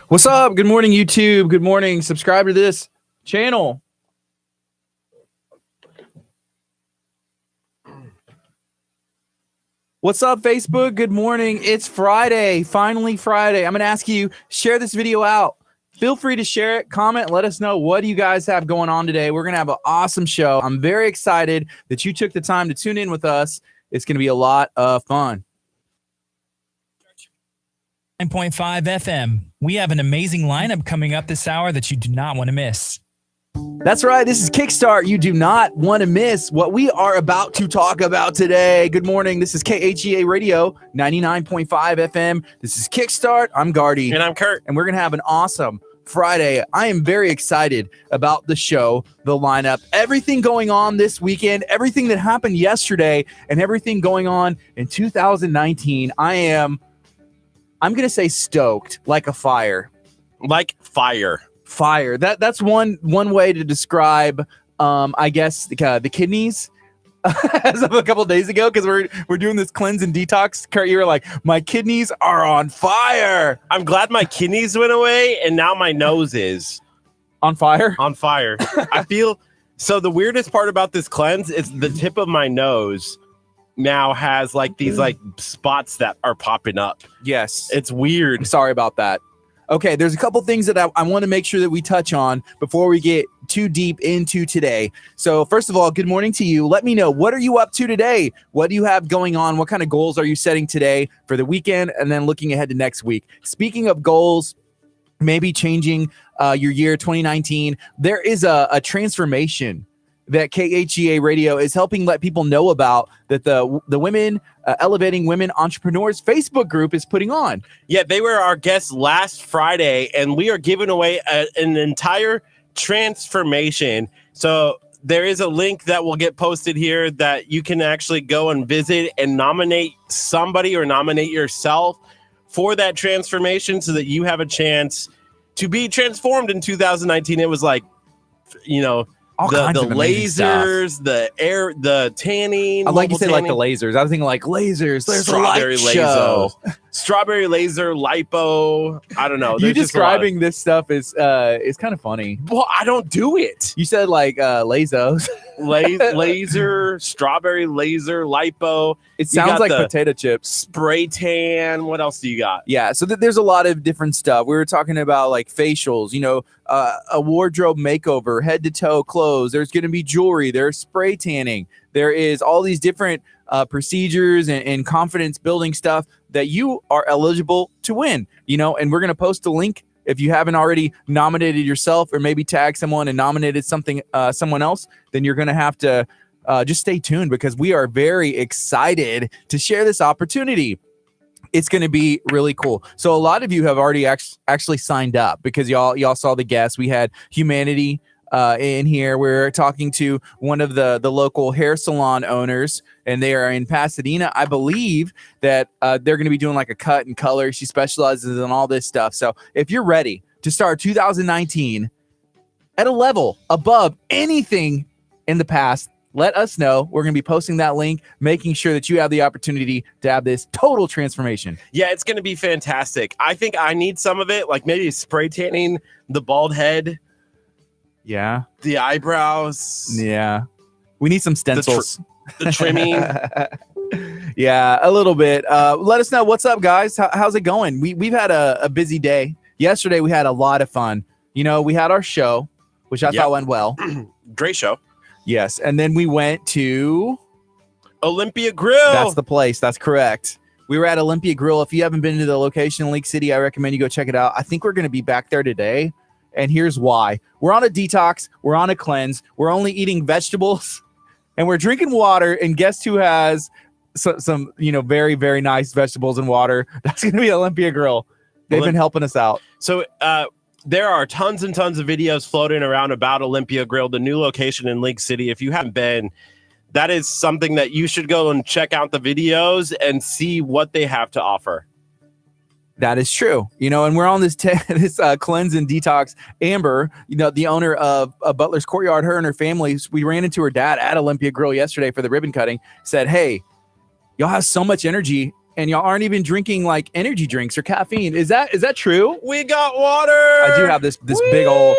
What's up? Good morning, YouTube. Good morning. Subscribe to this channel. What's up, Facebook? Good morning. It's Friday. Finally Friday. I'm going to ask you, share this video out. Feel free to share it, comment, let us know what do you guys have going on today. We're going to have an awesome show. I'm very excited that you took the time to tune in with us. It's going to be a lot of fun. 9.5 FM. We have an amazing lineup coming up this hour that you do not want to miss. That's right. This is Kickstart. You do not want to miss what we are about to talk about today. Good morning. This is KHEA Radio, 99.5 FM. This is Kickstart. I'm Gardy. And I'm Curt. And we're going to have an awesome Friday. I am very excited about the show, the lineup, everything going on this weekend, everything that happened yesterday, and everything going on in 2019. I'm going to say stoked, like a fire. Like fire. Fire. That's one way to describe, I guess, the kidneys. As of a couple of days ago, because we're doing this cleanse and detox. Curt, you were like, my kidneys are on fire. I'm glad my kidneys went away, and now my nose is on fire. On fire. I feel so. The weirdest part about this cleanse is the tip of my nose now has like these like spots that are popping up. Yes, it's weird. I'm sorry about that. Okay, there's a couple things that I want to make sure that we touch on before we get too deep into today. So first of all, good morning to you. Let me know, what are you up to today? What do you have going on? What kind of goals are you setting today for the weekend and then looking ahead to next week? Speaking of goals, maybe changing your year 2019, there is a transformation that KHEA Radio is helping let people know about, that the Women Elevating Women Entrepreneurs Facebook group is putting on. Yeah, they were our guests last Friday, and we are giving away an entire transformation. So there is a link that will get posted here that you can actually go and visit and nominate somebody or nominate yourself for that transformation so that you have a chance to be transformed in 2019. It was like, you know, the lasers, the air, the tanning. I like you said, like the lasers. I was thinking like lasers. There's strawberry a light show. Strawberry laser, lipo. I don't know. You describing this stuff is kind of funny. Well, I don't do it. You said like lasers. Laser, strawberry laser, lipo. It sounds like potato chips. Spray tan. What else do you got? Yeah, so there's a lot of different stuff. We were talking about like facials, you know, a wardrobe makeover, head to toe clothes. There's going to be jewelry. There's spray tanning. There is all these different procedures and confidence building stuff that you are eligible to win, you know, and we're going to post a link. If you haven't already nominated yourself or maybe tag someone and nominated someone else, then you're going to have to just stay tuned, because we are very excited to share this opportunity. It's going to be really cool. So a lot of you have already actually signed up, because y'all saw the guests. We had Humanity in here. We're talking to one of the local hair salon owners, and they are in Pasadena. I believe that they're going to be doing like a cut and color. She specializes in all this stuff. So if you're ready to start 2019 at a level above anything in the past, let us know. We're going to be posting that link, making sure that you have the opportunity to have this total transformation. Yeah, it's going to be fantastic. I think I need some of it, like maybe spray tanning the bald head. Yeah. The eyebrows. Yeah. We need some stencils. The trimming. Yeah, a little bit. Let us know. What's up, guys? How's it going? We've had a busy day. Yesterday, we had a lot of fun. You know, we had our show, which I thought went well. Great show. Yes. And then we went to Olympia Grill. That's the place. That's correct. We were at Olympia Grill. If you haven't been to the location in Lake City, I recommend you go check it out. I think we're going to be back there today. And here's why. We're on a detox. We're on a cleanse. We're only eating vegetables and we're drinking water. And guess who has some you know, very, very nice vegetables and water? That's going to be Olympia Grill. They've been helping us out. So there are tons and tons of videos floating around about Olympia Grill, the new location in Lake City. If you haven't been, that is something that you should go and check out the videos and see what they have to offer. That is true. You know, and we're on this cleanse and detox. Amber, you know, the owner of Butler's Courtyard, her and her family, we ran into her dad at Olympia Grill yesterday for the ribbon cutting, said, hey, y'all have so much energy and y'all aren't even drinking like energy drinks or caffeine. Is that true? We got water. I do have this big old.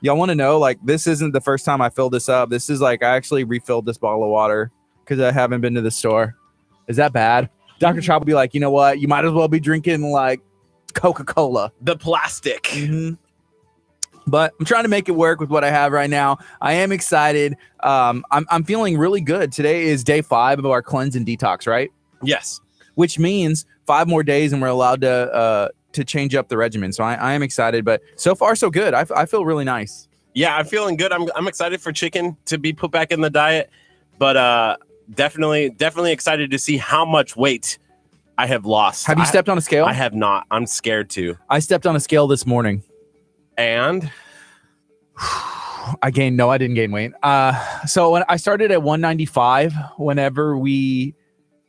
Y'all want to know? Like, this isn't the first time I filled this up. This is like I actually refilled this bottle of water because I haven't been to the store. Is that bad? Dr. Chop will be like, you know what? You might as well be drinking like Coca-Cola. The plastic. Mm-hmm. But I'm trying to make it work with what I have right now. I am excited. I'm feeling really good. Today is day 5 of our cleanse and detox, right? Yes. Which means 5 more days and we're allowed to change up the regimen. So I am excited, but so far so good. I feel really nice. Yeah, I'm feeling good. I'm excited for chicken to be put back in the diet, but definitely excited to see how much weight I have lost. Have you stepped on a scale? I have not. I'm scared to. I stepped on a scale this morning. And I didn't gain weight. So when I started at 195, whenever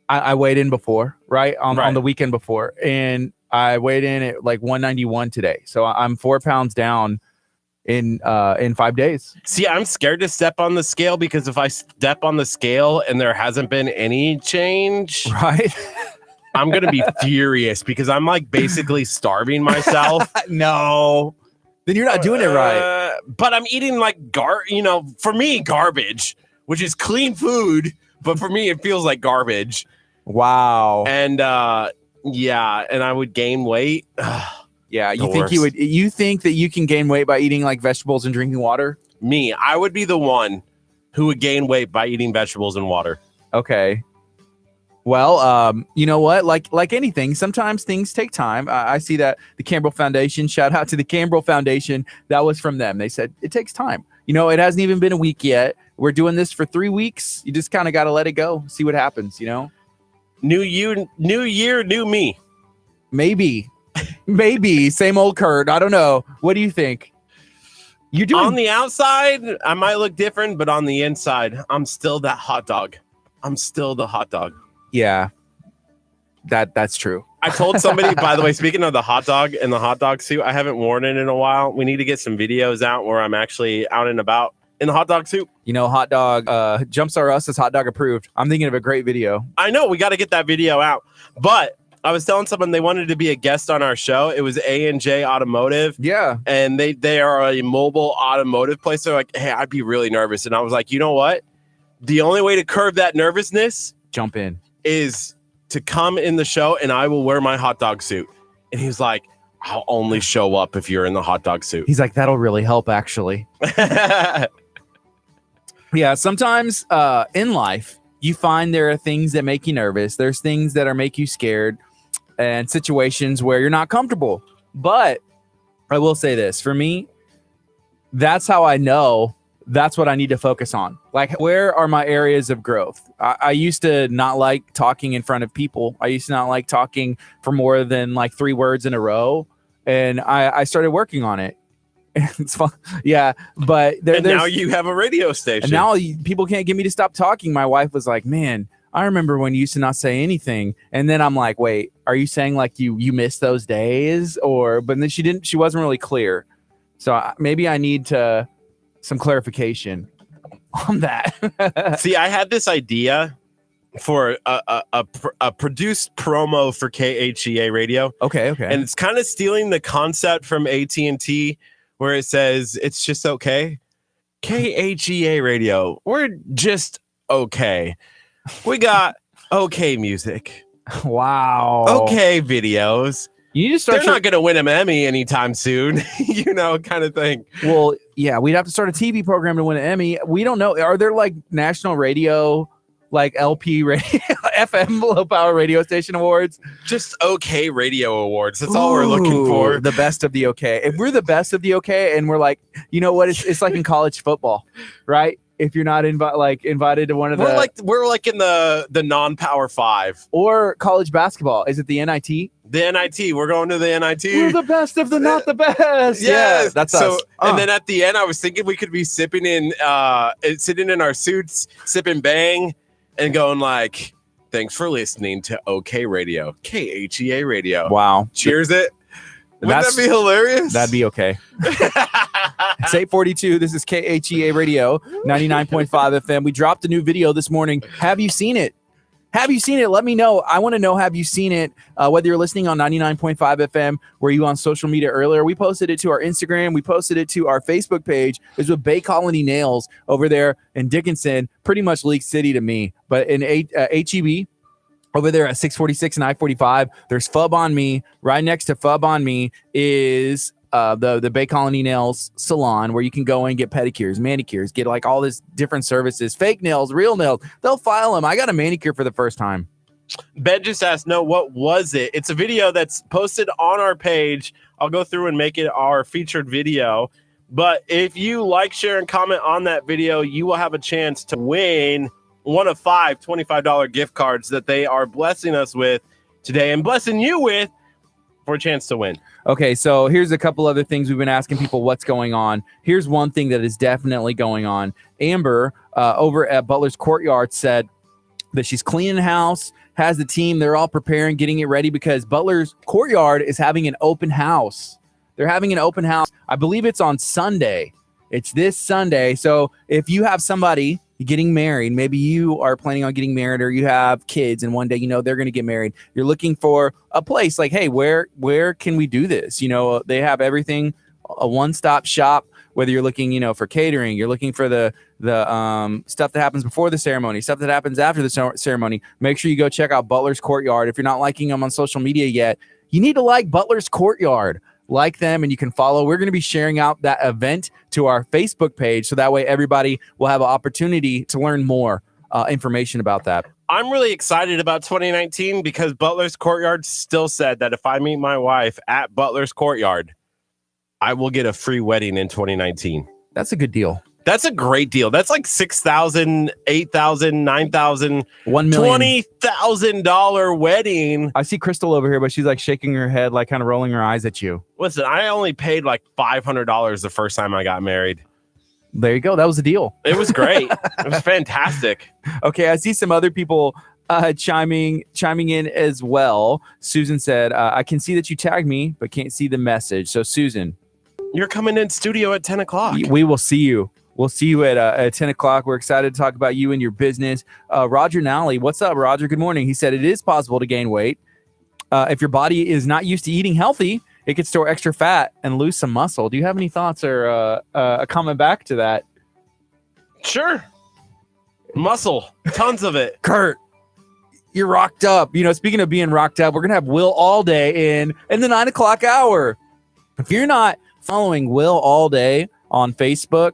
I weighed in before, right? On the weekend before, and I weighed in at like 191 today. So I'm 4 pounds down in 5 days. See, I'm scared to step on the scale because if I step on the scale and there hasn't been any change, right? I'm going to be furious because I'm like basically starving myself. No. Then you're not doing it right. But I'm eating like for me, garbage, which is clean food. But for me, it feels like garbage. Wow. And and I would gain weight. Yeah, you think that you can gain weight by eating like vegetables and drinking water? Me, I would be the one who would gain weight by eating vegetables and water. Okay. Well, you know what? Like anything, sometimes things take time. I see that the Campbell Foundation, shout out to the Campbell Foundation. That was from them. They said it takes time. You know, it hasn't even been a week yet. We're doing this for 3 weeks. You just kind of got to let it go. See what happens, you know? New year, new me. Maybe same old Curt. I don't know. What do you think? You're doing on the outside, I might look different, but on the inside, I'm still that hot dog. I'm still the hot dog. Yeah, that's true. I told somebody, by the way, speaking of the hot dog and the hot dog suit, I haven't worn it in a while. We need to get some videos out where I'm actually out and about in the hot dog suit. You know, hot dog, Jumpstar Us is hot dog approved. I'm thinking of a great video. I know, we got to get that video out. But I was telling someone they wanted to be a guest on our show. It was A&J Automotive. Yeah. And they are a mobile automotive place. They're like, hey, I'd be really nervous. And I was like, you know what? The only way to curb that nervousness, jump in, is to come in the show and I will wear my hot dog suit. And he was like, I'll only show up if you're in the hot dog suit. He's like, that'll really help, actually. Yeah, sometimes in life, you find there are things that make you nervous. There's things that make you scared and situations where you're not comfortable. But I will say this, for me, that's how I know that's what I need to focus on. Like, where are my areas of growth? I used to not like talking in front of people. I used to not like talking for more than like 3 words in a row. And I started working on it. It's fun. Yeah. But now you have a radio station. And now people can't get me to stop talking. My wife was like, man, I remember when you used to not say anything. And then I'm like, wait, are you saying like you miss those days? But then she wasn't really clear. So maybe I need some clarification on that. See, I had this idea for a produced promo for KHEA radio. Okay. And it's kind of stealing the concept from AT&T where it says it's just okay. KHEA radio, we're just okay. We got okay music. Wow. Okay videos. You need to start. They're not going to win an Emmy anytime soon, kind of thing. Well, yeah, we'd have to start a TV program to win an Emmy. We don't know. Are there like national radio, like LP radio, FM low power radio station awards? Just okay radio awards. That's all we're looking for. The best of the okay. If we're the best of the okay, and we're like, you know what? It's like in college football, right? If you're not invited to one of we're like in the non-power 5 or college basketball. Is it the NIT? The NIT. We're going to the NIT. We're the best of the not the best. Yes, yeah, that's us. And then at the end, I was thinking we could be sitting in our suits, sipping Bang, and going like, "Thanks for listening to OK Radio, KHEA Radio." Wow. Cheers it. Wouldn't that be hilarious? That'd be okay. It's 8:42. This is KHEA Radio, 99.5 FM. We dropped a new video this morning. Have you seen it? Have you seen it? Let me know. I want to know, have you seen it? Whether you're listening on 99.5 FM, were you on social media earlier? We posted it to our Instagram. We posted it to our Facebook page. It's with Bay Colony Nails over there in Dickinson, pretty much League City to me. But in HEB, over there at 646 and I-45, there's Fub on Me. Right next to Fub on Me is the Bay Colony Nails salon, where you can go and get pedicures, manicures, get like all this different services, fake nails, real nails. They'll file them. I got a manicure for the first time. Ben just asked, no, what was it? It's a video that's posted on our page. I'll go through and make it our featured video. But if you like, share, and comment on that video, you will have a chance to win one of 5 $25 gift cards that they are blessing us with today and blessing you with for a chance to win. Okay, so here's a couple other things we've been asking people what's going on. Here's one thing that is definitely going on. Amber over at Butler's Courtyard said that she's cleaning the house, has the team. They're all preparing, getting it ready because Butler's Courtyard is having an open house. They're having an open house. I believe it's on Sunday. It's this Sunday. So if you have somebody getting married, maybe you are planning on getting married or you have kids and one day, they're going to get married. You're looking for a place like, hey, where can we do this? They have everything, a one-stop shop, whether you're looking, for catering, you're looking for the stuff that happens before the ceremony, stuff that happens after the ceremony. Make sure you go check out Butler's Courtyard. If you're not liking them on social media yet, you need to like Butler's Courtyard. Like them, and you can follow. We're going to be sharing out that event to our Facebook page, so that way everybody will have an opportunity to learn more information about that. I'm really excited about 2019 because Butler's Courtyard still said that if I meet my wife at Butler's Courtyard, I will get a free wedding in 2019. That's a good deal. That's a great deal. That's like $6,000, $8,000, $9,000, $1 million, $20,000 wedding. I see Crystal over here, but she's like shaking her head, like kind of rolling her eyes at you. Listen, I only paid like $500 the first time I got married. There you go. That was the deal. It was great. It was fantastic. Okay, I see some other people chiming in as well. Susan said, I can see that you tagged me, but can't see the message. So Susan, you're coming in studio at 10 o'clock. We will see you. We'll see you at 10 o'clock. We're excited to talk about you and your business. Roger Nally, what's up, Roger? Good morning. He said it is possible to gain weight. If your body is not used to eating healthy, it could store extra fat and lose some muscle. Do you have any thoughts or a comment back to that? Sure. Muscle. Tons of it. Curt, you're rocked up. Speaking of being rocked up, we're going to have Will All Day in the 9 o'clock hour. If you're not following Will All Day on Facebook,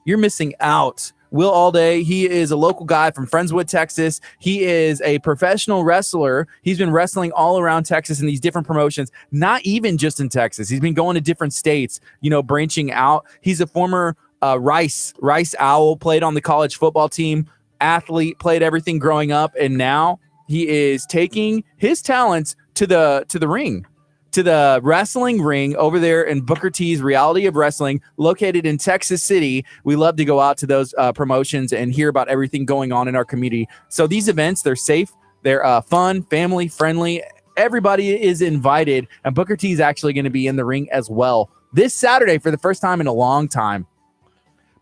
you're missing out. Will All Day, he is a local guy from Friendswood, Texas. He is a professional wrestler. He's been wrestling all around Texas in these different promotions, not even just in Texas. He's been going to different states, branching out. He's a former Rice Owl, played on the college football team, athlete, played everything growing up, and now he is taking his talents to the ring. To the wrestling ring over there in Booker T's Reality of Wrestling, located in Texas City. We love to go out to those promotions and hear about everything going on in our community. So these events, they're safe, they're fun, family friendly. Everybody is invited, and Booker T is actually going to be in the ring as well this Saturday for the first time in a long time.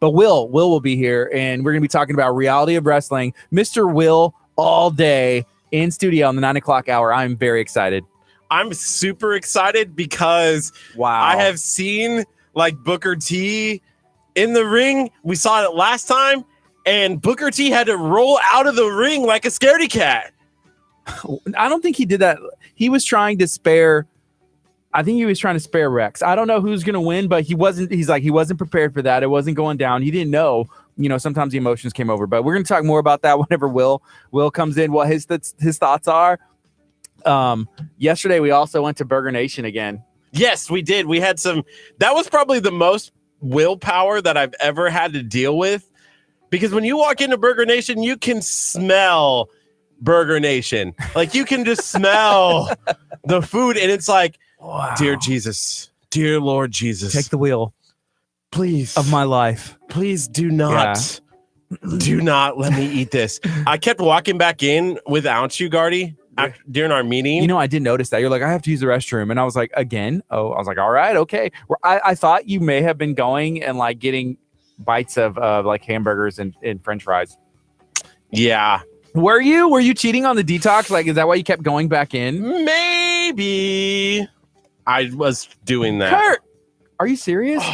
But Will be here, and we're going to be talking about Reality of Wrestling. Mr. Will All Day in studio on the 9 o'clock hour. I'm very excited. I'm super excited because I have seen like Booker T in the ring. We saw it last time, and Booker T had to roll out of the ring like a scaredy cat. I don't think he did that. He was trying to spare. I think he was trying to spare Rex. I don't know who's going to win, but he wasn't prepared for that. It wasn't going down. He didn't know. Sometimes the emotions came over, but we're going to talk more about that whenever Will comes in, what his thoughts are. Yesterday we also went to Burger Nation again. Yes, we did. We had that was probably the most willpower that I've ever had to deal with, because when you walk into Burger Nation, you can smell Burger Nation. Like you can just smell the food, and it's like, wow. Dear Jesus, dear Lord Jesus, take the wheel, please, of my life. Please do not let me eat this. I kept walking back in without you, Gardy. During our meeting, I did notice that you're like, I have to use the restroom, and I was like, again. I was like, all right, okay. I thought you may have been going and like getting bites of like hamburgers and French fries. Yeah, Were you cheating on the detox? Like, is that why you kept going back in? Maybe I was doing that. Kurt, are you serious?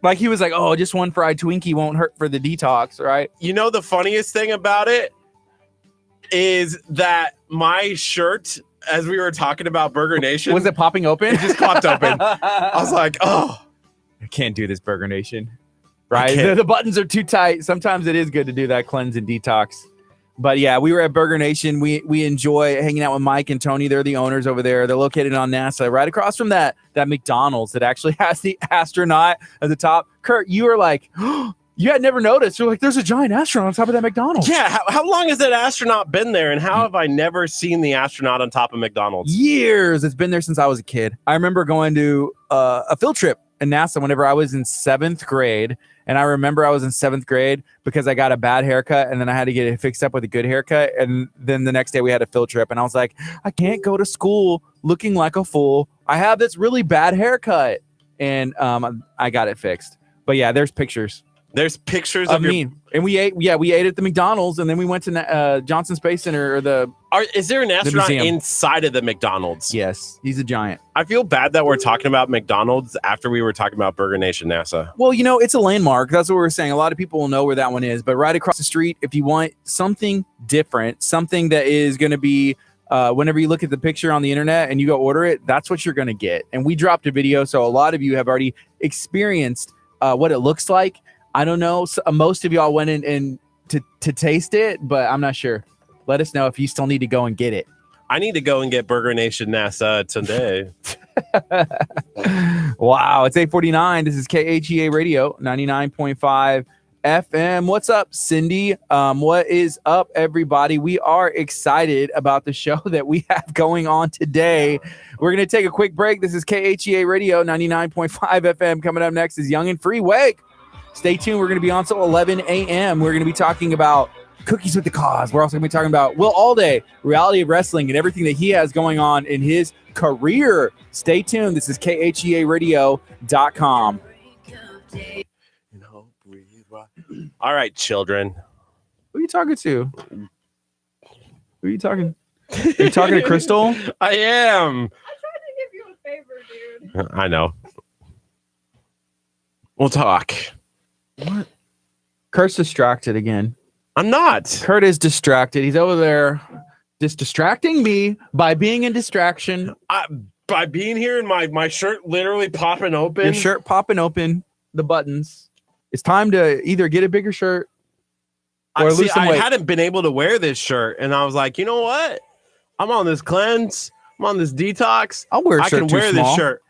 Like, he was like, oh, just one fried Twinkie won't hurt for the detox, right? You know, the funniest thing about it is that my shirt, as we were talking about Burger Nation, Was it popping open? It just popped open. I was like, oh, I can't do this, Burger Nation. Right? The buttons are too tight. Sometimes it is good to do that cleanse and detox. But yeah, we were at Burger Nation. We enjoy hanging out with Mike and Tony. They're the owners over there. They're located on NASA, right across from that McDonald's that actually has the astronaut at the top. Kurt, you were like, you had never noticed. You're like, there's a giant astronaut on top of that McDonald's. Yeah. How long has that astronaut been there? And how have I never seen the astronaut on top of McDonald's? Years. It's been there since I was a kid. I remember going to a field trip in NASA whenever I was in 7th grade. And I remember I was in 7th grade because I got a bad haircut and then I had to get it fixed up with a good haircut. And then the next day we had a field trip and I was like, I can't go to school looking like a fool. I have this really bad haircut. And I got it fixed. But yeah, there's pictures. There's pictures of me. And we ate at the McDonald's and then we went to Johnson Space Center or is there an astronaut inside of the McDonald's? Yes, he's a giant. I feel bad that we're talking about McDonald's after we were talking about Burger Nation NASA. Well, you know, it's a landmark. That's what we're saying. A lot of people will know where that one is. But right across the street, if you want something different, something that is going to be whenever you look at the picture on the internet and you go order it, that's what you're going to get. And we dropped a video, so a lot of you have already experienced what it looks like. I don't know. So, most of y'all went in to taste it, but I'm not sure. Let us know if you still need to go and get it. I need to go and get Burger Nation NASA today. Wow. It's 8:49. This is KHEA Radio 99.5 FM. What's up, Cindy? What is up, everybody? We are excited about the show that we have going on today. We're going to take a quick break. This is KHEA Radio 99.5 FM. Coming up next is Young and Free. Wake. Stay tuned. We're going to be on till 11 a.m. We're going to be talking about Cookies with the Cause. We're also going to be talking about Will Alday, reality of wrestling, and everything that he has going on in his career. Stay tuned. This is KHEARadio.com. All right, children. Who are you talking to? Who are you talking? Are you talking to Crystal? I am. I tried to give you a favor, dude. I know. We'll talk. What? Kurt's distracted again. I'm not. Kurt is distracted. He's over there just distracting me by being a distraction. By being here and my shirt literally popping open. Your shirt popping open, the buttons. It's time to either get a bigger shirt or lose some weight. I hadn't been able to wear this shirt, and I was like, you know what? I'm on this cleanse. I'm on this detox. I'll wear a shirt. I can wear this shirt.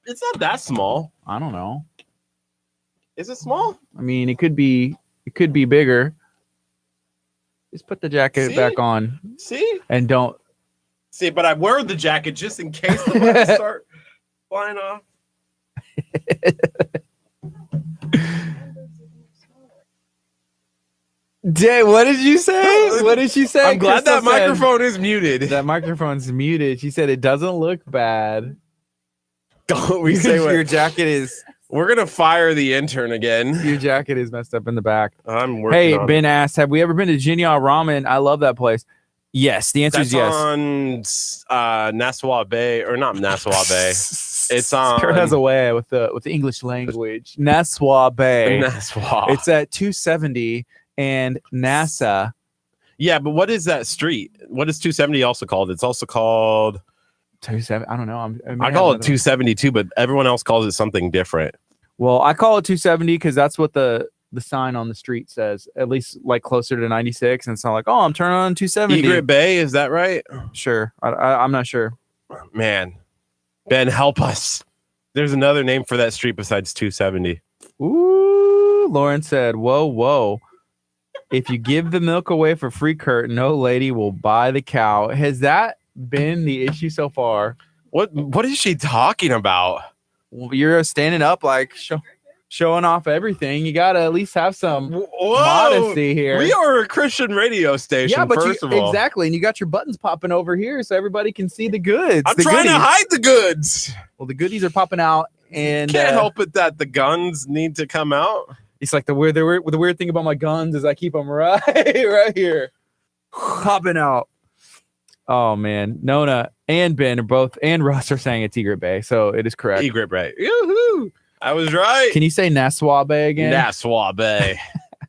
It's not that small. I don't know. Is it small? I mean, it could be bigger. Just put the jacket back on. See? And don't. See, but I wear the jacket just in case the buttons start flying off. Jay, what did you say? What did she say? I'm glad that microphone is muted. That microphone's muted. She said it doesn't look bad. Don't we say what? Your jacket is. We're going to fire the intern again. Your jacket is messed up in the back. I'm working Hey, on Ben asked, have we ever been to Jinya Ramen? I love that place. Yes, the answer is yes. On Nassau Bay, or not Nassau Bay. It's on. Kurt has a way with the English language. Nassau Bay. Nassau. It's at 270 and NASA. Yeah, but what is that street? What is 270 also called? It's also called 270. I don't know. I call it 272, but everyone else calls it something different. Well, I call it 270 because that's what the sign on the street says, at least like closer to 96. And it's not like, oh, I'm turning on 270. Egret Bay, is that right? Sure. I'm not sure. Man, Ben, help us. There's another name for that street besides 270. Ooh, Lauren said, whoa. If you give the milk away for free, Kurt, no lady will buy the cow. Has that been the issue so far? What is she talking about? Well, you're standing up like showing off everything. You gotta at least have some modesty here. We are a Christian radio station. Yeah, but first of all, exactly, and you got your buttons popping over here so everybody can see the goods. I'm trying to hide the goods. Well, the goodies are popping out, and can't help it that the guns need to come out. It's like the weird thing about my guns is I keep them right here. popping out. Oh man, Nona and Ben are both, and Russ are saying it's Egret Bay, so it is correct. Egret Bay. Yoo-hoo! I was right. Can you say Nassau Bay again? Nassau Bay.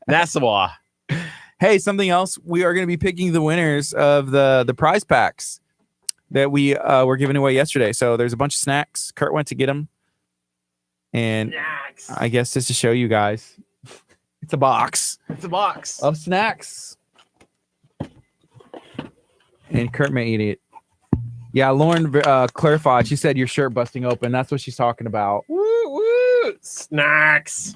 Nassau. Hey, something else. We are going to be picking the winners of the prize packs that we were giving away yesterday. So there's a bunch of snacks. Kurt went to get them, and Snacks. I guess just to show you guys, it's a box It's a box. of snacks. And Kurt may eat it. Yeah, Lauren clarified. She said your shirt busting open. That's what she's talking about. Woo, woo. Snacks.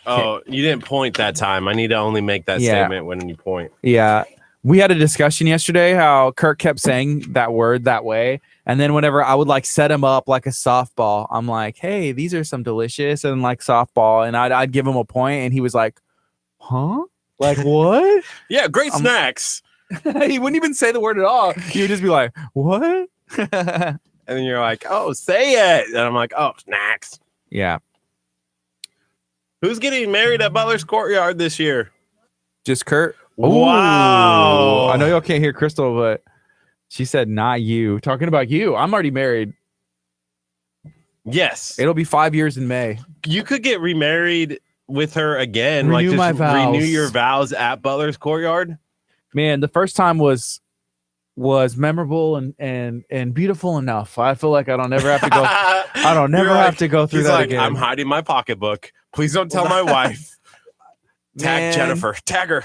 Oh, you didn't point that time. I need to only make that statement when you point. Yeah. We had a discussion yesterday how Kurt kept saying that word that way. And then whenever I would like set him up like a softball, I'm like, hey, these are some delicious and like softball. And I'd give him a point and he was like, huh? Like what? Yeah, great snacks. He wouldn't even say the word at all. He would just be like, what? And then you're like, oh, say it. And I'm like, oh, snacks. Yeah. Who's getting married at Butler's Courtyard this year? Just Kurt. Wow. Ooh. I know y'all can't hear Crystal, but she said, not you. Talking about you. I'm already married. Yes. It'll be 5 years in May. You could get remarried with her again. Renew my vows. Renew your vows at Butler's Courtyard. Man, the first time was memorable and beautiful enough. I feel like I don't never have to go. I don't never have to go through he's that like, again. I'm hiding my pocketbook. Please don't tell my wife. Tag Man, Jennifer. Tag her.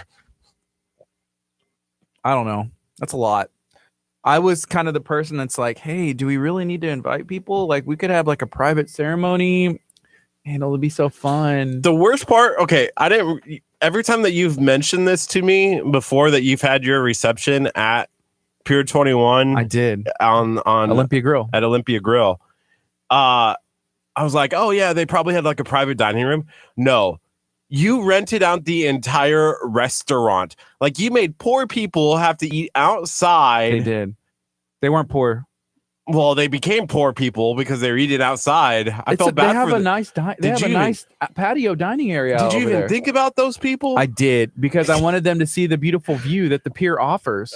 I don't know. That's a lot. I was kind of the person that's like, hey, do we really need to invite people? Like, we could have like a private ceremony, and it'll be so fun. The worst part, okay, I didn't. Every time that you've mentioned this to me before, that you've had your reception at Pier 21, I did on Olympia Grill. at Olympia Grill. I was like, oh yeah, they probably had like a private dining room. No, you rented out the entire restaurant. Like you made poor people have to eat outside. They did. They weren't poor. Well, they became poor people because they were eating outside. I felt bad They have for a them. nice they have a nice patio dining area. Did you over even there. think about those people? I did, because I wanted them to see the beautiful view that the pier offers.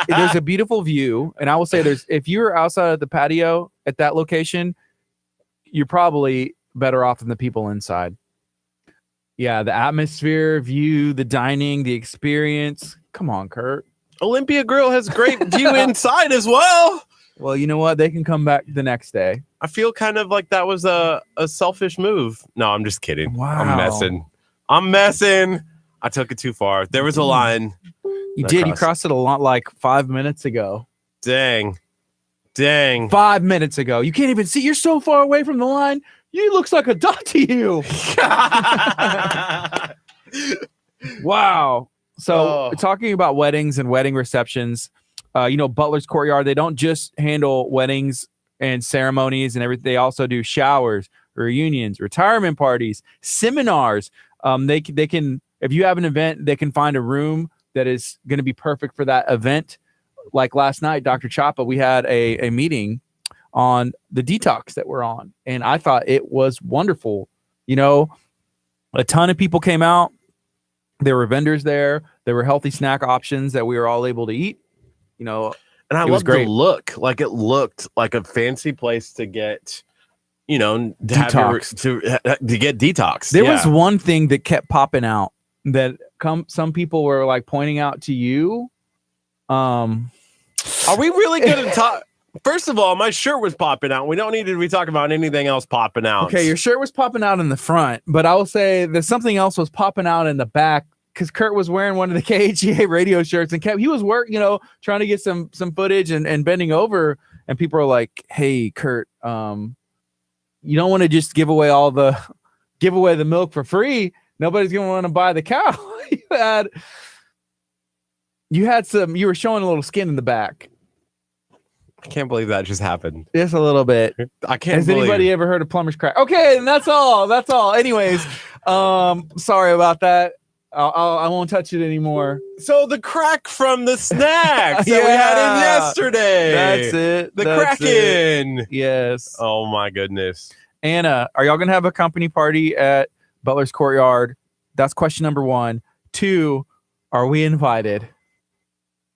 There's a beautiful view, and I will say if you're outside of the patio at that location, you're probably better off than the people inside. Yeah, the atmosphere, view, the dining, the experience. Come on, Kurt. Olympia Grill has great view inside as well. Well, you know what? They can come back the next day. I feel kind of like that was a selfish move. No, I'm just kidding. Wow. I'm messing. I took it too far. There was a line. You did. You crossed it a lot like 5 minutes ago. Dang. 5 minutes ago. You can't even see. You're so far away from the line. You looks like a dot to you. Wow. So talking about weddings and wedding receptions, Butler's Courtyard, they don't just handle weddings and ceremonies and everything. They also do showers, reunions, retirement parties, seminars. They can, if you have an event, they can find a room that is going to be perfect for that event. Like last night, Dr. Chapa, we had a meeting on the detox that we're on, and I thought it was wonderful. A ton of people came out. There were vendors there. There were healthy snack options that we were all able to eat. And I love the look. Like it looked like a fancy place to get, detox. To get detox. There was one thing that kept popping out that some people were like pointing out to you. Are we really going to talk? First of all, my shirt was popping out. We don't need to be talking about anything else popping out. Okay, your shirt was popping out in the front, but I will say that something else was popping out in the back, because Kurt was wearing one of the KHEA radio shirts and he was trying to get some footage and bending over, and people are like, hey, Kurt, you don't want to just give away the milk for free. Nobody's going to want to buy the cow. You were showing a little skin in the back. I can't believe that just happened. Just a little bit. I can't. Has anybody ever heard of plumber's crack? Okay, and that's all. Anyways, sorry about that. I won't touch it anymore. So the crack from the snacks that we had in yesterday. That's it. The Kraken. Yes. Oh my goodness. Anna, are y'all gonna have a company party at Butler's Courtyard? That's question number one. 2, are we invited?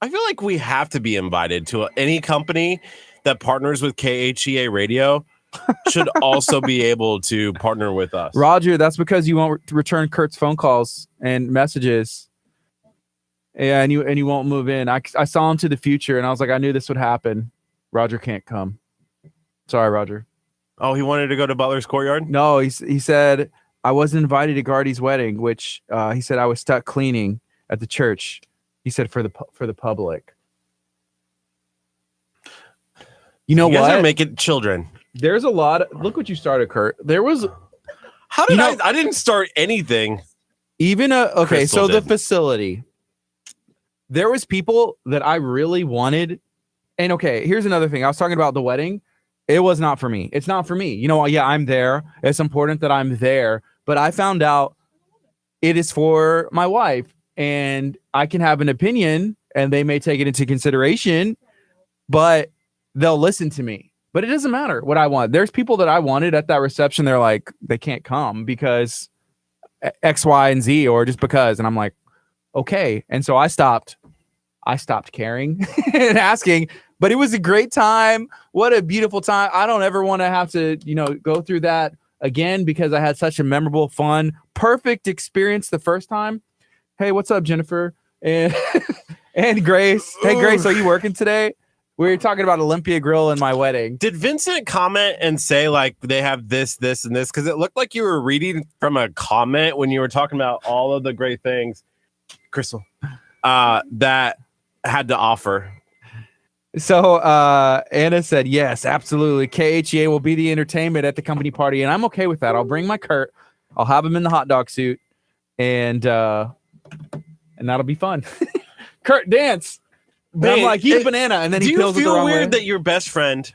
I feel like we have to be invited to any company that partners with KHEA Radio should also be able to partner with us. Roger, that's because you won't return Kurt's phone calls and messages. Yeah, and you won't move in. I saw into the future, and I was like, I knew this would happen. Roger can't come. Sorry, Roger. Oh, he wanted to go to Butler's Courtyard? No, he said I wasn't invited to Gardy's wedding, which he said I was stuck cleaning at the church. He said for the public. You know You what? guys are making children. There's a lot of, look what you started, Kurt. There was How did I didn't start anything. even okay, Crystal so the did. facility. There was people that I really wanted. And okay, here's another thing. I was talking about the wedding. It was not for me. It's not for me. You know, yeah, I'm there. It's important that I'm there. But I found out it is for my wife. And I can have an opinion and they may take it into consideration, but they'll listen to me. But it doesn't matter what I want. There's people that I wanted at that reception. They're like, they can't come because X, Y, and Z, or just because. And I'm like, okay. And so I stopped caring and asking, but it was a great time. What a beautiful time. I don't ever want to have to, go through that again because I had such a memorable, fun, perfect experience the first time. Hey, what's up, Jennifer? And Grace. Hey, Grace, are you working today? We were talking about Olympia Grill and my wedding. Did Vincent comment and say like they have this, this, and this? Because it looked like you were reading from a comment when you were talking about all of the great things, Crystal, that had to offer. So Anna said, yes, absolutely. KHEA will be the entertainment at the company party. And I'm okay with that. I'll bring my Kurt. I'll have him in the hot dog suit. And that'll be fun. Kurt, dance. Man, I'm like, he's a banana. And then he peels it the wrong way. Do you feel weird that your best friend,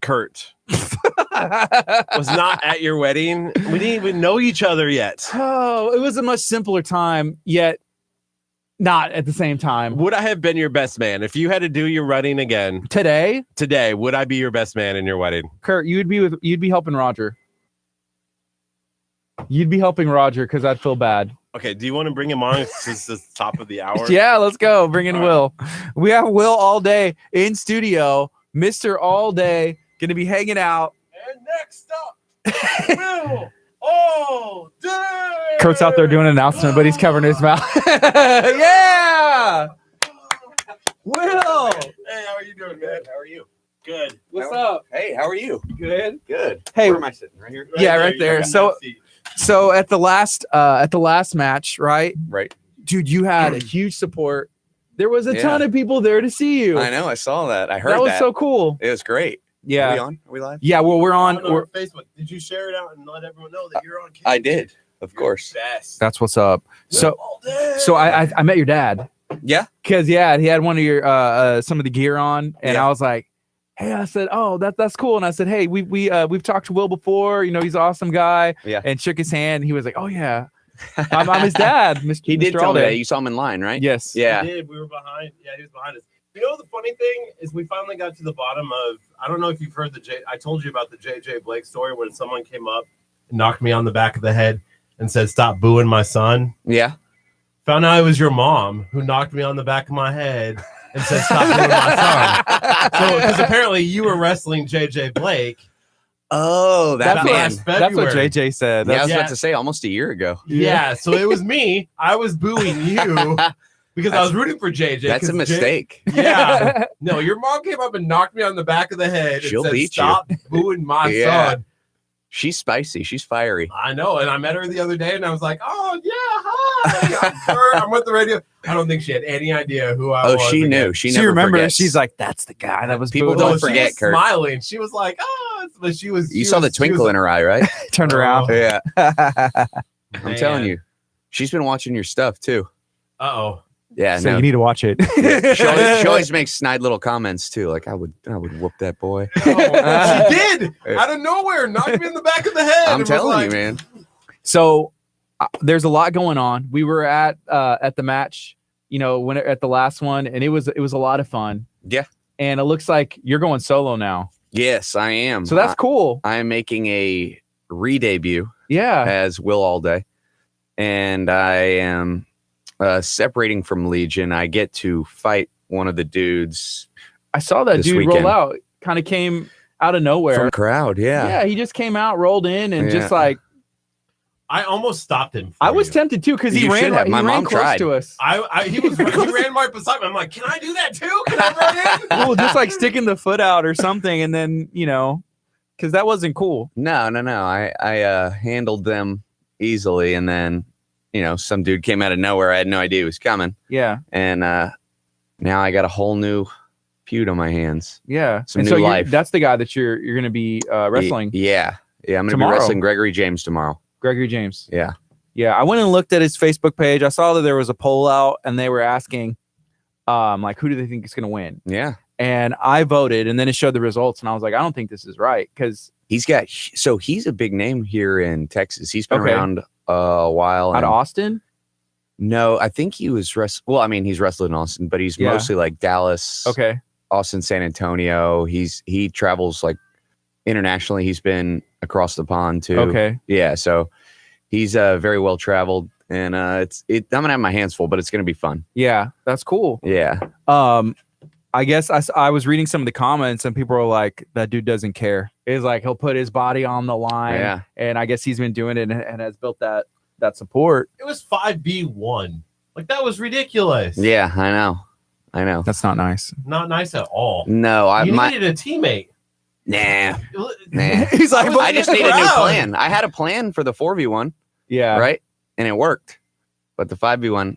Kurt, was not at your wedding? We didn't even know each other yet. Oh, it was a much simpler time, yet not at the same time. Would I have been your best man if you had to do your wedding again Today, would I be your best man in your wedding? Kurt, you'd be helping Roger. You'd be helping Roger because I'd feel bad. Okay, do you want to bring him on since it's the top of the hour? Yeah, let's go. Bring in All Will. We have Will all day in studio. Mr. All Day going to be hanging out. And next up, Will All Day. Kurt's out there doing an announcement, but he's covering his mouth. Yeah. Will. Hey, how are you doing, man? How are you? Good. What's up? Hey, how are you? Good. Good. Hey. Where am I sitting? Right here? Yeah, right there. You got So- that seat. So at the last match, right? Right. Dude, you had a huge support. There was a ton of people there to see you. I know. I saw that. I heard That was so cool. It was great. Are we Yeah. on? Are we live? Yeah, well, we're on. On Facebook. Did you share it out and let everyone know that you're on? I did. Of You're course. the best. That's what's up. So All day. I met your dad. Yeah. Cause he had one of your some of the gear on, and Yeah. I was like, hey, I said, oh, that's cool. And I said, hey, we've talked to Will before, he's an awesome guy. Yeah. And shook his hand. He was like, oh yeah, I'm his dad. Mr. He did Mr. tell me Alday. that. You saw him in line, right? Yes. Yeah. We did. We were behind. Yeah, he was behind us. You know, the funny thing is we finally got to the bottom of, I don't know if you've heard I told you about the JJ Blake story when someone came up and knocked me on the back of the head and said, stop booing my son. Yeah. Found out it was your mom who knocked me on the back of my head and said, stop booing my son. So, because apparently you were wrestling JJ Blake. Oh, that That's man. what, that's what February. JJ said. Yeah, I That's, was Yeah. about to say almost a year ago. Yeah, so it was me. I was booing you because I was rooting for JJ. That's a 'cause mistake. Yeah. No, your mom came up and knocked me on the back of the head She'll and said, beat you. stop booing my Yeah. son. She's spicy. She's fiery. I know. And I met her the other day and I was like, oh, yeah, hi. I'm Kurt. I'm with the radio. I don't think she had any idea who I Oh, was. she again. knew. She she never remembers. forgets. She's like, that's the guy that was People booed. don't she forget, was Kurt. smiling. She was like, oh, but she was. You saw the twinkle in her eye, right? Turned around. Yeah. I'm Man. telling you. She's been watching your stuff too. Uh-oh. Yeah. So no. you need to watch it. She always makes snide little comments too. Like I would whoop that boy. Oh, she did. Out of nowhere. Knocked me in the back of the head. I'm and was telling like, you, man. So there's a lot going on. We were at the match, at the last one, and it was a lot of fun. Yeah. And it looks like you're going solo now. Yes, I am. So that's cool. I am making a re-debut Yeah. as Will All Day, and I am separating from Legion, I get to fight one of the dudes I saw that this dude weekend. roll out. Kind of came out of nowhere. from crowd. Yeah, he just came out, rolled in, and just Yeah. like I almost stopped him. I was tempted too because he You ran. should have. He My ran mom close tried. to us. He ran right beside me. I'm like, can I do that too? Can I run in? Well, just like sticking the foot out or something, and then because that wasn't cool. No. I handled them easily, and then some dude came out of nowhere. I had no idea he was coming, Yeah, and now I got a whole new feud on my hands. yeah. Some And new so life. that's the guy that you're going to be wrestling, Yeah. I'm gonna Tomorrow. be wrestling Gregory James tomorrow. Gregory James. Yeah. Yeah, I went and looked at his Facebook page. I saw that there was a poll out, and they were asking, like, who do they think is going to win? Yeah. And I voted, and then it showed the results, and I was like, I don't think this is right because He's a big name here in Texas. He's been Okay. around a while. out and- of Austin. No, I think he was well, I mean, he's wrestled in Austin, but he's Yeah. mostly like Dallas, Okay, Austin, San Antonio. He travels like internationally. He's been across the pond too. okay, Yeah, so he's very well traveled, and I'm gonna have my hands full, but it's gonna be fun. yeah, that's cool. Yeah. I guess I was reading some of the comments, and people were like, that dude doesn't care. It's like he'll put his body on the line, Yeah. and I guess he's been doing it and has built that support. It was 5v1. Like that was ridiculous. Yeah, I know. That's not nice. Not nice at all. No, You needed a teammate. nah. He's like, I just need a new Crowd. plan. I had a plan for the 4v1, yeah, right? And it worked. But the 5v1,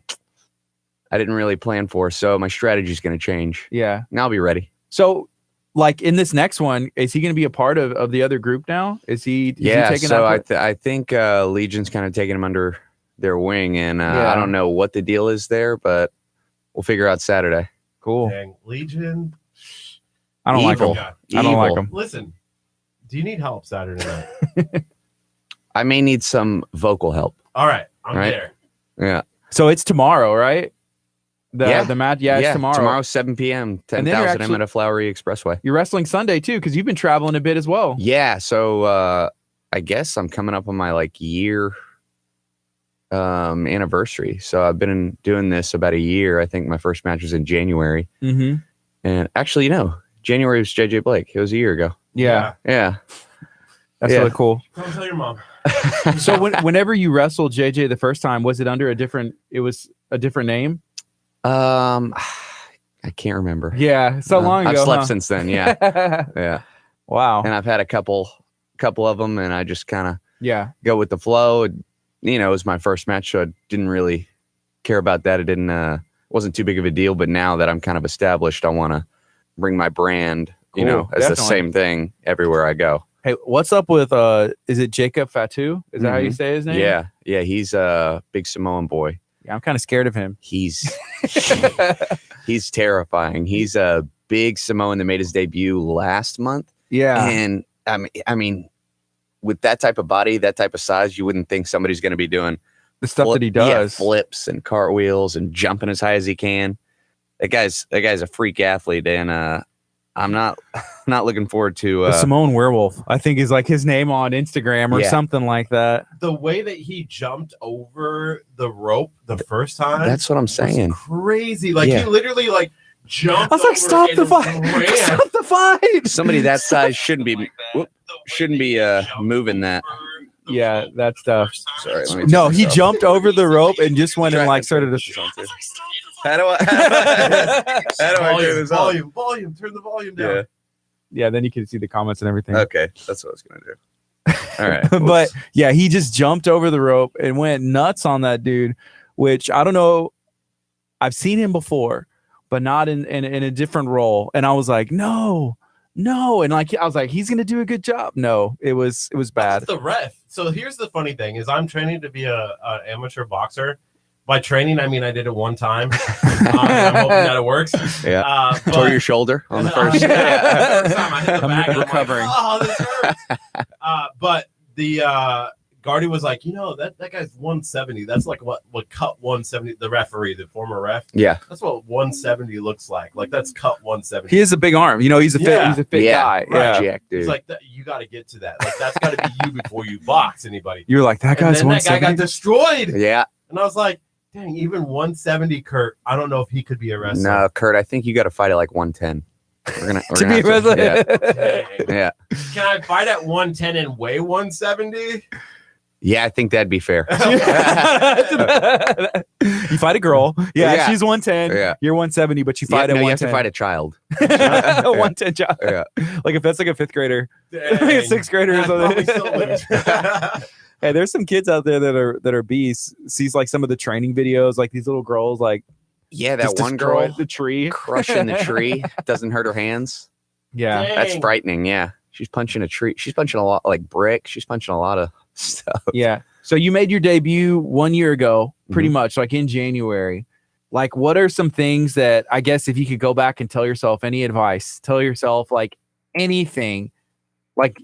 I didn't really plan for, so my strategy is going to change. yeah. And I'll be ready. So, like in this next one, is he going to be a part of the other group now? Is he taking so that? I think Legion's kind of taking him under their wing, and Yeah. I don't know what the deal is there, but we'll figure out Saturday. Cool. Dang, Legion. I don't like Evil. him. Yeah. I don't like Evil. him. Listen, do you need help Saturday night? I may need some vocal help. All right, I'm Right. there. Yeah. So it's tomorrow, right? Yeah. The match. Yeah, it's tomorrow. Tomorrow, 7 p.m., And then you're 10,000 actually- at Flowery Expressway. You're wrestling Sunday too, because you've been traveling a bit as well. Yeah. So I guess I'm coming up on my year anniversary. So I've been doing this about a year. I think my first match was in January. Mm-hmm. And actually, January was JJ Blake. It was a year ago. Yeah, Yeah. that's Yeah. really cool. Don't tell your mom. So whenever you wrestled JJ the first time, was it under a different? It was a different name. I can't remember. Yeah, so long I've ago. slept huh? since then. Yeah. Yeah. Wow. And I've had a couple of them, and I just kind of Yeah. go with the flow. It was my first match, so I didn't really care about that. It didn't wasn't too big of a deal. But now that I'm kind of established, I want to bring my brand, Cool, as the definitely. same thing everywhere I go. Hey, what's up with is it Jacob Fatu? Is that how you Mhm. say his name? Yeah, he's a big Samoan boy. Yeah, I'm kind of scared of him. He's he's terrifying. He's a big Samoan that made his debut last month, Yeah. and I mean, with that type of body, that type of size, you wouldn't think somebody's going to be doing The stuff that he yeah, does. flips and cartwheels and jumping as high as he can. That guy's a freak athlete, and I'm not looking forward to The Simone Werewolf, I think, is like his name on Instagram or Yeah. something like that. The way that he jumped over the rope the first time. that's what I'm was saying. crazy. Like Yeah. he literally jumped. I was like, over stop the and fight. ran. Stop the fight. Somebody that size shouldn't be moving that. Yeah, that stuff. Sorry, let me No, turn he this off. jumped over the rope and just went and like started to. How do I Volume, volume. Turn the volume down. Yeah. Yeah, then you can see the comments and everything. Okay, that's what I was gonna do. All right, But yeah, he just jumped over the rope and went nuts on that dude, which I don't know. I've seen him before, but not in a different role. And I was like, no. And like I was like, he's gonna do a good job. No, it was bad. That's the ref. So here's the funny thing: is I'm training to be a amateur boxer. By training, I mean I did it one time. I'm hoping that it works. yeah. But- Tore your shoulder on the first. Yeah, first time I hit the I'm back, and I'm like, recovering. oh, this hurts. But the Gardy was like, that guy's 170. That's like what cut 170. The referee, the former ref. Yeah, That's what 170 looks like. Like that's cut 170. He has a big arm. He's a fit. Yeah. He's a fit yeah, guy. right, Yeah. Jack, dude. It's like you got to get to that. Like that's got to be you before you box anybody. You're like that And guy's then that guy 170. got destroyed, yeah, and I was like, Dang, even 170, Kurt. I don't know if he could be a wrestler. No, Kurt, I think you got to fight at like 110. We're gonna To be a have to- wrestler. Dang. yeah. Can I fight at 110 and weigh 170? Yeah, I think that'd be fair. You fight a girl. Yeah, Yeah. she's 110. Yeah. You're 170, but you fight at no, you have 110. to fight a child. 110 child. Yeah. Like if that's like a fifth grader, Dang. a sixth grader or I'd probably something. still lose. Hey, there's some kids out there that are beasts. Sees like some of the training videos, like these little girls like Yeah, that just one destroy girl the tree. crushing the tree doesn't hurt her hands. Yeah. Dang. That's frightening. Yeah. She's punching a tree. She's punching a lot like brick. She's punching a lot of stuff. Yeah. So you made your debut 1 year ago, pretty Mm-hmm. much like in January. Like, what are some things that I guess if you could go back and tell yourself any advice, tell yourself like anything, like,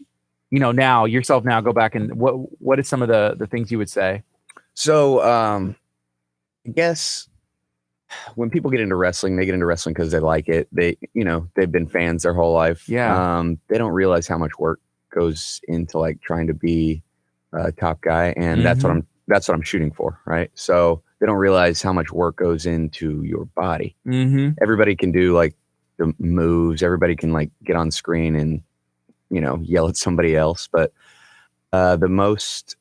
you know, now yourself now go back and what is some of the things you would say? So I guess when people get into wrestling, they get into wrestling because they like it. They've been fans their whole life. Yeah. They don't realize how much work goes into like trying to be a top guy, and that's what I'm shooting for, right? So they don't realize how much work goes into your body. Mm-hmm. Everybody can do like the moves. Everybody can like get on screen and yell at somebody else, but the most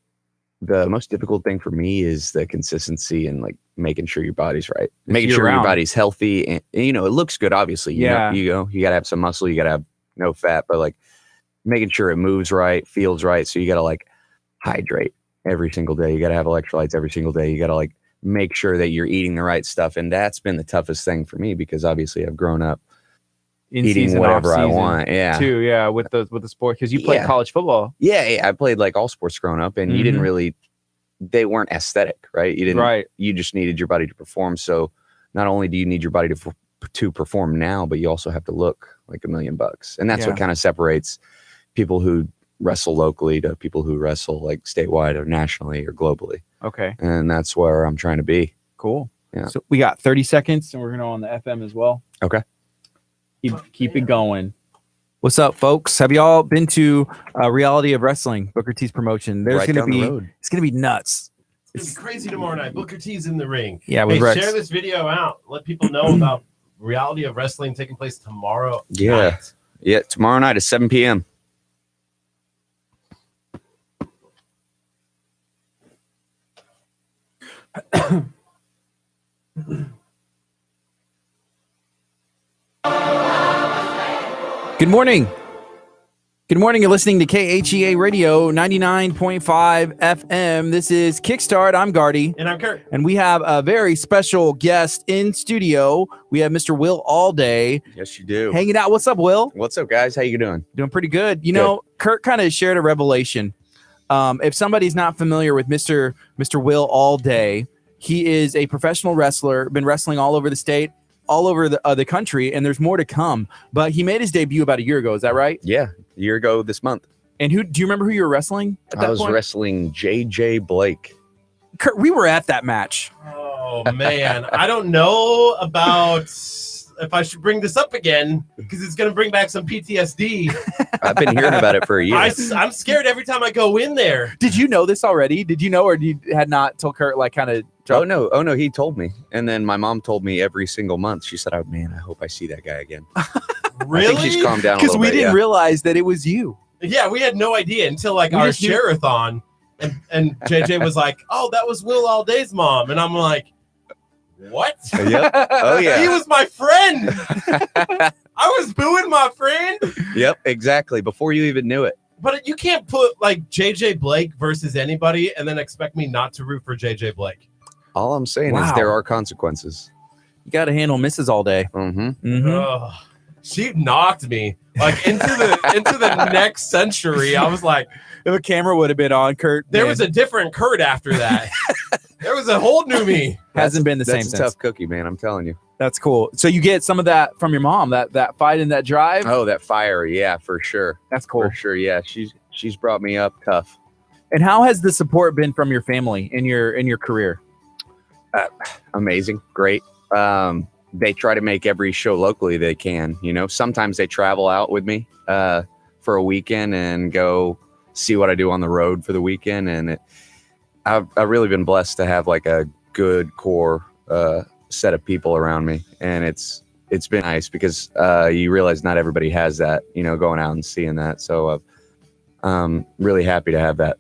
difficult thing for me is the consistency and like making sure your body's right, making sure your year-round. body's healthy, and it looks good. Obviously, you gotta have some muscle, you gotta have no fat, but like making sure it moves right, feels right. So you gotta like hydrate every single day. You gotta have electrolytes every single day. You gotta like make sure that you're eating the right stuff, and that's been the toughest thing for me because obviously I've grown up In eating season, whatever I off-season, want. Yeah. Too. Yeah. With the sport, because you played Yeah. college football. Yeah, I played like all sports growing up, and you didn't really. They weren't aesthetic, right? You didn't. Right. You just needed your body to perform. So not only do you need your body to perform now, but you also have to look like $1 million, and that's Yeah. what kind of separates people who wrestle locally to people who wrestle like statewide or nationally or globally. Okay. And that's where I'm trying to be. Cool. Yeah. So we got 30 seconds, and we're gonna on the FM as well. Okay. Keep it going. What's up, folks? Have y'all been to Reality of Wrestling, Booker T's promotion? There's Right gonna down the be road. it's gonna be nuts. It's gonna be crazy tomorrow night. Booker T's in the ring. Yeah, with Hey, Rex. share this video out. Let people know about Reality of Wrestling taking place tomorrow Yeah. night. Yeah, tomorrow night at 7 p.m. Good morning. Good morning. You're listening to KHEA Radio 99.5 FM. This is Kickstart. I'm Gardy, And I'm Kurt. and we have a very special guest in studio. We have Mr. Will Allday Yes, you do. hanging out. What's up, Will? What's up, guys? How you doing? Doing pretty good. You know, Kurt kind of shared a revelation. If somebody's not familiar with Mr. Will Allday, he is a professional wrestler, been wrestling all over the state, all over the country, and there's more to come. But he made his debut about a year ago. Is that right? Yeah, a year ago this month. And do you remember who you were wrestling at I that was point? wrestling JJ Blake. Kurt, we were at that match. Oh man, I don't know about if I should bring this up again because it's gonna bring back some PTSD. I've been hearing about it for a year. I'm scared every time I go in there. Did you know this already? Did you know, or you had not till Kurt like kind of Oh no, he told me. And then my mom told me every single month. She said, "Oh man, I hope I see that guy again." Really? I think she's calmed down a because little we bit. didn't Yeah. realize that it was you. Yeah, we had no idea until like We our just knew- share-a-thon, and JJ was like, "Oh, that was Will Allday's mom," and I'm like, "What?" Yep. Oh He yeah. was my friend. I was booing my friend, Yep. Exactly. Before you even knew it. but you can't put like JJ Blake versus anybody and then expect me not to root for JJ Blake. All I'm saying is Wow. there are consequences. You got to handle Mrs. all day. Mm-hmm. Mhm. Ugh. She knocked me like into the next century. I was like, If a camera would have been on, Kurt, there man, was a different Kurt after that. There was a whole new me. hasn't been the same That's a since. tough cookie, man. I'm telling you. That's cool. So you get some of that from your mom, that fight and that drive. Oh, that fire. Yeah, for sure. That's cool. For sure. Yeah. She's brought me up tough. And how has the support been from your family in your career? Amazing. Great. They try to make every show locally they can. Sometimes they travel out with me for a weekend and go see what I do on the road for the weekend. And I've really been blessed to have like a good core set of people around me, and it's been nice because you realize not everybody has that, going out and seeing that. So I'm really happy to have that.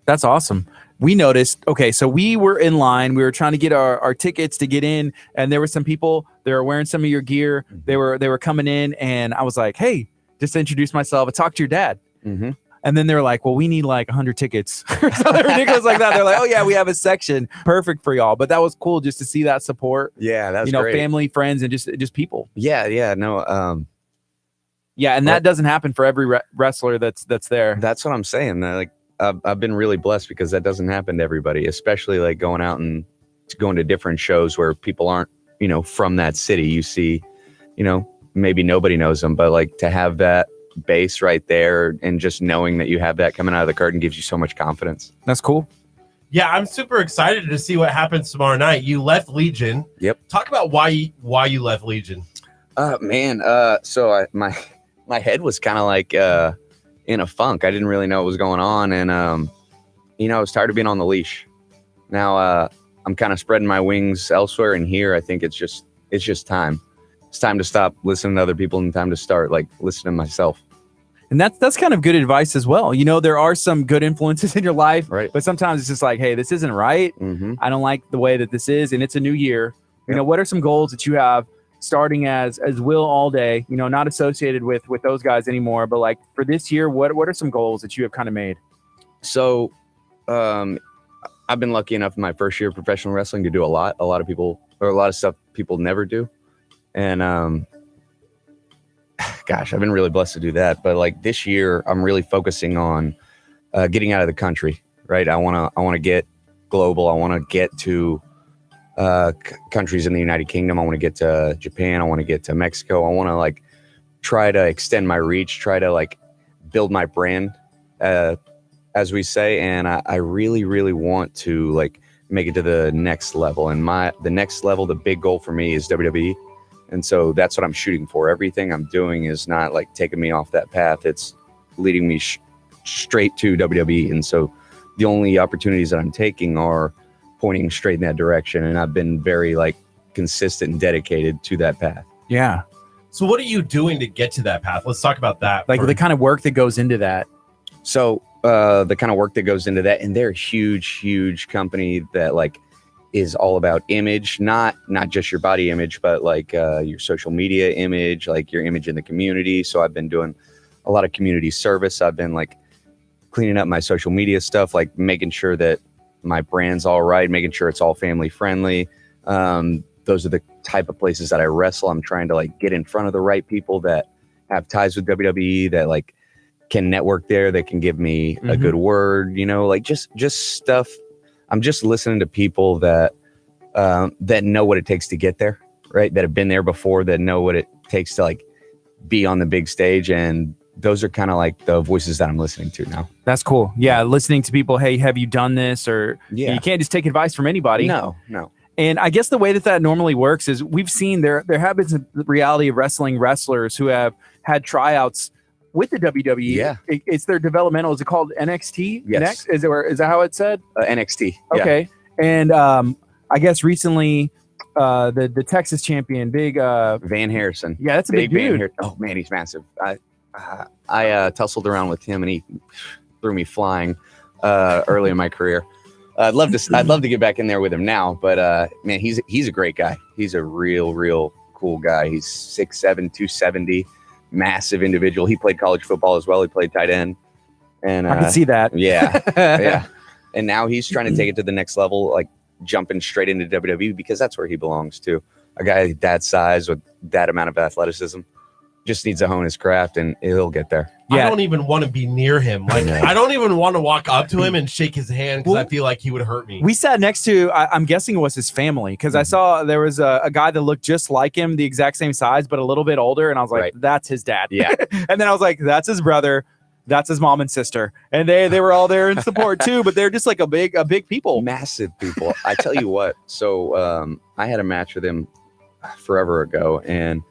That's awesome. We noticed, okay, so we were in line. We were trying to get our tickets to get in, and there were some people, they were wearing some of your gear. They were coming in, and I was like, hey, just to introduce myself, I talked to your dad. Mm-hmm. And then they were like, well, we need like 100 tickets or something ridiculous like that. They're like, oh, yeah, we have a section perfect for y'all. But that was cool just to see that support. Yeah, that's great. Family, friends, and just people. Yeah, no. Yeah, and that doesn't happen for every wrestler that's there. That's what I'm saying. Like, I've been really blessed because that doesn't happen to everybody, especially like going out and going to different shows where people aren't, from that city. You see, maybe nobody knows them, but like to have that base right there and just knowing that you have that coming out of the curtain gives you so much confidence. That's cool. Yeah, I'm super excited to see what happens tomorrow night. You left Legion. Yep. Talk about why you left Legion. So my head was kind of like in a funk. I didn't really know what was going on, and I was tired of being on the leash. Now I'm kind of spreading my wings elsewhere, and here I think it's just time. It's time to stop listening to other people and time to start like listening to myself. And that's kind of good advice as well. There are some good influences in your life, right? But sometimes it's just like, hey, this isn't right. Mm-hmm. I don't like the way that this is, and it's a new year. Yep. What are some goals that you have starting as Will All Day? Not associated with those guys anymore, but like for this year, what are some goals that you have kind of made? So, I've been lucky enough in my first year of professional wrestling to do a lot of people, or a lot of stuff people never do. And gosh, I've been really blessed to do that. But like this year, I'm really focusing on getting out of the country. Right? I want to get global. I want to get to countries in the United Kingdom. I want to get to Japan. I want to get to Mexico. I want to like try to extend my reach. Try to like build my brand, as we say. And I really, really want to like make it to the next level. And the next level, the big goal for me is WWE. And so that's what I'm shooting for. Everything I'm doing is not like taking me off that path. It's leading me straight to WWE. And so the only opportunities that I'm taking are pointing straight in that direction. And I've been very like consistent and dedicated to that path. Yeah. So what are you doing to get to that path? Let's talk about that. Like the kind of work that goes into that. So the kind of work that goes into that, and they're a huge company that like is all about image, not just your body image, but like your social media image, like your image in the community. So I've been doing a lot of community service. I've been like cleaning up my social media stuff, like making sure that my brand's all right, making sure it's all family friendly. Those are the type of places that I wrestle. I'm trying to like get in front of the right people that have ties with WWE, that like can network there, that can give me a good word, like just stuff. I'm just listening to people that know what it takes to get there, right? That have been there before, that know what it takes to like be on the big stage. And those are kind of like the voices that I'm listening to now. That's cool. Yeah. Listening to people, hey, have you done this? Or you can't just take advice from anybody. No. And I guess the way that normally works is we've seen there have been some reality of wrestling wrestlers who have had tryouts with the WWE. Yeah. It's their developmental. Is it called NXT? Yes. Is that how it's said? NXT. Okay. Yeah. And I guess recently the Texas champion, big Van Harrison. Yeah, that's a big dude. Oh man, he's massive. I tussled around with him and he threw me flying early in my career. I'd love to get back in there with him now, but man, he's a great guy. He's a real cool guy. He's 6'7", 270, massive individual. He played college football as well. He played tight end. And I can see that. Yeah. Yeah. And now he's trying to take it to the next level, like jumping straight into WWE, because that's where he belongs to. A guy that size with that amount of athleticism just needs to hone his craft and he'll get there. Yeah. I don't even want to be near him. Like I don't even want to walk up to him and shake his hand because I feel like he would hurt me. We sat next to, I'm guessing it was his family, because I saw there was a guy that looked just like him, the exact same size, but a little bit older. And I was like, that's his dad. Yeah. And then I was like, that's his brother. That's his mom and sister. And they were all there in support too, but they're just like a big people. Massive people. I tell you what. So I had a match with him forever ago, and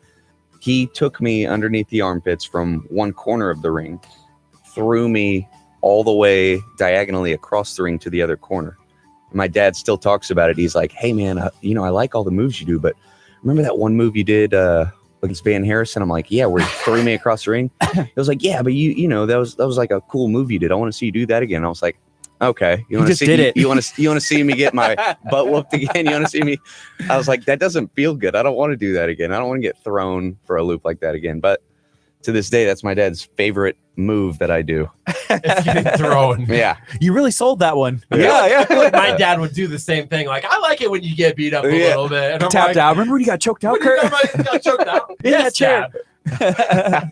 he took me underneath the armpits from one corner of the ring, threw me all the way diagonally across the ring to the other corner. My dad still talks about it. He's like, hey man, I like all the moves you do, but remember that one move you did against Van Harrison? I'm like, yeah, where you threw me across the ring. It was like, yeah, but that was like a cool move you did. I want to see you do that again. I was like, okay, you want to see it. You want to see me get my butt whooped again? You want to see me? I was like, that doesn't feel good. I don't want to do that again. I don't want to get thrown for a loop like that again. But to this day, that's my dad's favorite move that I do. It's getting thrown. Yeah. You really sold that one. I feel like my dad would do the same thing. Like, I like it when you get beat up a little bit. And I'm Tapped like, out. Remember when you got choked out, Kurt? got choked out? In that Yes, chair. Dad.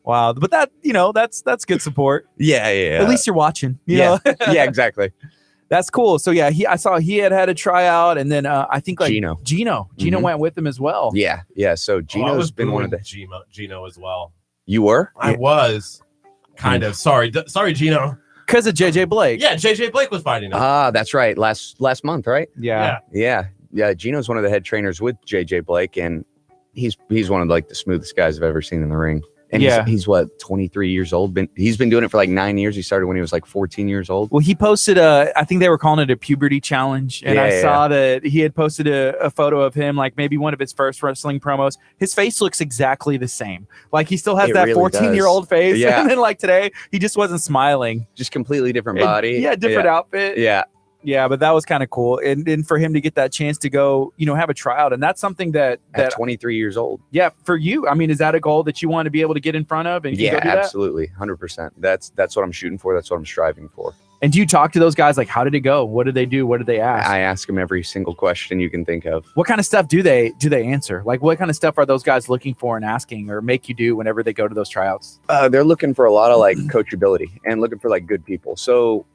Wow. But that's good support. Yeah. At least you're watching. You Yeah. know? Yeah, exactly. That's cool. So yeah, I saw he had a tryout, and then I think like Gino Gino went with him as well. Yeah. So I Gino's was been one of the. Gino as well. You were? I was kind of sorry, Gino. Because of JJ Blake. Yeah, JJ Blake was fighting him. That's right. Last month, right? Yeah. Yeah. Gino's one of the head trainers with JJ Blake, and he's one of like the smoothest guys I've ever seen in the ring. And he's what, 23 years old. He's been doing it for like 9 years. He started when he was like 14 years old. Well, he posted I think they were calling it a puberty challenge. And I saw that he had posted a photo of him, like maybe one of his first wrestling promos. His face looks exactly the same. Like he still has that really 14-year-old face. Yeah. And then like today, he just wasn't smiling. Just completely different body. Different outfit. Yeah. Yeah, but that was kind of cool. And for him to get that chance to go, have a tryout. And that's something that At 23 years old. Yeah, for you. I mean, is that a goal that you want to be able to get in front of? And Yeah, go do that? absolutely. 100%. That's what I'm shooting for. That's what I'm striving for. And do you talk to those guys? Like, how did it go? What did they do? What did they ask? I ask them every single question you can think of. What kind of stuff do they answer? Like, what kind of stuff are those guys looking for and asking or make you do whenever they go to those tryouts? They're looking for a lot of like coachability and looking for like good people. So,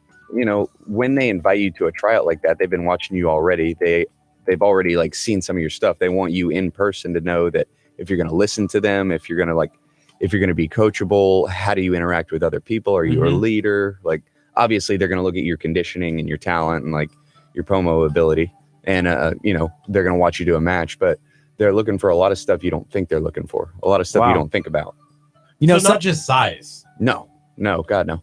when they invite you to a tryout like that, they've been watching you already. They've already like seen some of your stuff. They want you in person to know that if you're going to listen to them, if you're going to be coachable, how do you interact with other people? Are you a leader? Like, obviously they're going to look at your conditioning and your talent and like your promo ability. And, they're going to watch you do a match, but they're looking for a lot of stuff you don't think they're looking for. A lot of stuff you don't think about. So not just size. No, God, no.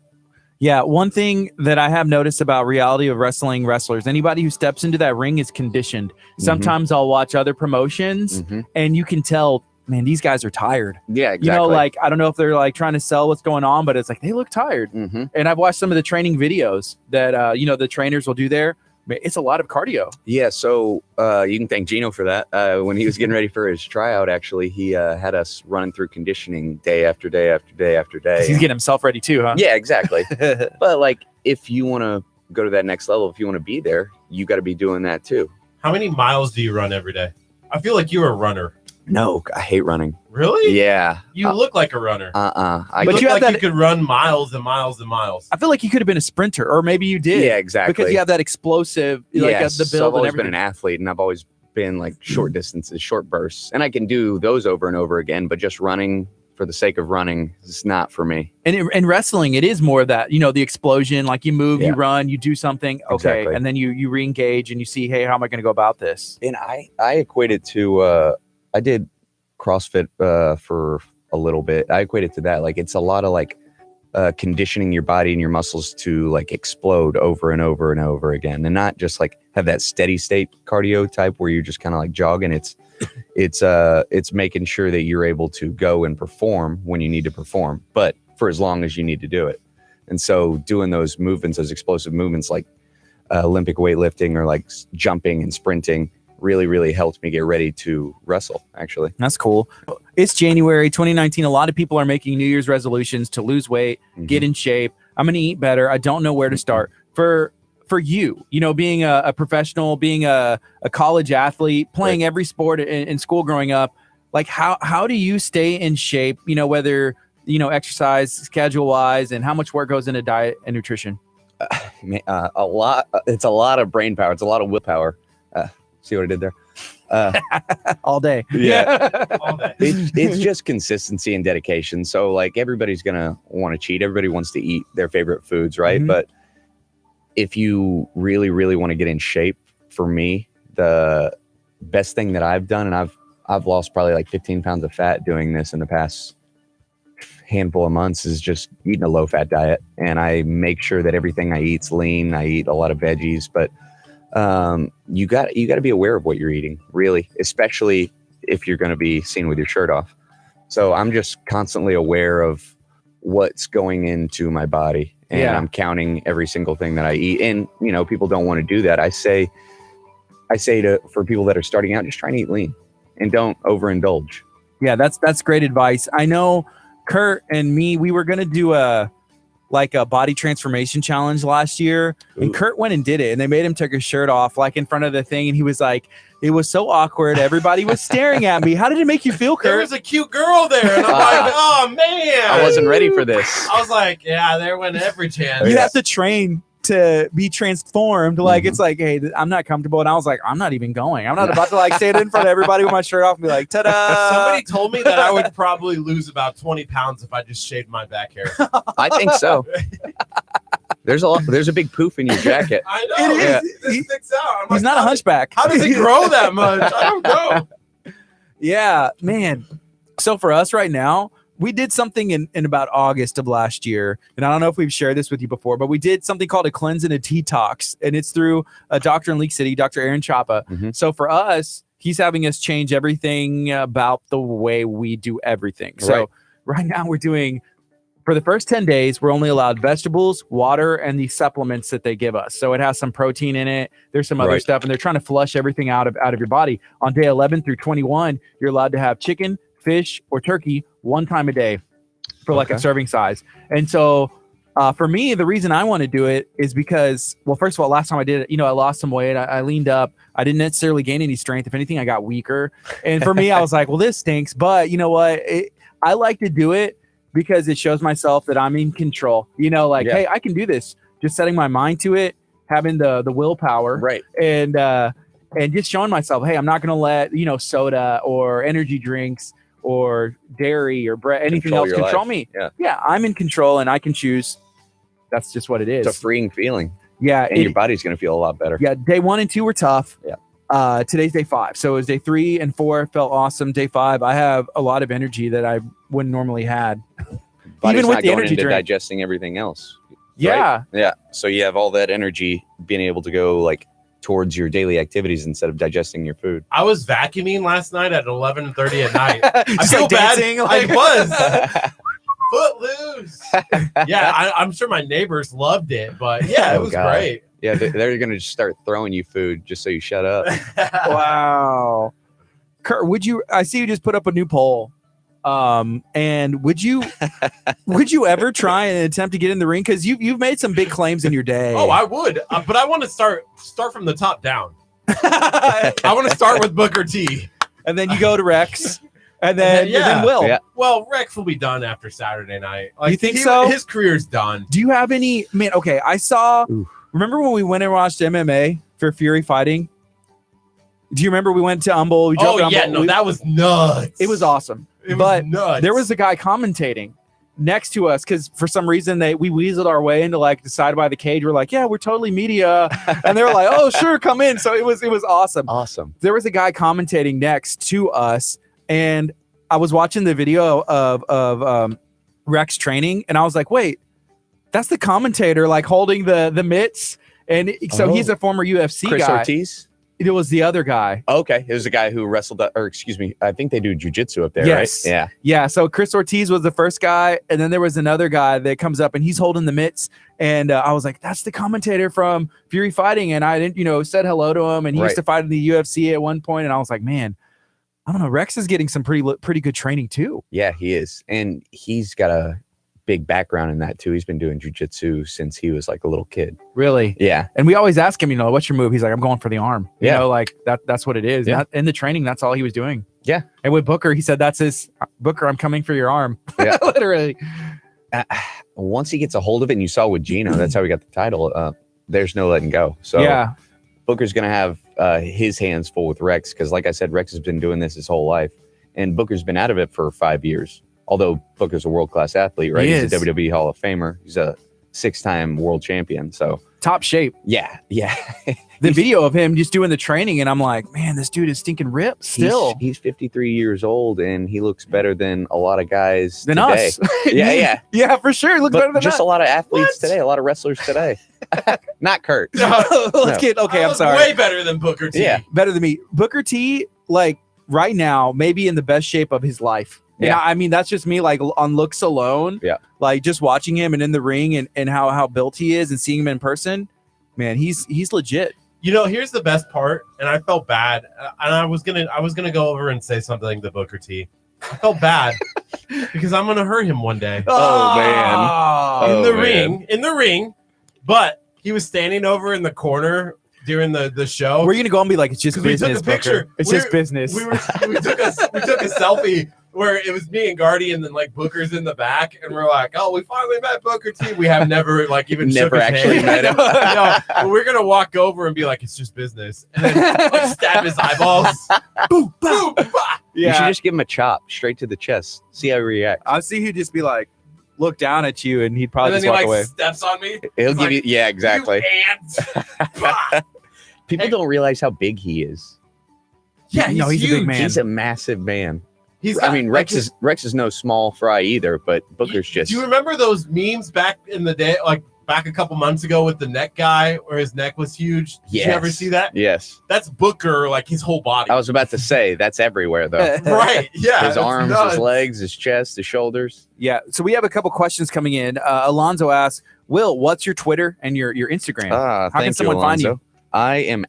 Yeah, one thing that I have noticed about reality of wrestling wrestlers, anybody who steps into that ring is conditioned. Sometimes I'll watch other promotions and you can tell, man, these guys are tired. Yeah, exactly. Like, I don't know if they're like trying to sell what's going on, but it's like, they look tired. And I've watched some of the training videos that, the trainers will do there. It's a lot of cardio. Yeah, so you can thank Gino for that. When he was getting ready for his tryout, actually, he had us running through conditioning day after day after day after day. He's getting himself ready too, huh? Yeah, exactly. But like, if you want to go to that next level, if you want to be there, you got to be doing that too. How many miles do you run every day? I feel like you're a runner. No, I hate running. Really? Yeah. You look like a runner. But You you have look like that- you could run miles and miles and miles. I feel like you could have been a sprinter, or maybe you did. Yeah, exactly. Because you have that explosive, the Yes, build so I've and always everything. been an athlete, and I've always been like short distances, short bursts, and I can do those over and over again. But just running for the sake of running is not for me. And in wrestling, it is more that, the explosion, like you move, you run, you do something. Okay. Exactly. And then you re-engage and you see, hey, how am I going to go about this? And I equate it to I did CrossFit for a little bit. I equate it to that. Like, it's a lot of like conditioning your body and your muscles to like explode over and over and over again, and not just like have that steady state cardio type where you're just kind of like jogging. It's making sure that you're able to go and perform when you need to perform, but for as long as you need to do it. And so doing those movements, those explosive movements like Olympic weightlifting or like jumping and sprinting really, really helped me get ready to wrestle, actually. That's cool. It's January 2019. A lot of people are making New Year's resolutions to lose weight, get in shape. I'm going to eat better. I don't know where to start. For you, being a professional, being a college athlete, playing every sport in school growing up, like how do you stay in shape, whether, exercise schedule wise, and how much work goes into diet and nutrition? A lot. It's a lot of brain power. It's a lot of willpower. See what I did there? All day. Yeah. All day. It's just consistency and dedication. So like, everybody's going to want to cheat. Everybody wants to eat their favorite foods, right? But if you really, really want to get in shape, for me, the best thing that I've done, and I've lost probably like 15 pounds of fat doing this in the past handful of months, is just eating a low fat diet. And I make sure that everything I eat's lean. I eat a lot of veggies, but you got to be aware of what you're eating, really, especially if you're going to be seen with your shirt off. So I'm just constantly aware of what's going into my body, and I'm counting every single thing that I eat. And people don't want to do that. I say for people that are starting out, just try and eat lean and don't overindulge. Yeah, that's great advice. I know Kurt and me, we were going to do a body transformation challenge last year. And Kurt went and did it, and they made him take his shirt off like in front of the thing. And he was like, it was so awkward. Everybody was staring at me. How did it make you feel, Kurt? There was a cute girl there. And I'm like, oh man. I wasn't ready for this. I was like, yeah, there went every chance. You have to train to be transformed. Like, it's like, hey, I'm not comfortable. And I was like, I'm not even going. I'm not about to stand in front of everybody with my shirt off and be like, ta-da. Somebody told me that I would probably lose about 20 pounds if I just shaved my back hair. I think so. There's a big poof in your jacket. I know. It sticks out. He's not a hunchback. How does it grow that much? I don't know. Yeah, man. So for us right now, we did something in about August of last year. And I don't know if we've shared this with you before, but we did something called a cleanse and a detox. And it's through a doctor in League City, Dr. Aaron Chapa. Mm-hmm. So for us, he's having us change everything about the way we do everything. So right now we're doing, for the first 10 days, we're only allowed vegetables, water, and the supplements that they give us. So it has some protein in it. There's some other stuff, and they're trying to flush everything out of your body. On day 11 through 21, you're allowed to have chicken, fish, or turkey one time a day for like a serving size. And so for me, the reason I want to do it is because, well, first of all, last time I did it, I lost some weight. I leaned up. I didn't necessarily gain any strength. If anything, I got weaker. And for me, I was like, well, this stinks. But you know what? I like to do it because it shows myself that I'm in control. Hey, I can do this. Just setting my mind to it, having the willpower. Right. And just showing myself, hey, I'm not going to let, soda or energy drinks or dairy or bread, anything else control me. Yeah, I'm in control and I can choose. That's just what it is. It's a freeing feeling. Yeah. And your body's going to feel a lot better. Yeah. Day 1 and 2 were tough. Yeah. Today's day 5. So it was day 3 and 4 felt awesome. Day 5, I have a lot of energy that I wouldn't normally had. Body's even with not the going energy into drink. digesting everything else. Yeah. Right? Yeah. So you have all that energy being able to go towards your daily activities instead of digesting your food. I was vacuuming last night at 11:30 at night. I Just feel bad. dancing, I was. Footloose. Yeah, I'm sure my neighbors loved it, but yeah, it was great. Yeah, they're going to just start throwing you food just so you shut up. Wow. Kurt, I see you just put up a new poll. And would you ever try and attempt to get in the ring? Because you've made some big claims in your day. Oh, I would, but I want to start from the top down. I want to start with Booker T, and then you go to Rex, and then Will. Yeah. Well, Rex will be done after Saturday night. You think so? His career's done. Do you have any? Man, okay. I saw. Remember when we went and watched MMA for Fury fighting? Do you remember we went to Humble? We drove to Humble. That was nuts. It was awesome. It was nuts. There was a guy commentating next to us because for some reason we weaseled our way into the side by the cage. We're like, yeah, we're totally media, and they were like, oh, sure, come in. So it was awesome. Awesome. There was a guy commentating next to us, and I was watching the video of Rex training, and I was like, wait, that's the commentator holding the mitts, and so he's a former UFC Chris guy. Ortiz. It was the other guy. Okay. It was a guy who wrestled, I think they do jiu-jitsu up there, yes. right? Yeah. Yeah. So Chris Ortiz was the first guy. And then there was another guy that comes up and he's holding the mitts. And I was like, that's the commentator from Fury Fighting. And I didn't, said hello to him. And he used to fight in the UFC at one point. And I was like, man, I don't know. Rex is getting some pretty good training too. Yeah, he is. And he's got a big background in that too. He's been doing jiu-jitsu since he was a little kid. Really? Yeah. And we always ask him, what's your move? He's like, I'm going for the arm. That's what it is. Yeah. In the training, that's all he was doing. Yeah. And with Booker, he said, that's his Booker. I'm coming for your arm. Yeah. Literally. Once he gets a hold of it, and you saw with Gino, that's how he got the title. There's no letting go. So yeah. Booker's going to have his hands full with Rex. Because like I said, Rex has been doing this his whole life. And Booker's been out of it for 5 years. Although Booker's a world-class athlete, right? He's a WWE Hall of Famer. He's a 6-time world champion. So top shape. Yeah. The video of him just doing the training, and I'm like, man, this dude is stinking ripped still. He's 53 years old, and he looks better than a lot of guys than today. us. Yeah. Yeah, for sure. He looks better than just us. a lot of athletes today, a lot of wrestlers today. Not Curt. Let's get okay. I'm sorry. Way better than Booker T. Yeah. Better than me. Booker T, like right now, maybe in the best shape of his life. And Yeah. I mean, that's just me, like on looks alone. Yeah. Like just watching him and in the ring and how built he is and seeing him in person, man, he's legit. You know, here's the best part, and I felt bad, and I was gonna go over and say something to Booker T. I felt bad because I'm gonna hurt him one day Oh, man. in Oh, the man. ring. But he was standing over in the corner during the show. We're gonna go and be like, it's just 'Cause we took business. a picture. Booker. It's We're- just business. we took a selfie where it was me and Gardy, and then like Booker's in the back, and we're like, "Oh, we finally met Booker T." We have never like even Never shook his actually hand. met him. No, but we're gonna walk over and be like, "It's just business," and then like, stab his eyeballs. Boom, boom, bah. You should yeah, just give him a chop straight to the chest. See how he reacts. I see he'd just be like, look down at you, and he'd probably And then just he walk like away. steps on me. He'll He's give you, like, yeah, exactly. "You ant." Bah. People don't realize how big he is. Yeah, No, he's a huge. big man. He's a massive man. He's I got, mean, like, Rex is no small fry either, but Booker's just. Do you remember those memes back in the day, like back a couple months ago with the neck guy, where his neck was huge? Did you ever Yes. see that? Yes, That's Booker, like his whole body. I was about to say that's everywhere though. Right? Yeah. His it's arms, nuts. his legs, his chest, his shoulders. Yeah. So we have a couple questions coming in. Alonzo asks, Will, what's your Twitter and your Instagram? Ah, How can someone find you? I am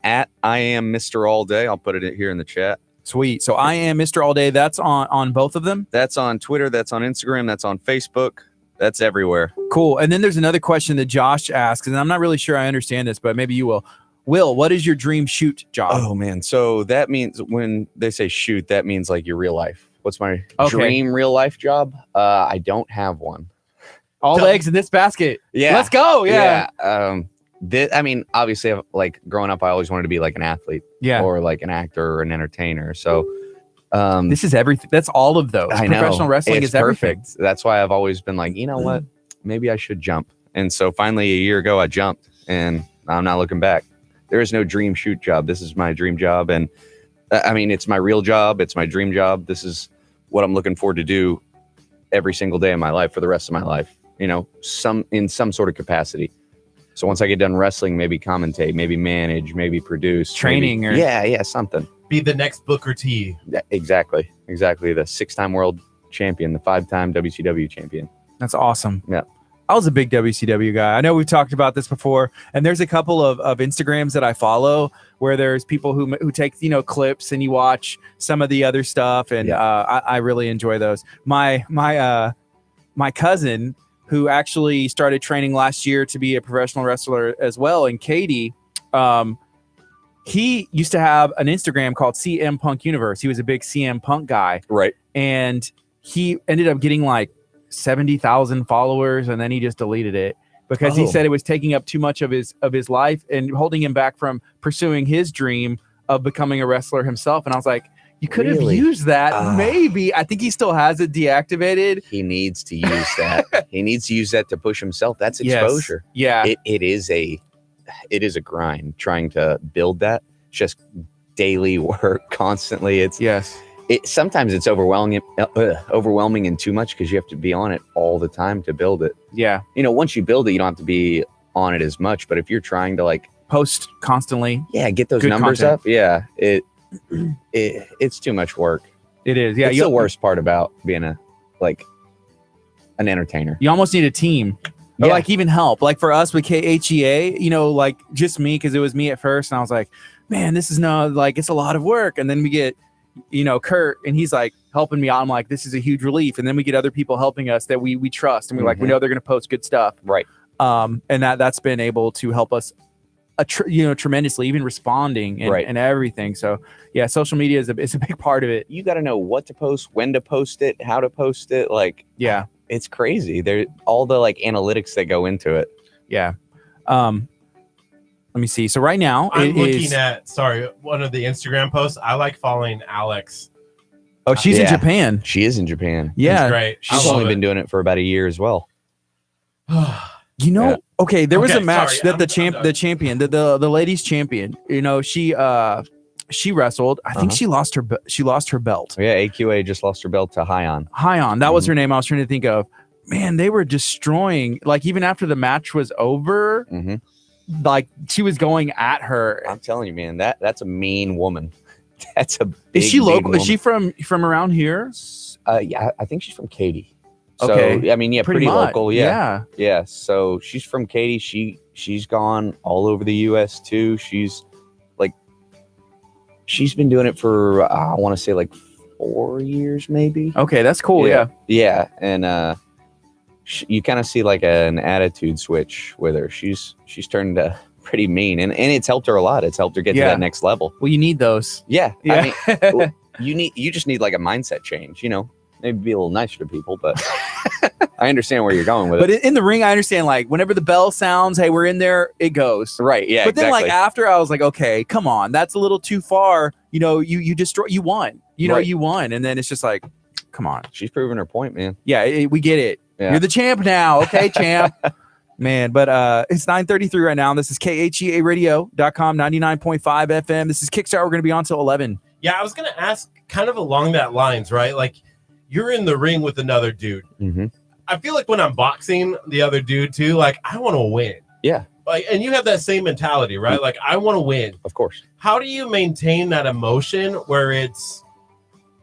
Mr. All Day. I'll put it here in the chat. Sweet. So I am Mr. All Day. That's on both of them. That's on Twitter. That's on Instagram. That's on Facebook. That's everywhere. Cool. And then there's another question that Josh asks, and I'm not really sure I understand this, but maybe you will. Will, what is your dream shoot job? Oh man, so that means when they say shoot, that means like your real life. What's my Okay. dream real life job? I don't have one. All eggs in this basket. Yeah, Let's go. Yeah. I mean, obviously, like growing up, I always wanted to be like an athlete Yeah. or like an actor or an entertainer. So, This is everything. That's all of those. I know Professional wrestling it's is everything. perfect. That's why I've always been like, you know what? Maybe I should jump. And so finally, a year ago, I jumped, and I'm not looking back. There is no dream shoot job. This is my dream job, and I mean, it's my real job. It's my dream job. This is what I'm looking forward to do every single day of my life for the rest of my life. You know, in some sort of capacity. So once I get done wrestling, maybe commentate, maybe manage, maybe produce, Training maybe, or- yeah, something. Be the next Booker T. Yeah, exactly. The 6-time world champion, the 5-time WCW champion. That's awesome. Yeah. I was a big WCW guy. I know we've talked about this before, and there's a couple of Instagrams that I follow where there's people who take clips and you watch some of the other stuff, and I really enjoy those. My cousin, who actually started training last year to be a professional wrestler as well, and Katie, he used to have an Instagram called CM Punk Universe. He was a big CM Punk guy, Right. and he ended up getting like 70,000 followers, and then he just deleted it because he said it was taking up too much of his life and holding him back from pursuing his dream of becoming a wrestler himself. And I was like, you could have Really? used that. Maybe. I think he still has it deactivated. He needs to use that. He needs to use that to push himself. That's Yes. exposure. Yeah. It is a grind trying to build that. Just daily work constantly. Yes. Sometimes it's overwhelming and too much because you have to be on it all the time to build it. Yeah. You know, once you build it, you don't have to be on it as much. But if you're trying to like, Post constantly. get those Good numbers content. up, it's too much work. It is. Yeah. It's the worst part about being an entertainer. You almost need a team. Or Yeah. like even help. Like for us with KHEA, like just me, because it was me at first. And I was like, man, this is it's a lot of work. And then we get, Curt, and he's like helping me out. I'm like, this is a huge relief. And then we get other people helping us that we trust. And we we know they're going to post good stuff. Right. And that's been able to help us, tremendously, even responding and everything. So yeah, social media is a big part of it. You got to know what to post, when to post it, how to post it. Like, Yeah. it's crazy. There all the analytics that go into it. Yeah. Let me see. So right now I'm it looking is. at one of the Instagram posts. I like following Alex. Oh, she's in Yeah. Japan. She is in Japan. He's Yeah. great. She's only been doing it for about a year as well. doing. Okay, there was Okay, a match sorry, that the ladies champion, she wrestled. I think she lost her belt. Yeah, AQA just lost her belt to Hyon. Hyon, that was her name. I was trying to think of. Man, they were destroying. Like even after the match was over, Mm-hmm. like she was going at her. I'm telling you, man, that's a mean woman. That's a big, Is she big local? Is woman. she from around here? Yeah, I think she's from Katy. So, Okay. I mean, yeah, pretty much. local. Yeah. So she's from Katy. She's gone all over the U.S. too. She's been doing it for I want to say like 4 years, maybe. Okay, that's cool. Yeah. And you kind of see like an attitude switch with her. She's turned pretty mean, and it's helped her a lot. It's helped her get to that next level. Well, you need those. Yeah. Yeah. I mean, you just need like a mindset change. Maybe be a little nicer to people, but I understand where you're going with it. But in the ring, I understand, like, whenever the bell sounds, hey, we're in there, it goes. Right, yeah, But then, like, after, I was like, okay, come on. That's a little too far. You won. You won. And then it's just like, come on. She's proving her point, man. Yeah, we get it. Yeah. You're the champ now. Okay, champ. Man, but it's 9:33 right now. This is KHEARadio.com, 99.5 FM. This is Kickstart. We're going to be on till 11. Yeah, I was going to ask kind of along that lines, right? Like, you're in the ring with another dude. Mm-hmm. I feel like when I'm boxing the other dude too, like I want to win. Yeah. Like, and you have that same mentality, right? Like I want to win. Of course. How do you maintain that emotion where it's,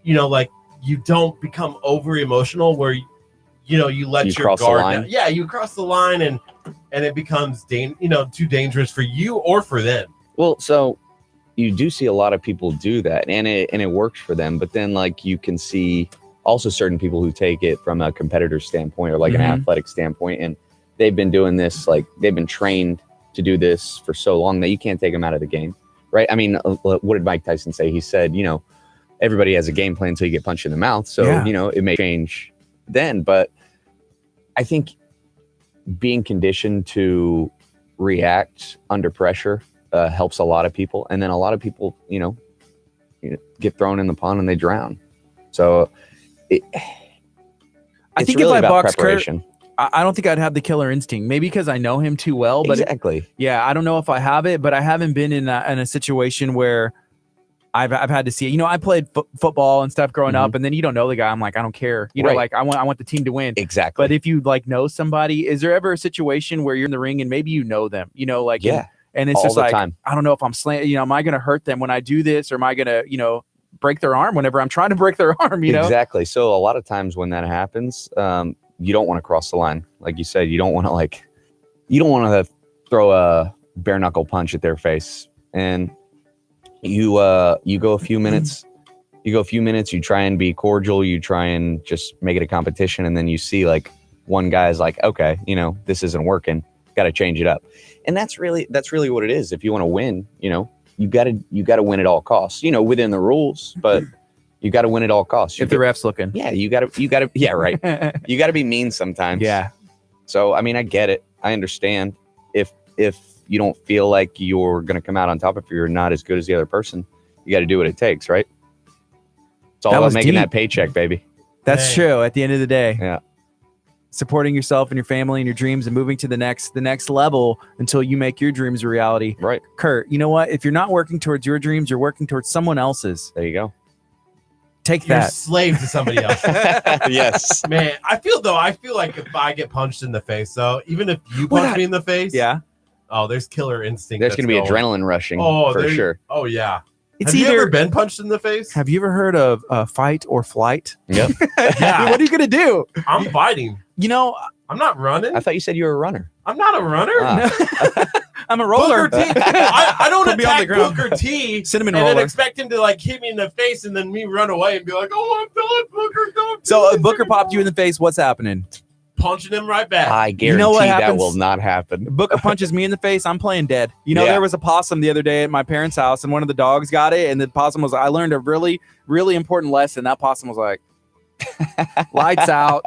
like you don't become over emotional, where you let your cross the guard line? down. Yeah, you cross the line and it becomes too dangerous for you or for them. Well, so you do see a lot of people do that, and it works for them. But then, like, you can see also certain people who take it from a competitor standpoint or like an athletic standpoint, and they've been doing this, like they've been trained to do this for so long that you can't take them out of the game, right? I mean, what did Mike Tyson say? He said, everybody has a game plan until you get punched in the mouth. So, it may change then, but I think being conditioned to react under pressure helps a lot of people. And then a lot of people, get thrown in the pond and they drown. So I think really if I about box preparation. Curt, I don't think I'd have the killer instinct. Maybe because I know him too well. But exactly. I don't know if I have it, but I haven't been in a situation where I've had to see it. I played football and stuff growing up, and then you don't know the guy. I'm like, I don't care. Like I want the team to win. Exactly. But if you know somebody, is there ever a situation where you're in the ring and maybe you know them? And it's all just the like, time. I don't know if I'm am I going to hurt them when I do this, or am I going to break their arm whenever I'm trying to break their arm? Exactly. So a lot of times when that happens, you don't want to cross the line. Like you said, you don't want to throw a bare knuckle punch at their face. And you go a few minutes, you try and be cordial, you try and just make it a competition. And then you see like one guy's like, okay, this isn't working. Got to change it up. And that's really what it is. If you want to win, you got to win at all costs, within the rules, but you got to win at all costs. If the ref's looking. Yeah, you got to, yeah, right. You got to be mean sometimes. Yeah. So, I mean, I get it. I understand if you don't feel like you're going to come out on top, if you're not as good as the other person, you got to do what it takes, right? It's all about making that paycheck, baby. That's true. At the end of the day. Yeah. Supporting yourself and your family and your dreams and moving to the next level until you make your dreams a reality. Right. Curt, you know what? If you're not working towards your dreams, you're working towards someone else's. There you go. Take You're that. a slave to somebody else. Yes. Man, I feel like if I get punched in the face, though, even if you punch me in the face, oh, there's killer instinct. There's going to be adrenaline rushing for sure. Oh, yeah. Have you ever been punched in the face? Have you ever heard of fight or flight? Yep. Yeah. What are you going to do? I'm fighting. I'm not running. I thought you said you were a runner. I'm not a runner. I'm a roller. Booker T. I don't Put me on the attack ground. Booker T. Cinnamon and roller. then expect him to like hit me in the face and then me run away and be like, "Oh, I'm done, Booker." Don't So do this Booker popped you anymore." in the face. What's happening? Punching him right back. I guarantee know what that happens? will not happen. Booker punches me in the face. I'm playing dead. Yeah. There was a possum the other day at my parents' house, and one of the dogs got it. And the possum was, I learned a really, really important lesson. That possum was like, lights out.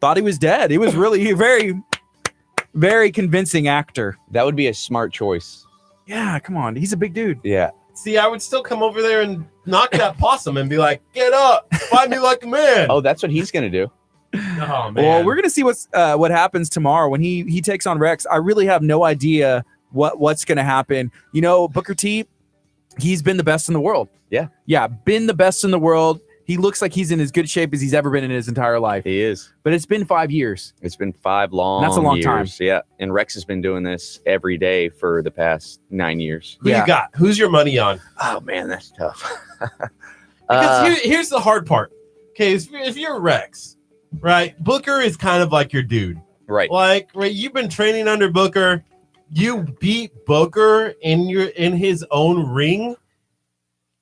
Thought he was dead. He was really very, very convincing actor. That would be a smart choice. Yeah, come on. He's a big dude. Yeah. See, I would still come over there and knock that possum and be like, "Get up, fight me like a man." Oh, that's what he's going to do. Oh, man. Well, we're gonna see what happens tomorrow when he takes on Rex. I really have no idea what's gonna happen. Booker T, he's been the best in the world. Yeah. Yeah, been the best in the world. He looks like he's in as good shape as he's ever been in his entire life. He is. But it's been 5 years. It's been 5 long That's a long time. years. Yeah. And Rex has been doing this every day for the past 9 years. Who you got? Who's your money on? Oh, man, that's tough. Because here's the hard part. Okay, if you're Rex, right? Booker is kind of like your dude. Right. Like, right, you've been training under Booker. You beat Booker in his own ring.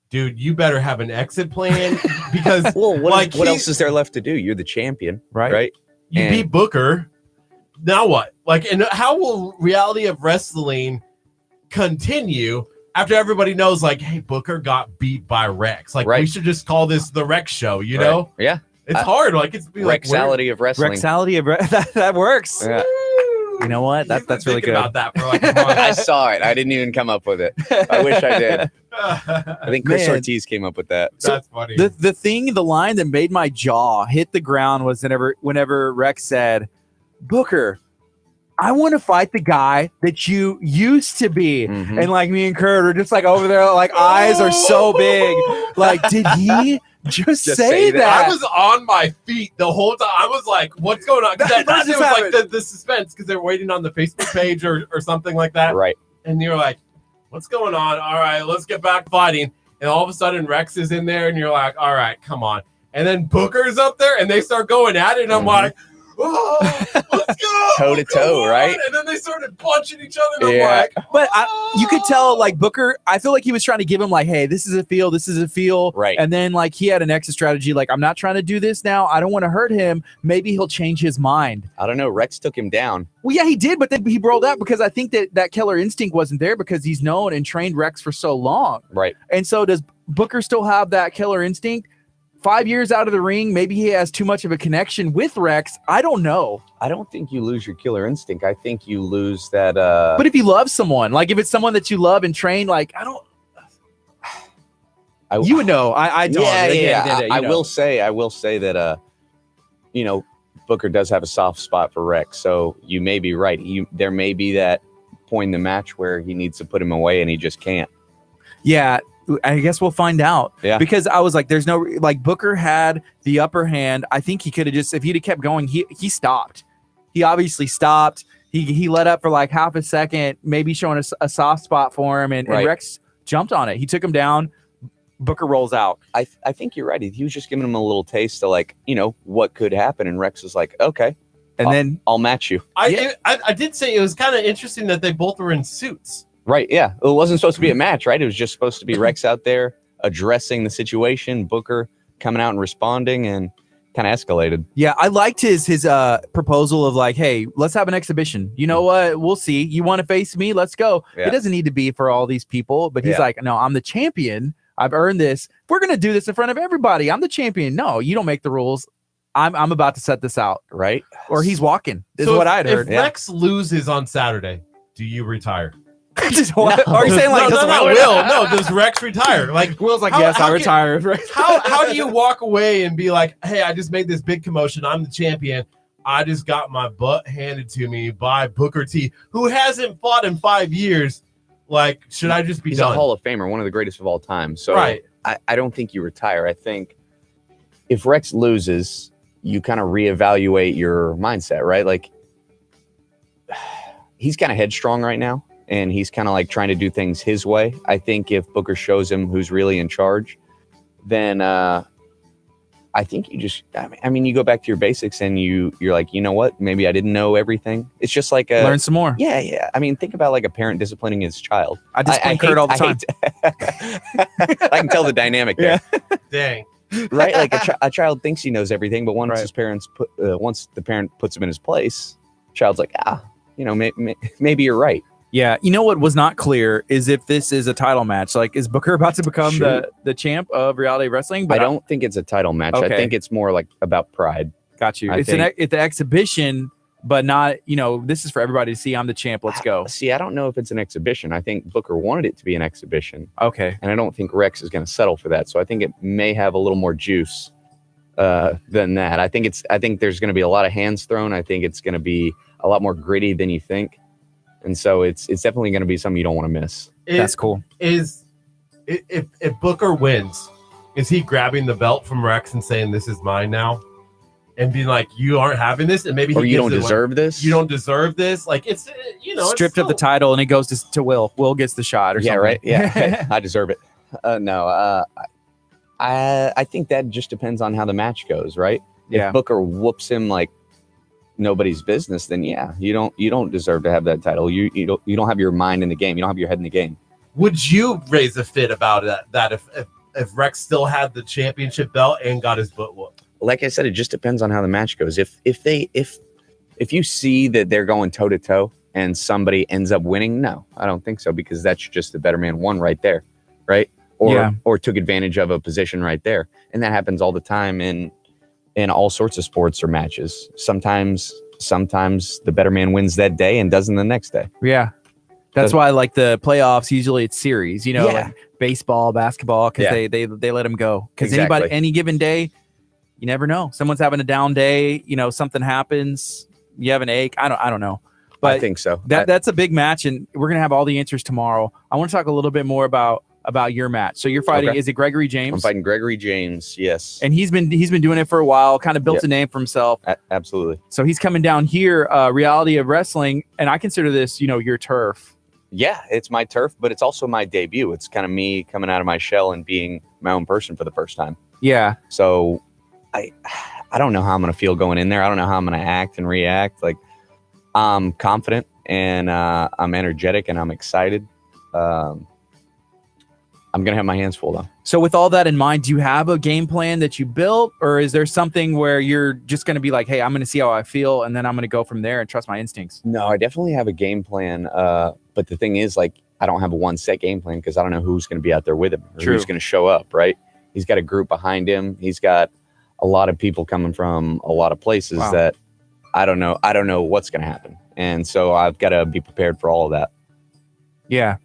Dude, you better have an exit plan because well, what else is there left to do? You're the champion, right? You beat Booker. Now what? Like, and how will reality of wrestling continue after everybody knows, like, hey, Booker got beat by Rex? Like, we should just call this the Rex show, you know? Yeah. It's hard. Like, it's Rexality of wrestling. Rexality of that works. Yeah. You know what? That's really good. About that for like a month. I saw it. I didn't even come up with it. I wish I did. I think Chris Ortiz came up with that. That's funny. The line that made my jaw hit the ground was whenever Rex said, Booker, I want to fight the guy that you used to be. Mm-hmm. And like me and Curt are just like over there, like eyes are so big. Like, did he just say that? I was on my feet the whole time. I was like, what's going on? That was like the suspense because they're waiting on the Facebook page or something like that. Right. And you're like, what's going on? All right, let's get back fighting. And all of a sudden Rex is in there and you're like, all right, come on. And then Booker's up there and they start going at it. And I'm like, oh, let's go. Toe to toe, right? And then they started punching each other. And I'm like, but you could tell, like, Booker, I feel like he was trying to give him, like, hey, this is a feel. Right. And then, like, he had an exit strategy, like, I'm not trying to do this now. I don't want to hurt him. Maybe he'll change his mind. I don't know. Rex took him down. Well, yeah, he did, but then he rolled out because I think that killer instinct wasn't there because he's known and trained Rex for so long. Right. And so does Booker still have that killer instinct? 5 years out of the ring, maybe he has too much of a connection with Rex. I don't know. I don't think you lose your killer instinct. I think you lose that. But if you love someone, like if it's someone that you love and train, like you would know. I don't. Yeah. I will say that. Booker does have a soft spot for Rex, so you may be right. There may be that point in the match where he needs to put him away and he just can't. Yeah. I guess we'll find out. Yeah. Because I was like, there's no, like, Booker had the upper hand. I think he could have just, if he'd have kept going, he stopped. He obviously stopped. He let up for like half a second, maybe showing a soft spot for him, and Rex jumped on it. He took him down. Booker rolls out. I think you're right. He was just giving him a little taste of, like, what could happen. And Rex was like, okay. And then I'll match you. I did say it was kind of interesting that they both were in suits. Right, yeah. It wasn't supposed to be a match, right? It was just supposed to be Rex out there addressing the situation, Booker coming out and responding, and kind of escalated. Yeah, I liked his proposal of like, hey, let's have an exhibition. You know what? We'll see. You want to face me? Let's go. Yeah. It doesn't need to be for all these people, but he's like, no, I'm the champion. I've earned this. We're going to do this in front of everybody. I'm the champion. No, you don't make the rules. I'm about to set this out. Right. Or he's walking, is so what I'd heard. If Rex loses on Saturday, do you retire? Are you saying like does Rex retire? Like Will's like, yes, I retire. How do you walk away and be like, hey, I just made this big commotion. I'm the champion. I just got my butt handed to me by Booker T, who hasn't fought in 5 years. Like, should I just be He's done? a Hall of Famer, one of the greatest of all time. So I don't think you retire. I think if Rex loses, you kind of reevaluate your mindset, right? Like, he's kind of headstrong right now. And he's kind of like trying to do things his way. I think if Booker shows him who's really in charge, then I think you just, I mean, you go back to your basics and you're like, you know what? Maybe I didn't know everything. It's just like learn some more. Yeah. I mean, think about like a parent disciplining his child. I discipline Curt all the time. I can tell the dynamic there. Dang. Right? Like a child thinks he knows everything, but once once the parent puts him in his place, child's like, maybe you're right. Yeah, you know what was not clear is if this is a title match. Like, is Booker about to become the champ of reality wrestling? But I don't think it's a title match. Okay. I think it's more like about pride. Got you. It's an exhibition, but not, this is for everybody to see. I'm the champ. Let's go. See, I don't know if it's an exhibition. I think Booker wanted it to be an exhibition. Okay. And I don't think Rex is going to settle for that. So I think it may have a little more juice than that. I think there's going to be a lot of hands thrown. I think it's going to be a lot more gritty than you think. And so it's definitely going to be something you don't want to miss. That's cool. If Booker wins, is he grabbing the belt from Rex and saying, "This is mine now," and being like, "You aren't having this," and maybe Or he you gives don't it deserve this. You don't deserve this. Like it's stripped of the title, and it goes to Will. Will gets the shot, or Yeah, something. right. Yeah, hey, I deserve it. No, I think that just depends on how the match goes, right? Yeah. If Booker whoops him like nobody's business, then yeah, you don't deserve to have that title. You don't have your mind in the game. You don't have your head in the game. Would you raise a fit about that if Rex still had the championship belt and got his butt whooped? Like I said, it just depends on how the match goes. If you see that they're going toe to toe and somebody ends up winning, no, I don't think so, because that's just the better man won right there, right? Or took advantage of a position right there, and that happens all the time in all sorts of sports or matches. Sometimes the better man wins that day and doesn't the next day. Yeah. That's why, like, the playoffs, usually it's series, like baseball, basketball, because they let them go. Because anybody, any given day, you never know. Someone's having a down day, something happens, you have an ache. I don't know. But I think so. That's a big match, and we're going to have all the answers tomorrow. I want to talk a little bit more about your match. So you're fighting, is it Gregory James? I'm fighting Gregory James, yes. And he's been doing it for a while, kind of built a name for himself. Absolutely. So he's coming down here, Reality of Wrestling, and I consider this, your turf. Yeah, it's my turf, but it's also my debut. It's kind of me coming out of my shell and being my own person for the first time. Yeah. So I don't know how I'm going to feel going in there. I don't know how I'm going to act and react. Like, I'm confident and I'm energetic and I'm excited. I'm going to have my hands full though. So with all that in mind, do you have a game plan that you built, or is there something where you're just going to be like, hey, I'm going to see how I feel, and then I'm going to go from there and trust my instincts? No, I definitely have a game plan. But the thing is, like, I don't have a one set game plan because I don't know who's going to be out there with him or who's going to show up, right? He's got a group behind him. He's got a lot of people coming from a lot of places that I don't know. I don't know what's going to happen. And so I've got to be prepared for all of that. Yeah.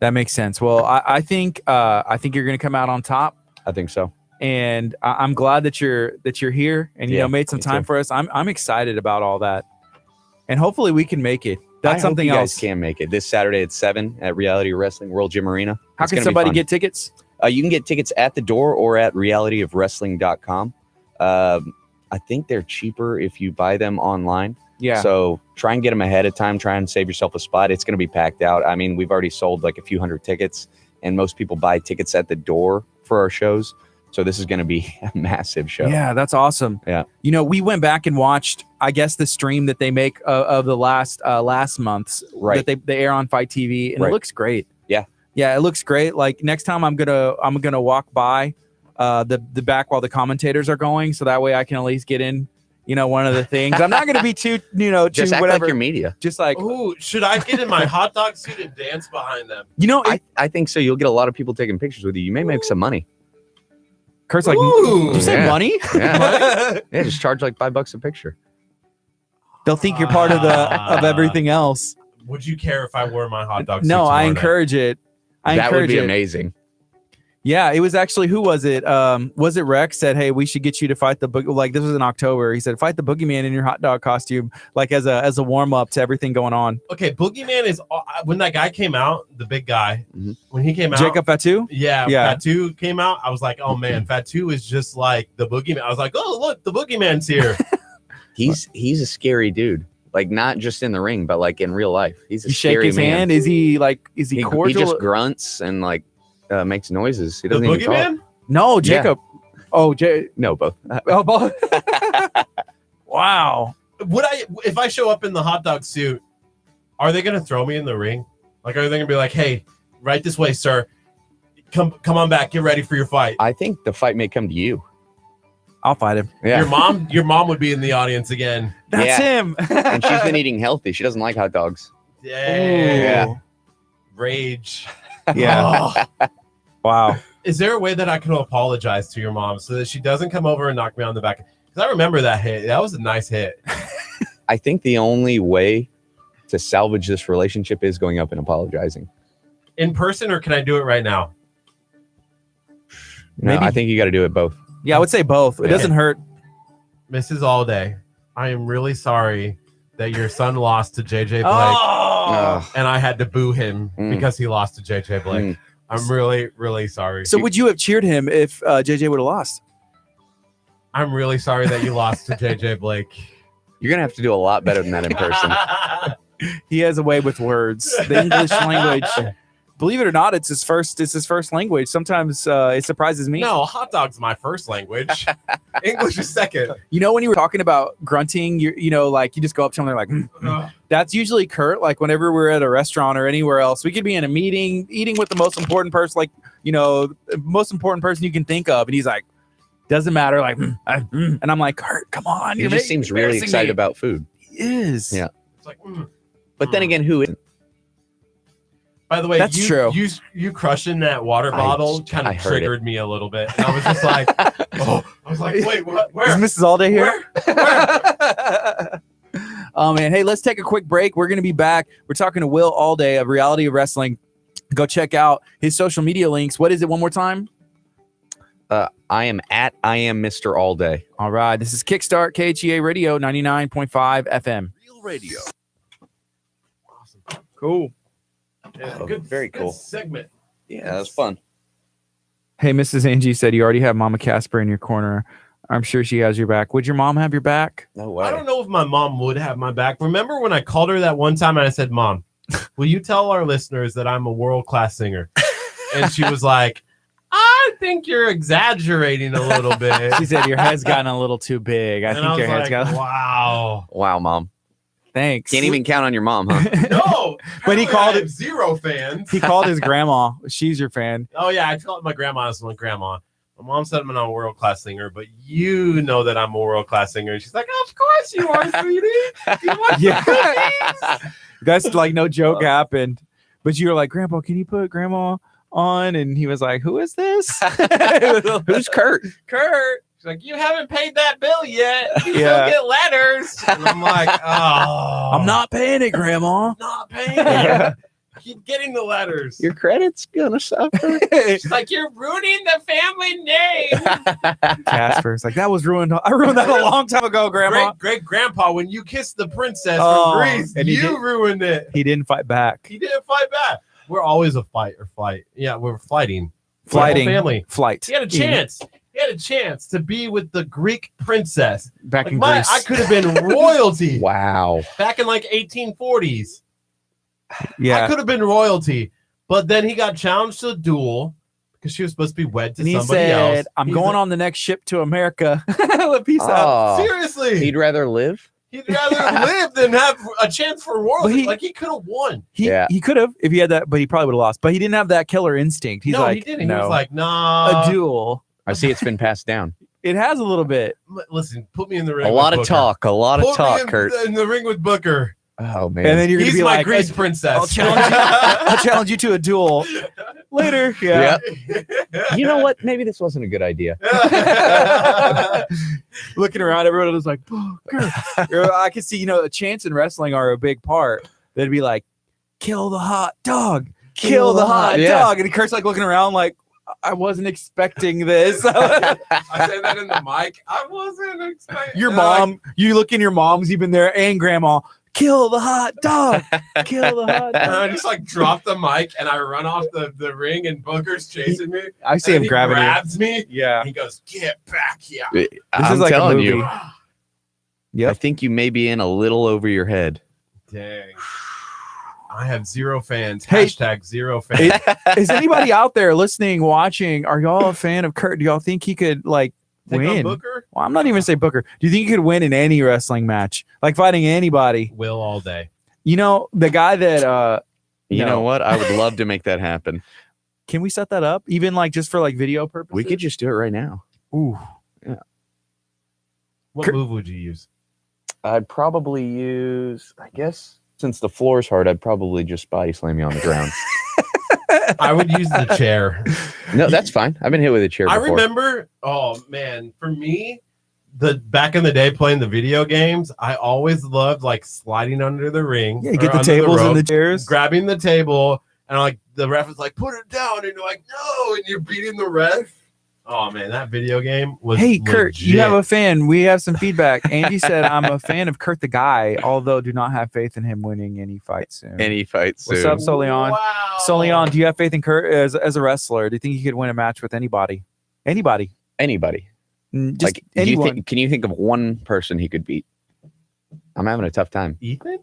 That makes sense. Well, I think you're going to come out on top. I think so. And I'm glad that you're here and made some time for us. I'm excited about all that, and hopefully we can make it. That's something you else. Guys can make it this Saturday at 7 at Reality Wrestling World Gym Arena. How can somebody get tickets? You can get tickets at the door or at realityofwrestling.com. I think they're cheaper if you buy them online. Yeah. So try and get them ahead of time. Try and save yourself a spot. It's going to be packed out. I mean, we've already sold like a few hundred tickets, and most people buy tickets at the door for our shows. So this is going to be a massive show. Yeah, that's awesome. Yeah. We went back and watched, I guess, the stream that they make of the last month's that they air on Fight TV, and it looks great. Yeah. Yeah, it looks great. Like next time I'm gonna walk by the back while the commentators are going, so that way I can at least get in. One of the things. I'm not going to be too, just act whatever. like your media. Just like, ooh, should I get in my hot dog suit and dance behind them? I think so. You'll get a lot of people taking pictures with you. You may make some money. Kurt's like, did you say money? Yeah. Yeah, just charge like $5 a picture. They'll think you're part of everything else. Would you care if I wore my hot dog suit? No, I encourage it. That would be amazing. Yeah, it was actually, who was it? Was it Rex said, hey, we should get you to fight the like this was in October. He said, fight the boogeyman in your hot dog costume, like as a warm up to everything going on. Okay, boogeyman is when that guy came out, the big guy, when he came out, Jacob Fatu. Yeah, Fatu came out. I was like, oh man, Fatu is just like the boogeyman. I was like, oh look, the boogeyman's here. He's a scary dude. Like not just in the ring, but like in real life. He's a you scary shake his man. hand. Is he cordial? He just grunts and like makes noises. He the doesn't even boogeyman? talk. No, Jacob. Yeah. Oh, no, both. Oh, both. Wow. If I show up in the hot dog suit, are they gonna throw me in the ring? Like, are they gonna be like, hey, right this way, sir. Come on back. Get ready for your fight. I think the fight may come to you. I'll fight him. Yeah. Your mom would be in the audience again. That's him. And she's been eating healthy. She doesn't like hot dogs. Yeah. Rage. Yeah. Oh. Wow. Is there a way that I can apologize to your mom so that she doesn't come over and knock me on the back? Because I remember that hit. That was a nice hit. I think the only way to salvage this relationship is going up and apologizing. In person, or can I do it right now? No, I think you got to do it both. Yeah, I would say both. It doesn't hurt. Mrs. Allday, I am really sorry that your son lost to JJ Blake. Oh. And I had to boo him because he lost to JJ Blake. I'm really, really sorry. So would you have cheered him if JJ would have lost? I'm really sorry that you lost to JJ Blake. You're gonna have to do a lot better than that in person. He has a way with words. The English language. Believe it or not, it's his first language. Sometimes it surprises me. No, hot dog's my first language. English is second. You know, when you were talking about grunting, you know, like you just go up to them, they're like, that's usually Curt. Like whenever we're at a restaurant or anywhere else, we could be in a meeting, eating with the most important person, like, you know, the most important person you can think of. And he's like, doesn't matter. Like, and I'm like, Curt, come on. He just seems really excited about food. He is. Yeah. It's like, But then again, who isn't? By the way, That's true. You crushing that water bottle kind I of heard triggered me a little bit. And I was just like, wait, what? Where? Is Mrs. Alday here? Where? Oh man, hey, let's take a quick break. We're gonna be back. We're talking to Will Alday of Reality of Wrestling. Go check out his social media links. What is it? One more time. I am Mr. All Day. All right, this is Kickstart KHEA Radio 99.5 FM. Real radio. Awesome. Cool. Yeah, Very cool. Good segment. Yeah, that was fun. Hey, Mrs. Angie said you already have Mama Casper in your corner. I'm sure she has your back. Would your mom have your back? No way. I don't know if my mom would have my back. Remember when I called her that one time and I said, Mom, will you tell our listeners that I'm a world-class singer? And she was like, I think you're exaggerating a little bit. She said your head's gotten a little too big. I And think was your head's like, got. wow. Wow, Mom. Thanks. Can't even count on your mom, huh? No, But he apparently called I it- have 0 fans. He called his grandma. She's your fan. Oh yeah, I called my grandma. This one grandma. My mom said I'm not a world class singer, but you know that I'm a world class singer. And she's like, of course you are, sweetie. You want Yeah. cookies? That's like no joke happened. But you were like, Grandpa, can you put Grandma on? And he was like, who is this? Who's Curt? Curt. She's like, you haven't paid that bill yet. You Yeah. still get letters. And I'm like, oh, I'm not paying it, Grandma. not paying Yeah. it. Keep getting the letters. Your credit's gonna suffer. She's like, you're ruining the family name. Casper's like, that was ruined. I ruined that a long time ago, Grandma. Great grandpa, when you kissed the princess Oh, from Greece, and he you did- ruined it. He didn't fight back. He didn't fight back. We're always a fight or flight. Yeah, we're fighting. We're the whole Flighting. family. Flight. He had a chance. He had a chance to be with the Greek princess. Back Like in I Greece. could have been royalty Wow. back in like 1840s. Yeah. I could have been royalty, but then he got challenged to a duel because she was supposed to be wed to And he somebody said, else. I'm He's going like, on the next ship to America. Peace out. Oh, Seriously, he'd rather live? he'd rather live than have a chance for royalty. But He could have won. He could have if he had that, but he probably would have lost. But he didn't have that killer instinct. He's no, like, he didn't. no. He was like, nah. A duel. I see it's been passed down. It has a little bit. Listen, put me in the ring. A with lot of Booker. talk. A lot of Put talk, me Curt. in the ring with Booker. Oh, man. And then you're gonna He's be my like, Greece princess. I'll challenge you to a duel later. Yeah. You know what? Maybe this wasn't a good idea. Looking around, everyone was like, Booker. I could see, a chants in wrestling are a big part. They'd be like, kill the hot dog, kill the hot yeah. dog. And Kurt's like looking around like, I wasn't expecting this. I say that in the mic. I wasn't expecting. Your mom, you look in your mom's even there, and grandma, kill the hot dog, kill the hot And I dog. just like drop the mic and I run off the ring and Booker's chasing me. I see And him he grabbing you. grabs me. Yeah. And he goes, "Get back here!" I'm is like a telling movie. you. Yep. I think you may be in a little over your head. Dang. I have 0 fans. Hey. Hashtag 0 fans. Is anybody out there listening, watching? Are y'all a fan of Curt? Do y'all think he could Take on win? Booker. Well, I'm not even say Booker. Do you think he could win in any wrestling match, like fighting anybody? Will all day. The guy that You No. know what? I would love to make that happen. can we set that up, even like just for like video purposes? We could just do it right now. Ooh, What Curt- move would you use? I'd probably use, I guess, since the floor's hard, I'd probably just body slam you on the ground. I would use the chair. No, that's fine. I've been hit with a chair I before. remember, oh man, for me, the back in the day playing the video games, I always loved like sliding under the ring. yeah, you or get the under tables and rope, the chairs. grabbing the table, and like the ref is like, put it down, and you're like, no, and you're beating the ref. Oh man, that video game was. Hey, Curt, legit. you have a fan. We have some feedback. Andy said, I'm a fan of Curt the guy, although do not have faith in him winning any fight soon. Any fight soon. What's up, Soleon? Wow. Soleon, do you have faith in Curt as a wrestler? Do you think he could win a match with anybody? Anybody. Just Like anyone. can you think of one person he could beat? I'm having a tough time. Ethan?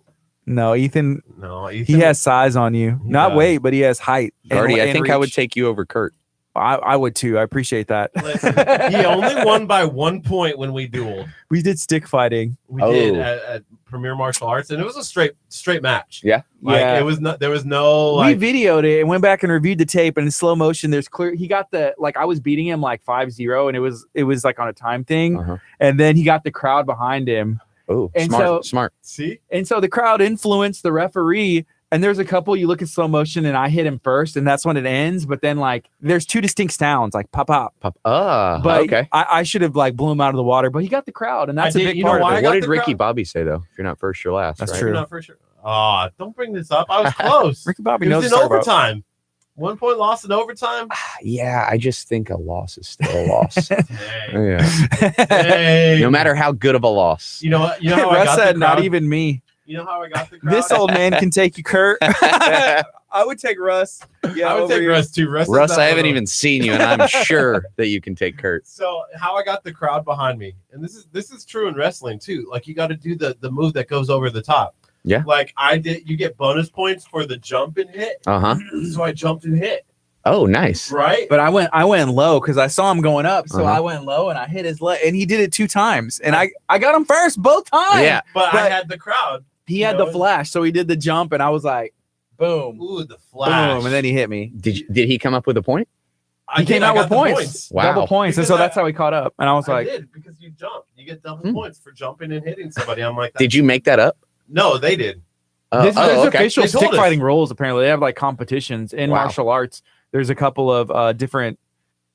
No, Ethan, No, Ethan. he has size on you. He Not does. weight, but he has height. Gardy, I and think I would reach. take you over Curt. I would too. I appreciate that. Listen, he only won by 1 point when we dueled. We did stick fighting. We did Oh. at Premier Martial Arts, and it was a straight match. Yeah. Like Yeah. it was not. There was no like. We videoed it and went back and reviewed the tape, and in slow motion, there's clear. He got the I was beating him like 5-0, and it was like on a time thing, Uh-huh. and then he got the crowd behind him, Oh, And smart. See, and so the crowd influenced the referee. And there's a couple you look at slow motion, and I hit him first, and that's when it ends. But then there's two distinct sounds, like pop pop. But Okay. I should have blew him out of the water, but he got the crowd, and that's I a did- big you know part why of I it. got What did the Ricky crowd. Bobby say though? If you're not first, you're last. That's right? true. not for sure. Don't bring this up. I was close. Ricky Bobby It knows was what in to talk about. overtime. 1 point loss in overtime. Yeah, I just think a loss is still a loss. Dang. Yeah. Dang. No matter how good of a loss. You know what? You know how I Russ got said, the "Not crowd? even me." You know how I got the crowd. This old man can take you, Curt. I would take Russ. Yeah, I would over take here. Russ too. Russ, is Russ, that I one haven't of- even seen you, and I'm sure that you can take Curt. So how I got the crowd behind me, and this is true in wrestling too. Like you got to do the move that goes over the top. Yeah. Like I did. You get bonus points for the jump and hit. Uh-huh. So I jumped and hit. Oh, nice. Right. But I went low because I saw him going up, so Uh-huh. I went low and I hit his leg, and he did it 2 times, and I got him first both times. Yeah. But I But- had the crowd. he had the flash, so he did the jump, and I was like, boom, Ooh, the flash. boom, and then he hit me. Did he come up with a point? I He came did, I out got with the points, Wow. double points, and Because so that's how we caught up. And I was I like, did because you jumped. You get double Hmm. points for jumping and hitting somebody. I'm like, Did you make that up? No, they did. there's okay. official They told stick us. fighting rules. Apparently, they have competitions in Wow. martial arts. There's a couple of different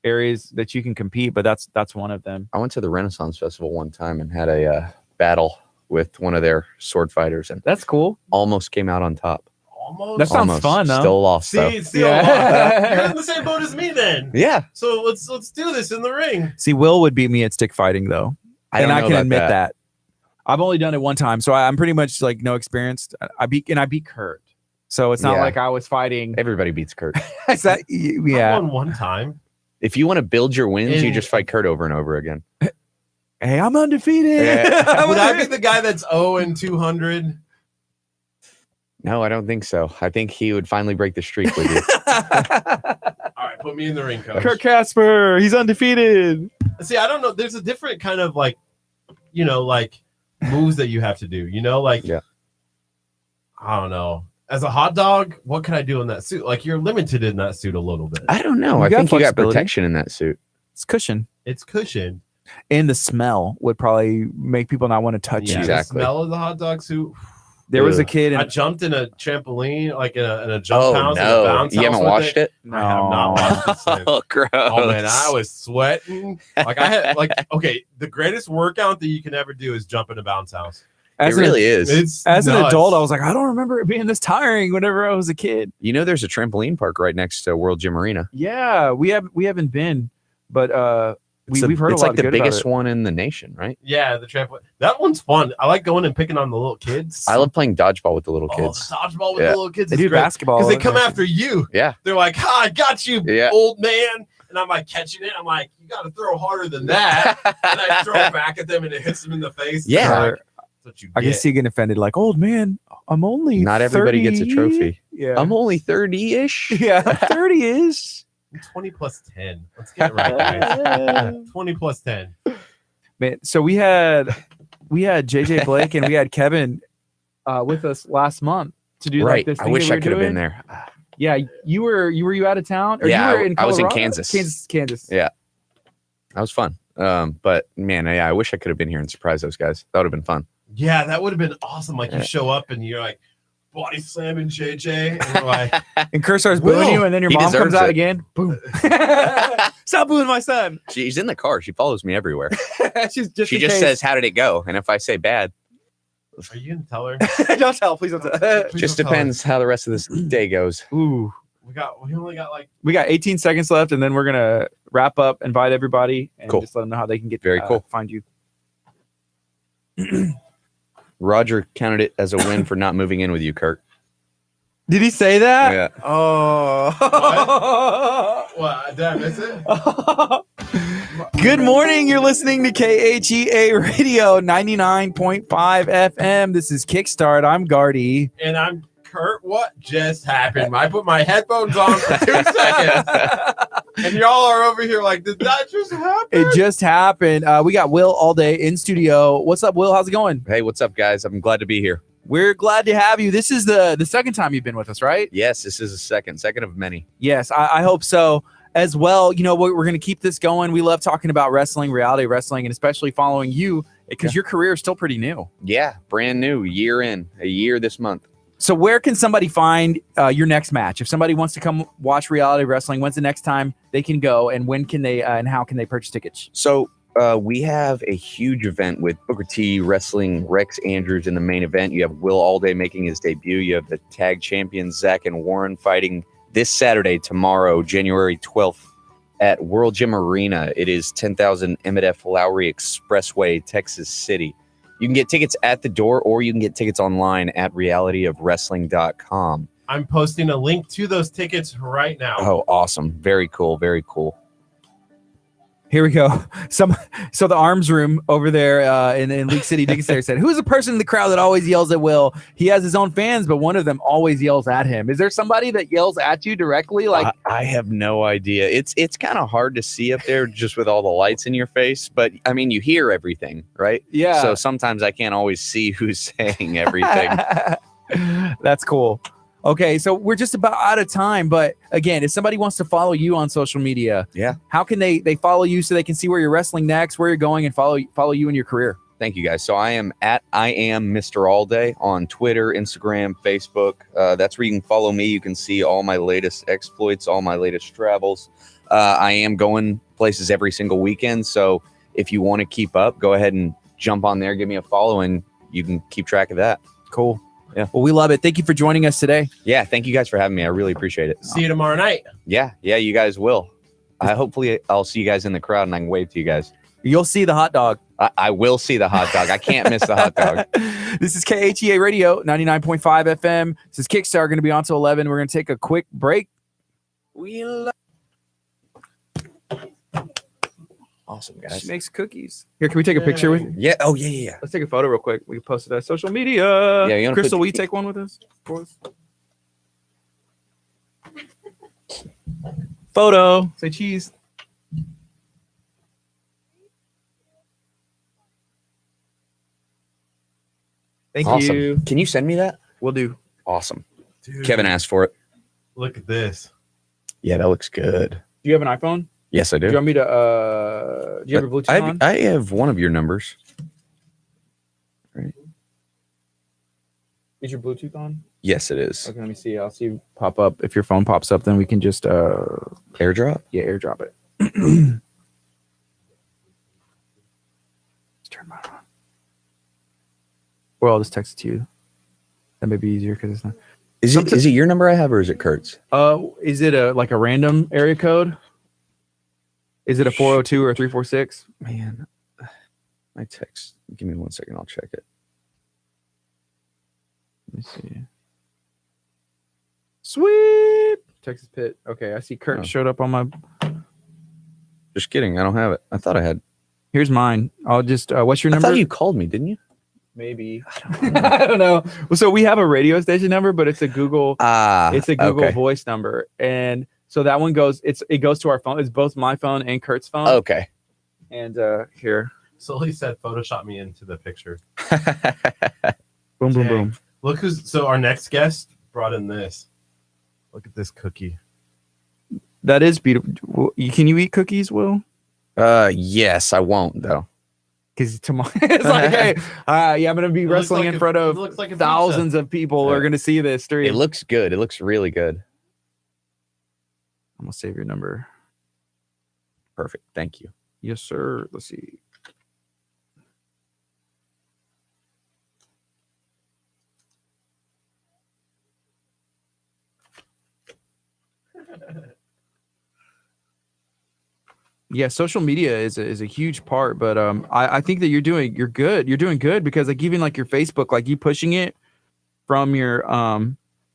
areas that you can compete, but that's one of them. I went to the Renaissance Festival one time and had a battle with one of their sword fighters and That's cool. almost came out on top. Almost. That sounds Almost. fun, though. Still lost, though. See, Yeah. you're in the same boat as me then. Yeah. So let's do this in the ring. See, Will would beat me at stick fighting though, I don't and I know can about admit that. I've only done it one time, so I'm pretty much no experienced. I beat Curt, so it's not Yeah. like I was fighting. Everybody beats Curt. Is that, I yeah. won one time. If you want to build your wins, you In- just fight Curt over and over again. Hey, I'm undefeated. Yeah. I'm Would I be undefeated. the guy that's 0-200? No, I don't think so. I think he would finally break the streak with you. All right, put me in the ring, coach. Kurt Casper, he's undefeated. See, I don't know. There's a different kind of moves that you have to do. Yeah. I don't know. As a hot dog, what can I do in that suit? Like you're limited in that suit a little bit. I don't know. You I got think you got flexibility. protection in that suit. It's cushion. It's cushioned. And the smell would probably make people not want to touch Yeah, you. Exactly. The smell of the hot dog suit. There was a Ugh. kid I in jumped in a trampoline, like in a jump Oh, house. and a no. bounce You house haven't with watched it? I have not watched it since. Oh, gross. Oh man, I was sweating. Like I had okay, the greatest workout that you can ever do is jump in a bounce house. as It an, really is. It's as an nuts. adult, I was like, I don't remember it being this tiring whenever I was a kid. You know, there's a trampoline park right next to World Gym Arena. Yeah, we haven't been, but we've heard a It's lot like the good about biggest it. one in the nation, right? Yeah, the trampoline. That one's fun. I like going and picking on the little kids. I love playing dodgeball with the little Oh, kids. the dodgeball with Yeah. the little kids. They is do great. basketball because they and come everything. after you. Yeah. They're like, "Ha, I got you, Yeah. old man." And I'm like catching it. I'm like, "You got to throw harder than that." And I throw it back at them, and it hits them in the face. Yeah. They're like, that's what you I can get. see you getting offended, like, old man, I'm only Not everybody gets a 30. trophy. Yeah, I'm only 30-ish. yeah, 30 is. 20 plus 10. Let's get it right, guys. 20 plus 10. Man, so we had JJ Blake and we had Kevin with us last month to do Right. like this I thing wish that I we could were have been doing. there. Yeah, you were out of town? Or Yeah, you were in I was in Colorado? Kansas. Kansas. Yeah. That was fun. But man, yeah, I wish I could have been here and surprised those guys. That would have been fun. Yeah, that would have been awesome. Like Yeah. you show up and you're like body slamming JJ, and you're like, And Kurt starts Will, booing you, and then your he mom comes deserves out it. again. Boom. Stop booing my son. She's in the car. She follows me everywhere. She's just She in just case. says, "How did it go?" And if I say bad, "Are you gonna tell her?" Don't tell, please don't tell. Please just don't tell her. depends how the rest of this day goes. Ooh. We only got like We got 18 seconds left, and then we're gonna wrap up, invite everybody, and Cool. just let them know how they can get Very cool. find you. Roger counted it as a win for not moving in with you, Curt. Did he say that? Yeah. Oh. what? Did I miss it? Good morning. You're listening to KHEA Radio 99.5 FM. This is Kickstart. I'm Gardy. And I'm Curt. What just happened? I put my headphones on for 2 seconds, and y'all are over here like, did that just happen? It just happened. We got Will all day in studio. What's up, Will? How's it going? Hey, what's up, guys? I'm glad to be here. We're glad to have you. This is the second time you've been with us, right? Yes, this is a second of many. Yes, I hope so as well. You know, we're going to keep this going. We love talking about wrestling, reality wrestling, and especially following you because your career is still pretty new. Yeah, brand new, a year this month. So where can somebody find your next match? If somebody wants to come watch reality wrestling, when's the next time they can go, and when can they and how can they purchase tickets? So we have a huge event with Booker T wrestling Rex Andrews in the main event. You have Will Allday making his debut. You have the tag champions Zach and Warren fighting this Saturday, tomorrow, January 12th at World Gym Arena. It is 10,000 Emmett F. Lowry Expressway, Texas City. You can get tickets at the door, or you can get tickets online at realityofwrestling.com. I'm posting a link to those tickets right now. Oh, awesome. Very cool. Very cool. Here we go. So the arms room over there in League City Dickinson said, who's the person in the crowd that always yells at Will? He has his own fans, but one of them always yells at him. Is there somebody that yells at you directly? Like I have no idea. It's kind of hard to see up there just with all the lights in your face, but I mean, you hear everything, right? Yeah. So sometimes I can't always see who's saying everything. That's cool. Okay, so we're just about out of time, but again, if somebody wants to follow you on social media, how can they follow you so they can see where you're wrestling next, where you're going, and follow you in your career? Thank you, guys. So I am Mr. Allday on Twitter, Instagram, Facebook. That's where you can follow me. You can see all my latest exploits, all my latest travels. I am going places every single weekend, so if you want to keep up, go ahead and jump on there, give me a follow, and you can keep track of that. Cool. Yeah. Well, we love it. Thank you for joining us today. Yeah. Thank you guys for having me. I really appreciate it. See you tomorrow night. Yeah. Yeah. You guys will. Hopefully I'll see you guys in the crowd and I can wave to you guys. You'll see the hot dog. I will see the hot dog. I can't miss the hot dog. This is KHEA Radio 99.5 FM. This is Kickstart, going to be on till 11. We're going to take a quick break. Awesome, guys. She makes cookies. Here, can we take a picture with you? Yeah. Oh, yeah. Let's take a photo real quick. We can post it on social media. Yeah, you Crystal, will you take one with us? Photo. Say cheese. Thank Awesome. you. Can you send me that? We'll do. Awesome. Dude, Kevin asked for it. look at this. Yeah, that looks good. Do you have an iPhone? Yes, I do. Do you want me to, do you have your Bluetooth on? I have one of your numbers. Right. Is your Bluetooth on? Yes, it is. Okay, let me see. I'll see you pop up. If your phone pops up, then we can just AirDrop? Yeah, AirDrop it. Let's turn mine on. Or I'll just text it to you. That may be easier because it's not. Is it your number I have or is it Kurt's? Is it a random area code? Is it a 402 or a 346? Man, my text. Give me 1 second. I'll check it. Let me see. Sweet. Texas Pit. Okay, I see Curt showed up on my. Just kidding. I don't have it. I thought I had. Here's mine. I'll just. What's your number? I thought you called me, didn't you? Maybe. I don't know. Well, so we have a radio station number, but it's a Google. It's a Google Voice number, and so that one goes. It goes to our phone. It's both my phone and Kurt's phone. Okay. And here. Sully said, "Photoshop me into the picture." Boom, boom, boom. Look who's. So our next guest brought in this. Look at this cookie. That is beautiful. Can you eat cookies, Will? Yes, I won't though. Because tomorrow it's like, hey, yeah, I'm gonna be wrestling in front of thousands of people who are gonna see this stream. It looks good. It looks really good. I'm gonna save your number. Perfect. Thank you. Yes, sir. Let's see. Yeah, social media is a huge part, but I think that you're doing good because like even like your Facebook, like you pushing it from your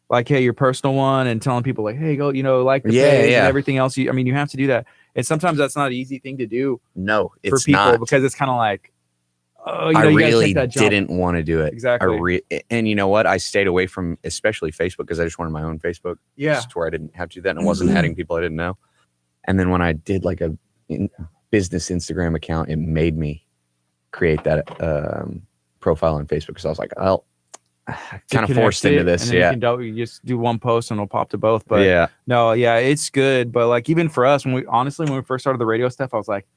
like hey your personal one and telling people like hey go like the page and everything else. I mean you have to do that, and sometimes that's not an easy thing to do. No, for it's people not because it's kind of like I you really gotta take that jump. didn't want to do it. Exactly. And you know what? I stayed away from especially Facebook because I just wanted my own Facebook. Yeah. Just where I didn't have to do that and I wasn't adding people I didn't know. And then when I did like a business Instagram account, it made me create that profile on Facebook because I was like, oh, kind of forced into this. And then you just do one post and it'll pop to both. But yeah, no, yeah, it's good. But like even for us, when we first started the radio stuff, I was like,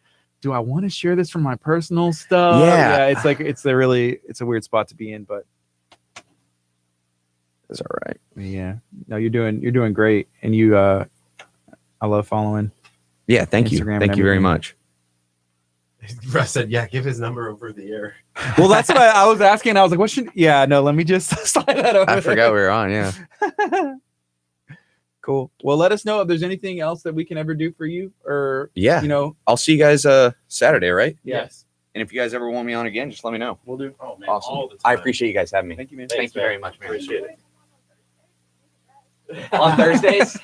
do I want to share this from my personal stuff? Yeah. It's like it's a weird spot to be in, but it's all right. Yeah. No, you're doing great. And you I love following. Yeah, thank Instagram you. Thank you very much. Russ said, yeah, give his number over the air. Well, that's what I was asking. I was like, let me just slide that over. I forgot we were on, yeah. Cool. Well, let us know if there's anything else that we can ever do for you or, yeah, I'll see you guys Saturday, right? Yes. And if you guys ever want me on again, just let me know. We'll do. Oh, man. Awesome. All the time. I appreciate you guys having me. Thank you, man. Thank you very much, man. Appreciate it. On Thursdays?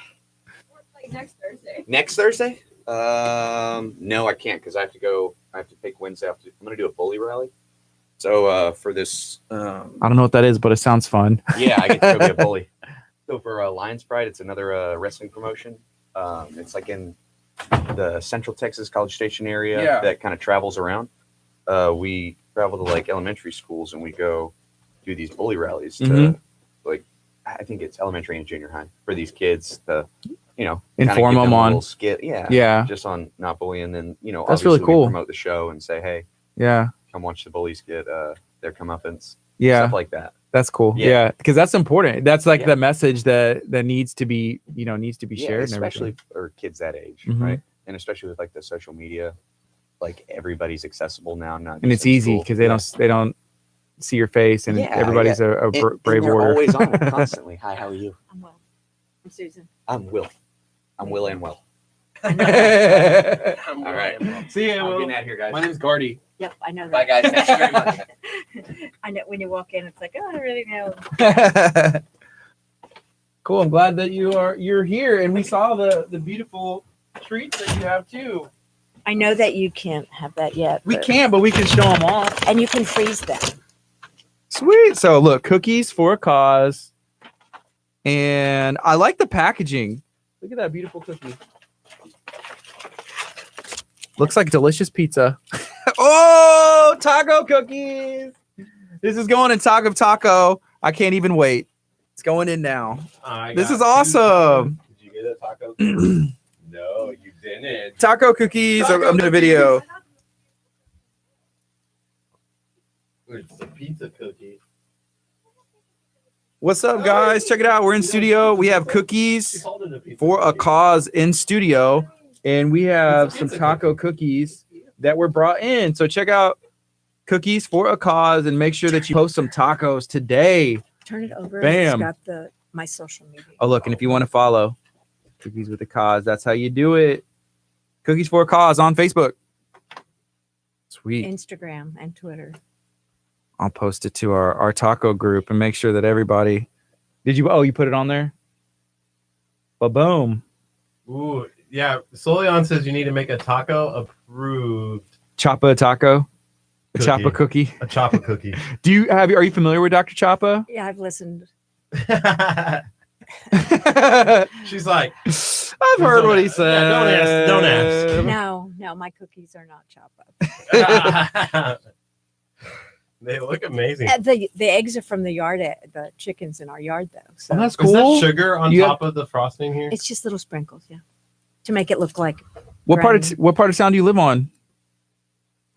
Like next Thursday. Next Thursday? No, I can't because I have to pick Wednesday. I'm going to do a bully rally. So for this, I don't know what that is, but it sounds fun. yeah, I get to go be a bully. So for Lions Pride, it's another wrestling promotion. It's like in the Central Texas College Station area that kind of travels around. We travel to like elementary schools and we go do these bully rallies to like, I think it's elementary and junior high for these kids to, Inform them on skit. Yeah. Yeah. Just on not bullying. And then, That's really cool. We promote the show and say, hey, yeah, come watch the bullies get their comeuppance. Yeah. Stuff like that. That's cool. Yeah. Yeah. Because that's important. That's like the message that needs to be, shared. Especially and for kids that age. Mhm. Right. And especially with like the social media, like everybody's accessible now. Not and just it's in easy school. because they don't see your face and everybody's a brave they're warrior. always on it constantly. Hi, how are you? I'm Will. I'm Susan. I'm Will. I'm Will and Will. All right. See you. I'm getting out of here, guys. My name's Gardy. Yep, I know that. Bye, guys. Thank you very much. I know when you walk in, it's like, oh, I really know. Cool. I'm glad that you're here, and we saw the beautiful treats that you have too. I know that you can't have that yet. We can, but we can show them off. And you can freeze them. Sweet. So look, cookies for a cause, and I like the packaging. Look at that beautiful cookie. Looks like delicious pizza. Oh, taco cookies. This is going in Taco. I can't even wait. It's going in now. This is awesome. Did you get a taco? No, you didn't. Taco cookies. I'm doing a video. It's a pizza cookie. What's up, guys? Check it out. We're in studio. We have cookies for a cause in studio, and we have some taco cookies that were brought in. So check out Cookies for a Cause and make sure that you post some tacos today. Turn it over. Bam. It's got my social media. Oh, look, and if you want to follow Cookies with a Cause, that's how you do it. Cookies for a Cause on Facebook. Sweet. Instagram and Twitter. I'll post it to our taco group and make sure that everybody. You put it on there? Ba-boom. Ooh, yeah. Solion says you need to make a taco approved. Choppa taco. A Cookie. Choppa cookie. A Choppa cookie. Are you familiar with Dr. Choppa? Yeah, I've listened. She's like, I've heard what he said. Yeah, don't ask. No, my cookies are not Choppa. They look amazing. The eggs are from the yard, the chickens in our yard, though. So Oh, that's Is cool. that sugar on top of the frosting here? it's just little sprinkles, yeah, to make it look like. What part of town do you live on?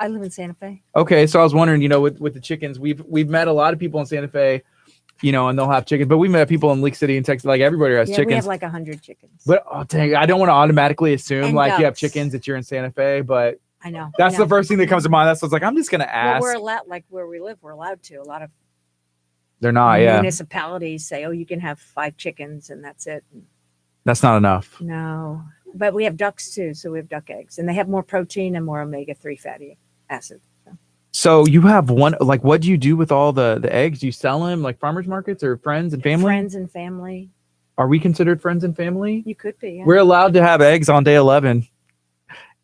I live in Santa Fe. Okay, so I was wondering, with the chickens, we've met a lot of people in Santa Fe, and they'll have chickens, but we met people in Leak City and Texas, like everybody has Yeah, chickens. we have like 100 chickens. But dang, I don't want to automatically assume And like you have ducks. chickens that you're in Santa Fe, but I know. that's the first thing that comes to mind. That's what's like, I'm just gonna Well, ask. we're allowed, like where we live, we're allowed to. A lot of They're not, yeah. municipalities say, "Oh, you can have 5 chickens and that's it." That's not enough. No, but we have ducks too. So we have duck eggs, and they have more protein and more omega-3 fatty acid. So you have one, like, what do you do with all the eggs? Do you sell them like farmers markets or friends and family? Friends and family. Are we considered friends and family? You could be. Yeah. We're allowed to have eggs on day 11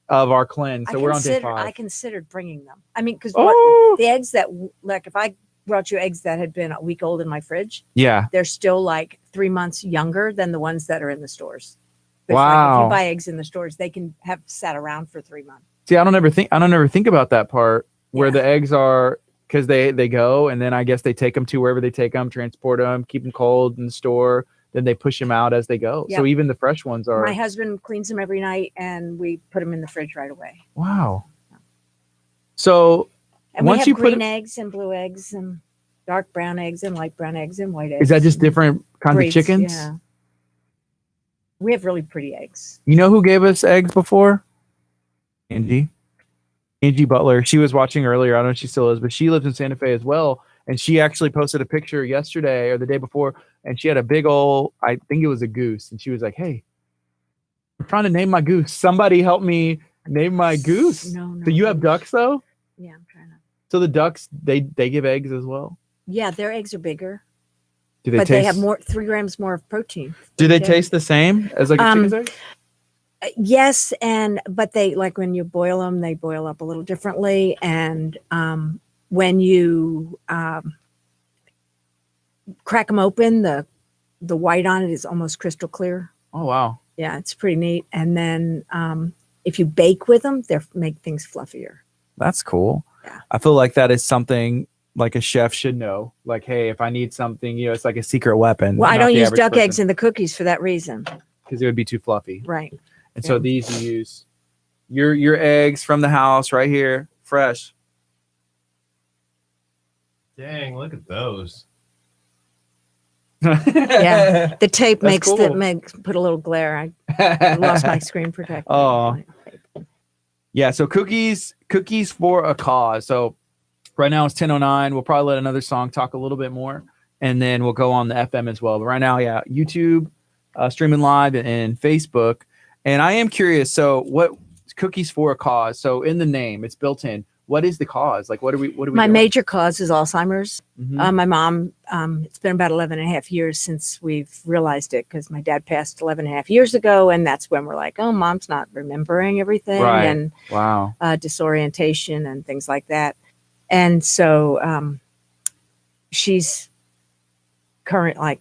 of our cleanse. So we're on day 5. I considered bringing them. I mean, because Oh, the eggs that, like, if I brought you eggs that had been a week old in my fridge, yeah. they're still like 3 months younger than the ones that are in the stores. Like, Wow. if you buy eggs in the stores, they can have sat around for 3 months. See, I don't ever think about that part where Yeah. the eggs are, because they go and then I guess they take them to wherever they take them, transport them, keep them cold in the store. Then they push them out as they go. Yep. So even the fresh ones are. My husband cleans them every night, and we put them in the fridge right away. Wow. So And once we have you put green eggs and blue eggs and dark brown eggs and light brown eggs and white eggs. is that just different kinds breeds, of chickens? Yeah. We have really pretty eggs. You know who gave us eggs before? Angie Butler. She was watching earlier. I don't know if she still is, but she lives in Santa Fe as well. And she actually posted a picture yesterday or the day before, and she had a big old, I think it was a goose. And she was like, "Hey, I'm trying to name my goose. Somebody help me name my goose." No. So you have ducks though? Yeah, I'm trying to. So the ducks, they give eggs as well? Yeah, their eggs are bigger, Do they but taste, they have 3 grams more of protein. do they Okay. taste the same as like a chicken's egg? Yes, but they, like, when you boil them, they boil up a little differently. And when you crack them open, the white on it is almost crystal clear. Oh wow. Yeah, it's pretty neat. And then if you bake with them, they make things fluffier. That's cool. Yeah. I feel like that is something like a chef should know. Like, hey, if I need something, it's like a secret weapon. Well, I don't use duck eggs in the cookies for that reason. because it would be too fluffy. Right. And so these you use your eggs from the house right here, fresh. Dang, look at those. Yeah. The tape That's makes cool. put a little glare. I lost my screen protector. Oh. Yeah, so cookies for a cause. So right now it's 10:09. We'll probably let another song talk a little bit more, and then we'll go on the FM as well. But right now, yeah, YouTube, streaming live, and Facebook. And I am curious. So what cookies for a cause? So in the name, it's built in. What is the cause? Like, what do we? My doing? major cause is Alzheimer's. Mhm. My mom, it's been about 11 and a half years since we've realized it, because my dad passed 11 and a half years ago. And that's when we're like, oh, mom's not remembering everything. Right. And Wow. disorientation and things like that. And so she's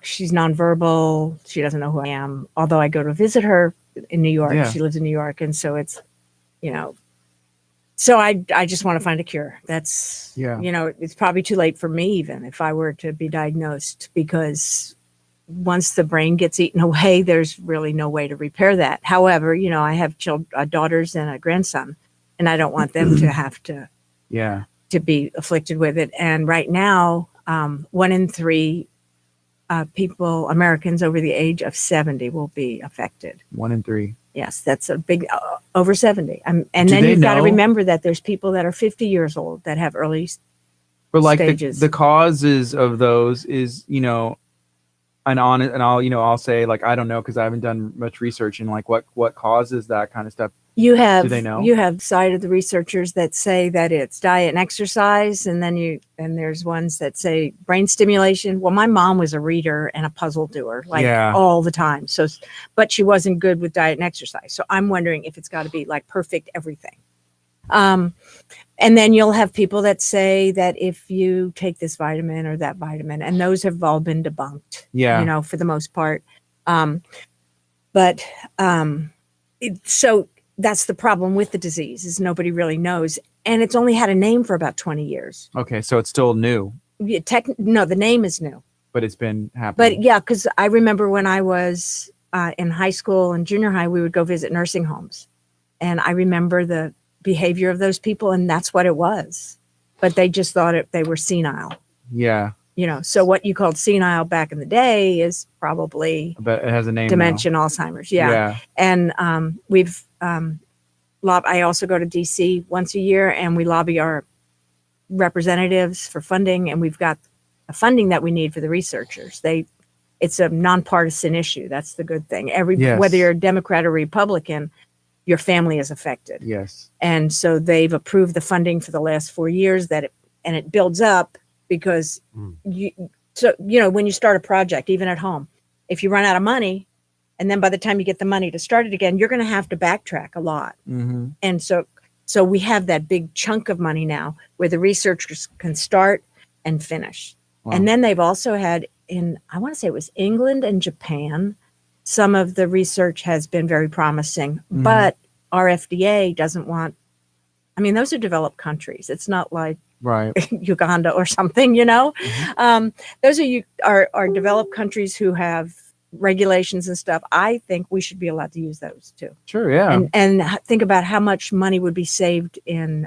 she's nonverbal. She doesn't know who I am. Although I go to visit her in New York. Yeah. She lives in New York. And so it's, so I just want to find a cure. That's, it's probably too late for me, even if I were to be diagnosed, because once the brain gets eaten away, there's really no way to repair that. However, I have daughters and a grandson, and I don't want them to have to be afflicted with it. And right now, 1 in 3 people, Americans over the age of 70, will be affected. 1 in 3. Yes, that's a big, over 70. And Do then they you've got to know? remember that there's people that are 50 years old that have early But like stages. the causes of those is, I'll say, like, I don't know, because I haven't done much research in like what causes that kind of stuff. You have, Do they know? You have cited the researchers that say that it's diet and exercise, and then there's ones that say brain stimulation. Well, my mom was a reader and a puzzle doer, all the time. So, but she wasn't good with diet and exercise. So I'm wondering if it's got to be like perfect everything. And then you'll have people that say that if you take this vitamin or that vitamin, and those have all been debunked. Yeah. For the most part. So that's the problem with the disease, is nobody really knows. And it's only had a name for about 20 years. Okay, so it's still new, No, the name is new. but it's been happening. But yeah, because I remember when I was in high school and junior high, we would go visit nursing homes. And I remember the behavior of those people, and that's what it was. But they just thought they were senile. Yeah, So what you called senile back in the day is probably but it has a name. dementia, Alzheimer's. Yeah. And I also go to DC once a year, and we lobby our representatives for funding, and we've got the funding that we need for the researchers. it's a nonpartisan issue. That's the good thing. Yes. Whether you're a Democrat or Republican, your family is affected. Yes. And so they've approved the funding for the last 4 years and it builds up because when you start a project, even at home, if you run out of money, and then by the time you get the money to start it again, you're going to have to backtrack a lot. Mm-hmm. And so we have that big chunk of money now where the researchers can start and finish. Wow. And then they've also had I want to say it was England and Japan, some of the research has been very promising, but our FDA doesn't want, those are developed countries. It's not like Uganda or something, those are developed countries who have regulations and stuff. I think we should be allowed to use those too. Sure. Yeah. And think about how much money would be saved in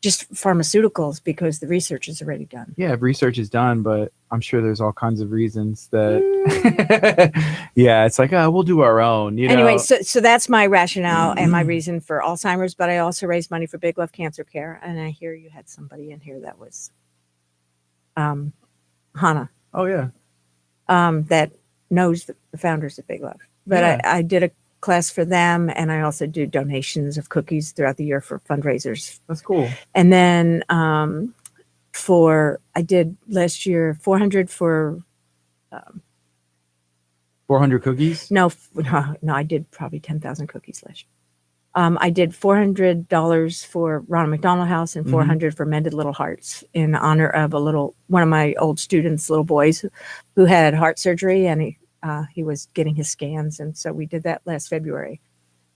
just pharmaceuticals because the research is already done. Yeah, research is done, but I'm sure there's all kinds of reasons that, it's like, we'll do our own, Anyway, so that's my rationale and my reason for Alzheimer's, but I also raised money for Big Love Cancer Care. And I hear you had somebody in here that was Hannah. Oh, yeah. That knows the founders of Big Love. But I did a class for them, and I also do donations of cookies throughout the year for fundraisers. That's cool. And then I did last year 400 for 400 cookies? No, I did probably 10,000 cookies last year. I did $400 for Ronald McDonald House and 400 for Mended Little Hearts in honor of one of my old students, little boys who had heart surgery, and he was getting his scans. And so we did that last February.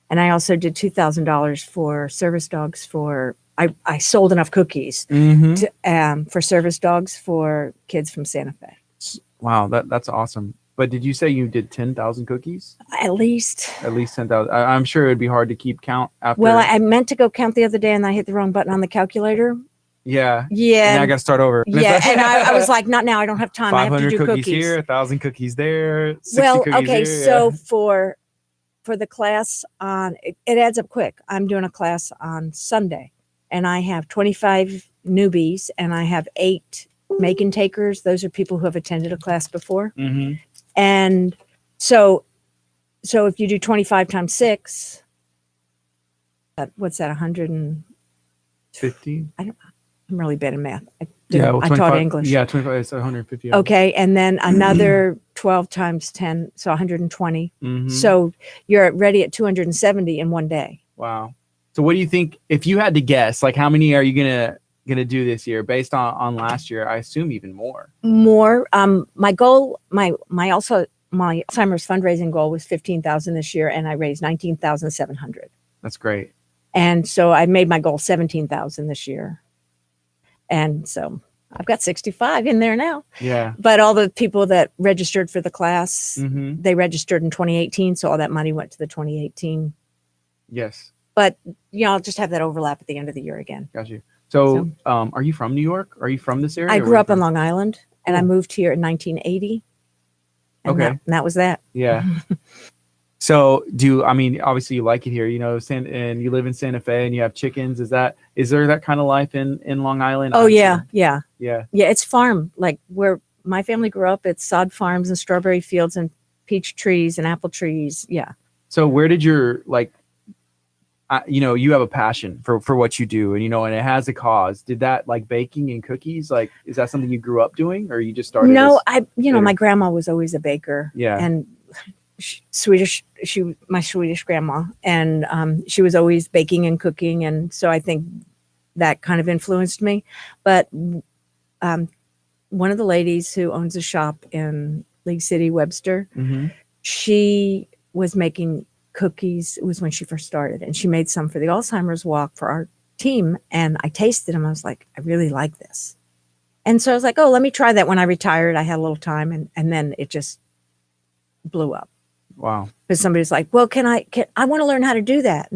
And I also did $2,000 for service dogs I sold enough cookies for service dogs for kids from Santa Fe. Wow, that's awesome. But did you say you did 10,000 cookies? At least 10,000. I'm sure it'd be hard to keep count after. Well, I meant to go count the other day and I hit the wrong button on the calculator. Yeah. Yeah. And I got to start over. Yeah. And I was like, not now. I don't have time. I have to do cookies cookies here, 1,000 cookies there. 60 cookies okay. there, So for the class it adds up quick. I'm doing a class on Sunday and I have 25 newbies and I have 8 make-and takers. Those are people who have attended a class before. Mm-hmm. And so if you do 25 times 6, what's that? 150. I'm really bad in math. I taught English. Yeah, 25 is 150. Okay, and then another 12 times 10, so 120. Mm-hmm. So you're ready at 270 in one day. Wow. So what do you think, if you had to guess, like how many are you gonna do this year based on last year? I assume even more. My goal, my Alzheimer's fundraising goal was 15,000 this year, and I raised 19,700. That's great. And so I made my goal 17,000 this year. And so I've got 65 in there now. Yeah. But all the people that registered for the class, Mm-hmm. they registered in 2018. So all that money went to the 2018. Yes. But, I'll just have that overlap at the end of the year again. Got you. So are you from New York? Are you from this area? I grew up on Long Island and I moved here in 1980. And Okay. that was that. Yeah. So obviously you like it here, and you live in Santa Fe and you have chickens. Is there that kind of life in Long Island? Oh, yeah. Yeah. Yeah. Yeah. It's farm. Like where my family grew up, it's sod farms and strawberry fields and peach trees and apple trees. Yeah. So where did your, you have a passion for what you do and it has a cause. Did that baking and cookies, is that something you grew up doing or you just started? No, my grandma was always a baker. Yeah. And my Swedish grandma, and she was always baking and cooking. And so I think that kind of influenced me. But one of the ladies who owns a shop in League City, Webster, Mm-hmm. she was making cookies. It was when she first started, and she made some for the Alzheimer's walk for our team. And I tasted them. I was like, I really like this. And so I was like, oh, let me try that. When I retired, I had a little time, and then it just blew up. Wow. Because somebody's like, well, I want to learn how to do that.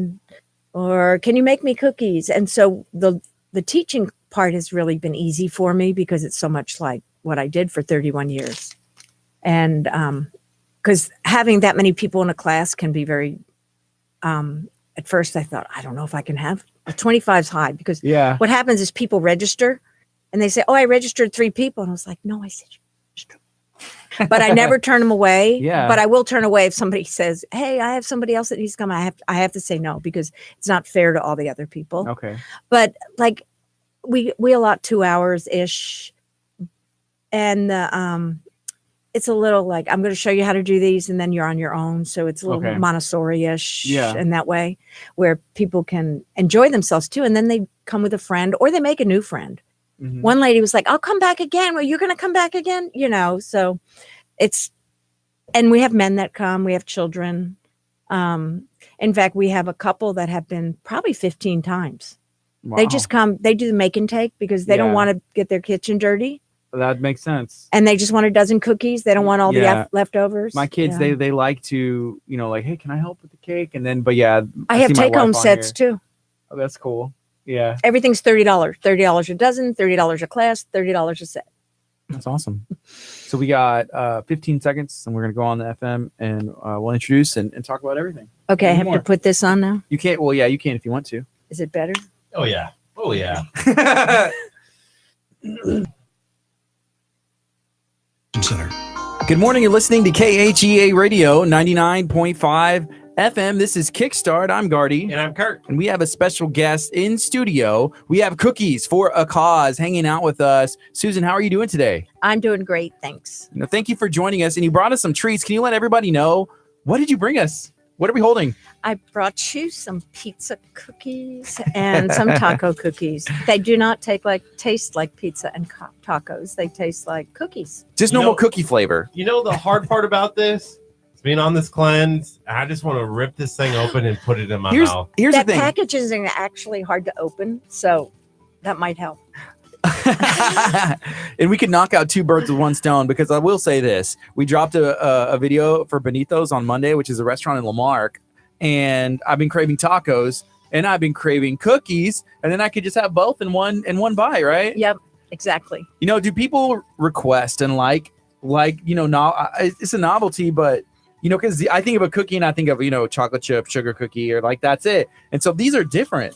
Or can you make me cookies? And so the teaching part has really been easy for me because it's so much like what I did for 31 years. And because having that many people in a class can be very, at first I thought, I don't know if I can have, 25 is high because what happens is people register and they say, oh, I registered 3 people. And I was like, no, I said, but I never turn them away. Yeah. But I will turn away if somebody says, "Hey, I have somebody else that needs to come." I have to say no because it's not fair to all the other people. Okay. But like we allot 2 hours ish, and it's a little like I'm going to show you how to do these, and then you're on your own. So it's a little Montessori-ish in that way, where people can enjoy themselves too, and then they come with a friend or they make a new friend. Mhm. One lady was like, "I'll come back again." Well, you're going to come back again, so it's, and we have men that come, we have children. In fact, we have a couple that have been probably 15 times. Wow. They just come, they do the make and take because they don't want to get their kitchen dirty. That makes sense. And they just want a dozen cookies. They don't want all the leftovers. My kids, they like to, like, hey, can I help with the cake? And then, but yeah, I have take home sets too. Oh, that's cool. Yeah. Everything's $30. $30 a dozen, $30 a class, $30 a set. That's awesome. So we got 15 seconds and we're going to go on the FM and we'll introduce and talk about everything. Okay. I have to put this on now. You can't. Well, yeah, you can if you want to. Is it better? Oh, yeah. Oh, yeah. Center. Good morning. You're listening to KHEA Radio 99.5 FM. This is Kickstart. I'm Gardy. And I'm Curt. And we have a special guest in studio. We have Cookies for a Cause hanging out with us. Susan, how are you doing today? I'm doing great. Thanks. Thank you for joining us. And you brought us some treats. Can you let everybody know, what did you bring us? What are we holding? I brought you some pizza cookies and some taco cookies. They do not taste like pizza and tacos. They taste like cookies. Just normal cookie flavor. You know the hard part about this? It's being on this cleanse. I just want to rip this thing open and put it in my mouth. Here's that the thing. package is actually hard to open, so that might help. And we could knock out two birds with one stone, because I will say this. We dropped a video for Benito's on Monday, which is a restaurant in Lamarck, and I've been craving tacos and I've been craving cookies, and then I could just have both in one bite, right? Yep, exactly. Do people request and it's a novelty, but because I think of a cookie and I think of chocolate chip sugar cookie, or that's it. And so these are different.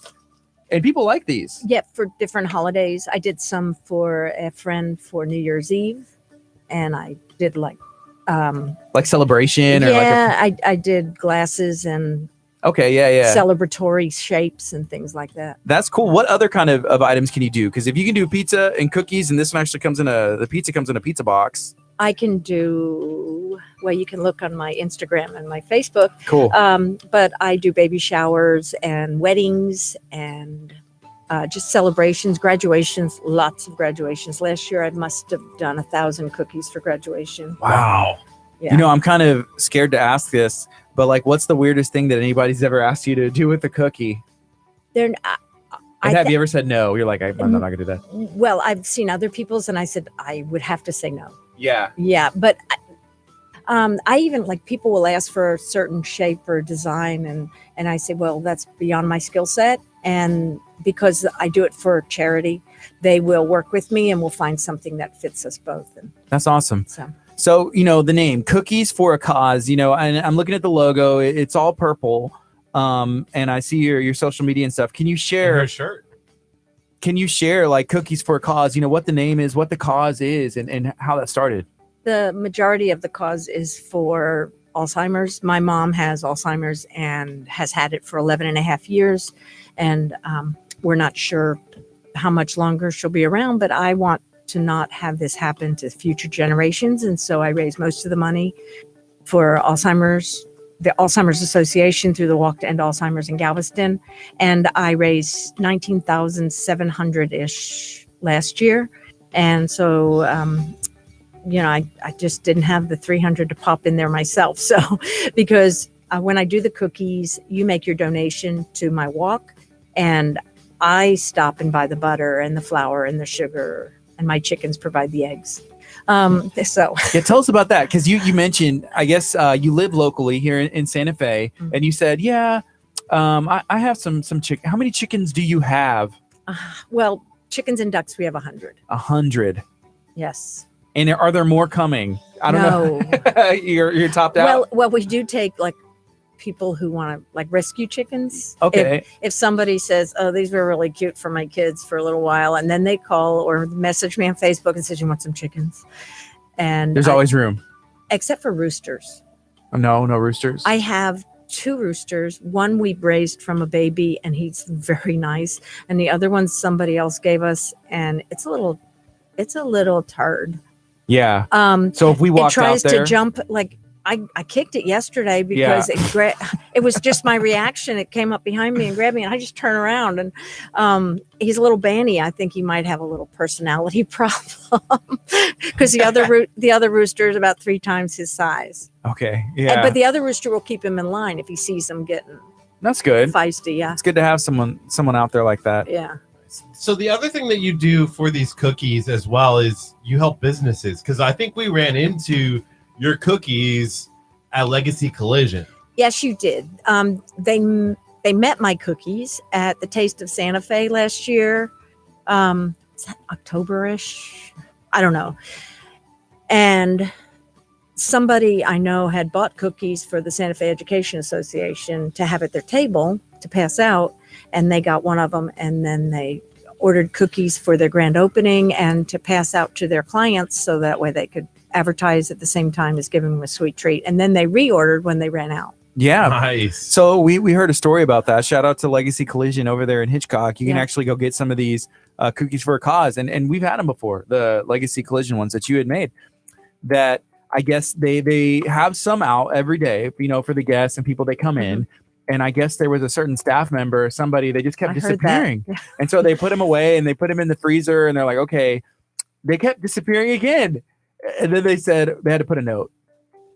And people like these. Yep, for different holidays. I did some for a friend for New Year's Eve, and I did celebration, I did glasses and celebratory shapes and things like that. That's cool. What other kind of items can you do? Because if you can do pizza and cookies, and this one actually the pizza comes in a pizza box. I can do, you can look on my Instagram and my Facebook. Cool. But I do baby showers and weddings and just celebrations, graduations, lots of graduations. Last year, I must have done 1,000 cookies for graduation. Wow. Yeah. I'm kind of scared to ask this, but what's the weirdest thing that anybody's ever asked you to do with a cookie? And have you ever said no? You're like, I'm not going to do that. Well, I've seen other people's, and I said I would have to say no. Yeah. Yeah, but I even people will ask for a certain shape or design, and I say, well, that's beyond my skill set. And because I do it for charity, they will work with me and we'll find something that fits us both. And that's awesome. So the name Cookies for a Cause, and I'm looking at the logo. It's all purple. And I see your social media and stuff. Can you share Her shirt? Can you share Cookies for a Cause, what the name is, what the cause is, and how that started? The majority of the cause is for Alzheimer's. My mom has Alzheimer's and has had it for 11 and a half years. And we're not sure how much longer she'll be around, but I want to not have this happen to future generations. And so I raise most of the money for the Alzheimer's Association through the Walk to End Alzheimer's in Galveston. And I raised $19,700-ish last year. And so, I just didn't have the 300 to pop in there myself. So, because when I do the cookies, you make your donation to my walk, and I stop and buy the butter and the flour and the sugar, and my chickens provide the eggs. Tell us about that, because you mentioned, I guess you live locally here in Santa Fe, mm-hmm. and you said, I have some chicken. How many chickens do you have? Well, chickens and ducks, we have 100. 100. Yes. And are there more coming? I don't know. You're topped out. Well, we do take people who want to rescue chickens. Okay. If somebody says, "Oh, these were really cute for my kids for a little while," and then they call or message me on Facebook and says, "You want some chickens?" And There's always room. except for roosters. Oh, no roosters. I have 2 roosters. One we raised from a baby, and he's very nice. And the other one somebody else gave us, and it's a little turd. Yeah. So if we it walked tries out there, to jump like I kicked it yesterday because it was just my reaction. It came up behind me and grabbed me, and I just turned around. And he's a little banny. I think he might have a little personality problem because the other rooster is about 3 times his size. Okay. Yeah. But the other rooster will keep him in line if he sees him getting that's good. feisty. Yeah. It's good to have someone out there like that. Yeah. So the other thing that you do for these cookies as well is you help businesses, because I think we ran into your cookies at Legacy Collision. Yes, you did. They met my cookies at the Taste of Santa Fe last year. Is that October-ish? I don't know. And somebody I know had bought cookies for the Santa Fe Education Association to have at their table to pass out, and they got one of them, and then they ordered cookies for their grand opening and to pass out to their clients so that way they could advertise at the same time as giving them a sweet treat. And then they reordered when they ran out. Yeah. Nice. So we heard a story about that. Shout out to Legacy Collision over there in Hitchcock. You can actually go get some of these cookies for a cause. And we've had them before, the Legacy Collision ones that you had made, that I guess they have some out every day, for the guests and people that come in. And I guess there was a certain staff member, somebody, they just kept disappearing. Yeah. And so they put them away and they put them in the freezer, and they're like, okay, they kept disappearing again. And then they said they had to put a note.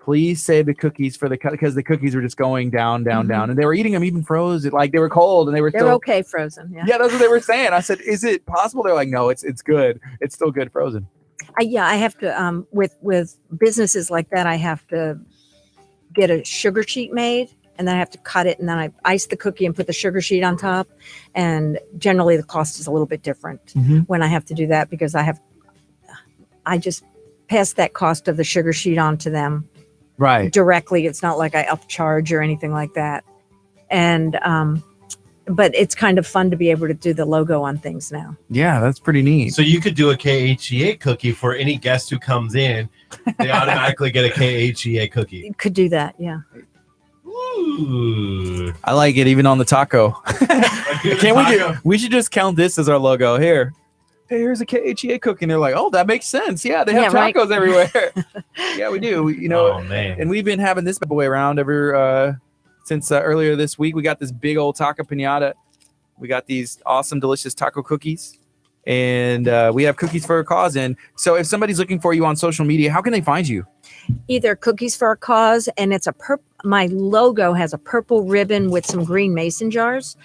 Please save the cookies for because the cookies were just going down, down, down. And they were eating them even frozen. Like they were cold and they were They're still okay frozen. Yeah. Yeah, that's what they were saying. I said, is it possible? They're like, no, it's good. It's still good frozen. I have to with businesses like that, I have to get a sugar sheet made, and then I have to cut it, and then I ice the cookie and put the sugar sheet on top. And generally the cost is a little bit different when I have to do that, because I just pass that cost of the sugar sheet on to them directly. It's not like I upcharge or anything like that. And but it's kind of fun to be able to do the logo on things now. Yeah, that's pretty neat. So you could do a KHEA cookie for any guest who comes in. They automatically get a KHEA cookie. You could do that, yeah. Ooh. I like it even on the taco. We should just count this as our logo here. Hey, here's a KHEA cookie. And they're like, oh, that makes sense. Yeah, they have tacos everywhere. Yeah, we do. Oh, man. And we've been having this boy around since earlier this week. We got this big old taco piñata. We got these awesome, delicious taco cookies. And we have cookies for a cause. And so if somebody's looking for you on social media, how can they find you? Either Cookies for a Cause, and it's my logo has a purple ribbon with some green mason jars.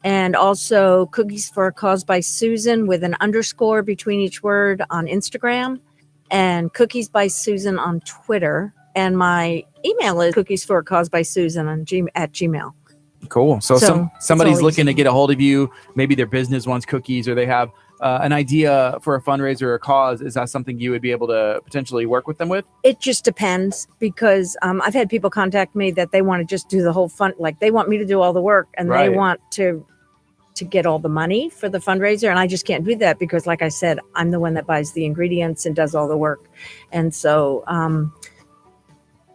And also Cookies for a Cause by Susan with an underscore between each word on Instagram, and Cookies by Susan on Twitter. And my email is cookiesforacausebysusan at Gmail. Cool. So somebody's looking to easy. get a hold of you. Maybe their business wants cookies, or they have an idea for a fundraiser or a cause. Is that something you would be able to potentially work with them with? It just depends, because I've had people contact me that they want to just do the whole fun. Like they want me to do all the work, and they want to get all the money for the fundraiser. And I just can't do that because, like I said, I'm the one that buys the ingredients and does all the work. And so,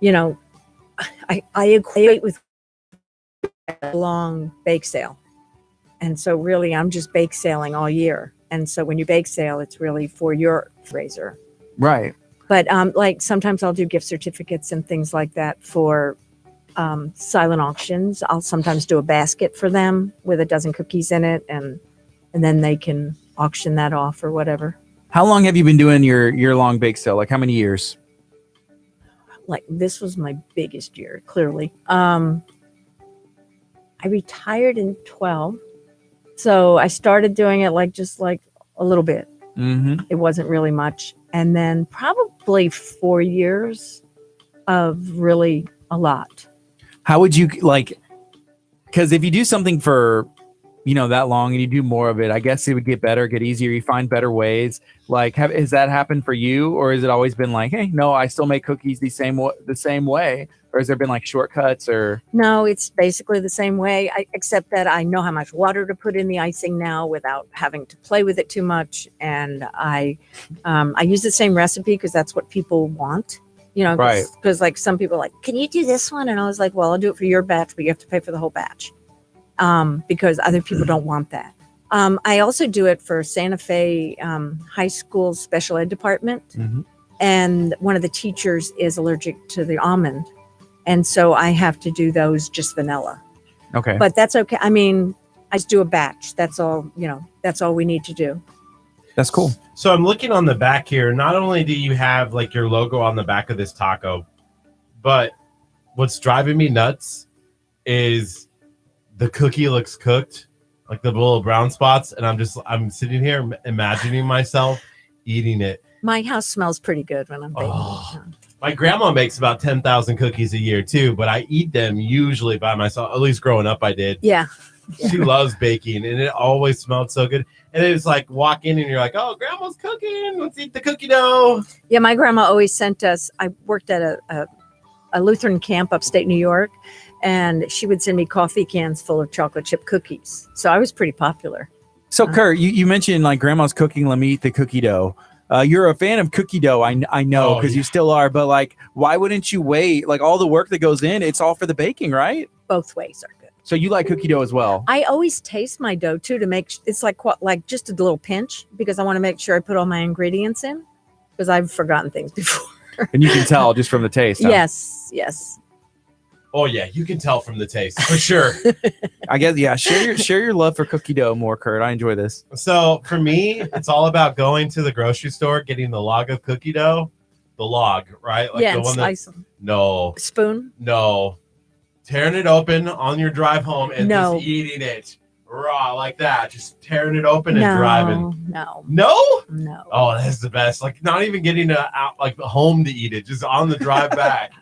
I equate with a long bake sale. And so really I'm just bake selling all year. And so when you bake sale, it's really for your fundraiser. Right. But like sometimes I'll do gift certificates and things like that for silent auctions. I'll sometimes do a basket for them with a dozen cookies in it, and then they can auction that off or whatever. How long have you been doing your year-long bake sale? Like how many years? Like this was my biggest year, clearly. I retired in 12. So I started doing it just like a little bit. Mm-hmm. It wasn't really much. And then probably 4 years of really a lot. How would you because if you do something for that long and you do more of it, I guess it would get better, get easier. You find better ways. Like, has that happened for you, or has it always been like, hey, no, I still make cookies the same way, or has there been like shortcuts or? No, it's basically the same way, except that I know how much water to put in the icing now without having to play with it too much, and I use the same recipe because that's what people want. Right? Because like some people are like, can you do this one? And I was like, well, I'll do it for your batch, but you have to pay for the whole batch, because other people don't want that. I also do it for Santa Fe High School special ed department, and one of the teachers is allergic to the almond, and so I have to do those just vanilla. Okay, but that's okay. I mean, I just do a batch. That's all. That's all we need to do. That's cool. So I'm looking on the back here. Not only do you have like your logo on the back of this taco, but what's driving me nuts is the cookie looks cooked, like the little brown spots, and I'm sitting here imagining myself eating it. My house smells pretty good when I'm baking. My grandma makes about 10,000 cookies a year too, but I eat them usually by myself. At least growing up, I did. Yeah. She loves baking, and it always smelled so good. And it's like walk in and you're like, oh, grandma's cooking. Let's eat the cookie dough. Yeah, my grandma always sent us. I worked at a Lutheran camp upstate New York, and she would send me coffee cans full of chocolate chip cookies. So I was pretty popular. So Curt, you mentioned like grandma's cooking. Let me eat the cookie dough. You're a fan of cookie dough. I know, because you still are. But like, why wouldn't you wait? Like all the work that goes in, it's all for the baking, right? Both ways are good. So you like cookie dough as well? I always taste my dough too to make it's like just a little pinch, because I want to make sure I put all my ingredients in, because I've forgotten things before. And you can tell just from the taste. Huh? Yes. Oh yeah, you can tell from the taste for sure. I guess share your love for cookie dough more, Curt. I enjoy this. So for me, it's all about going to the grocery store, getting the log of cookie dough, the log, right? Like and slice them. No. Spoon? No. Tearing it open on your drive home and just eating it raw like that. Just tearing it open and driving. No. Oh, that's the best. Like not even getting out like home to eat it, just on the drive back.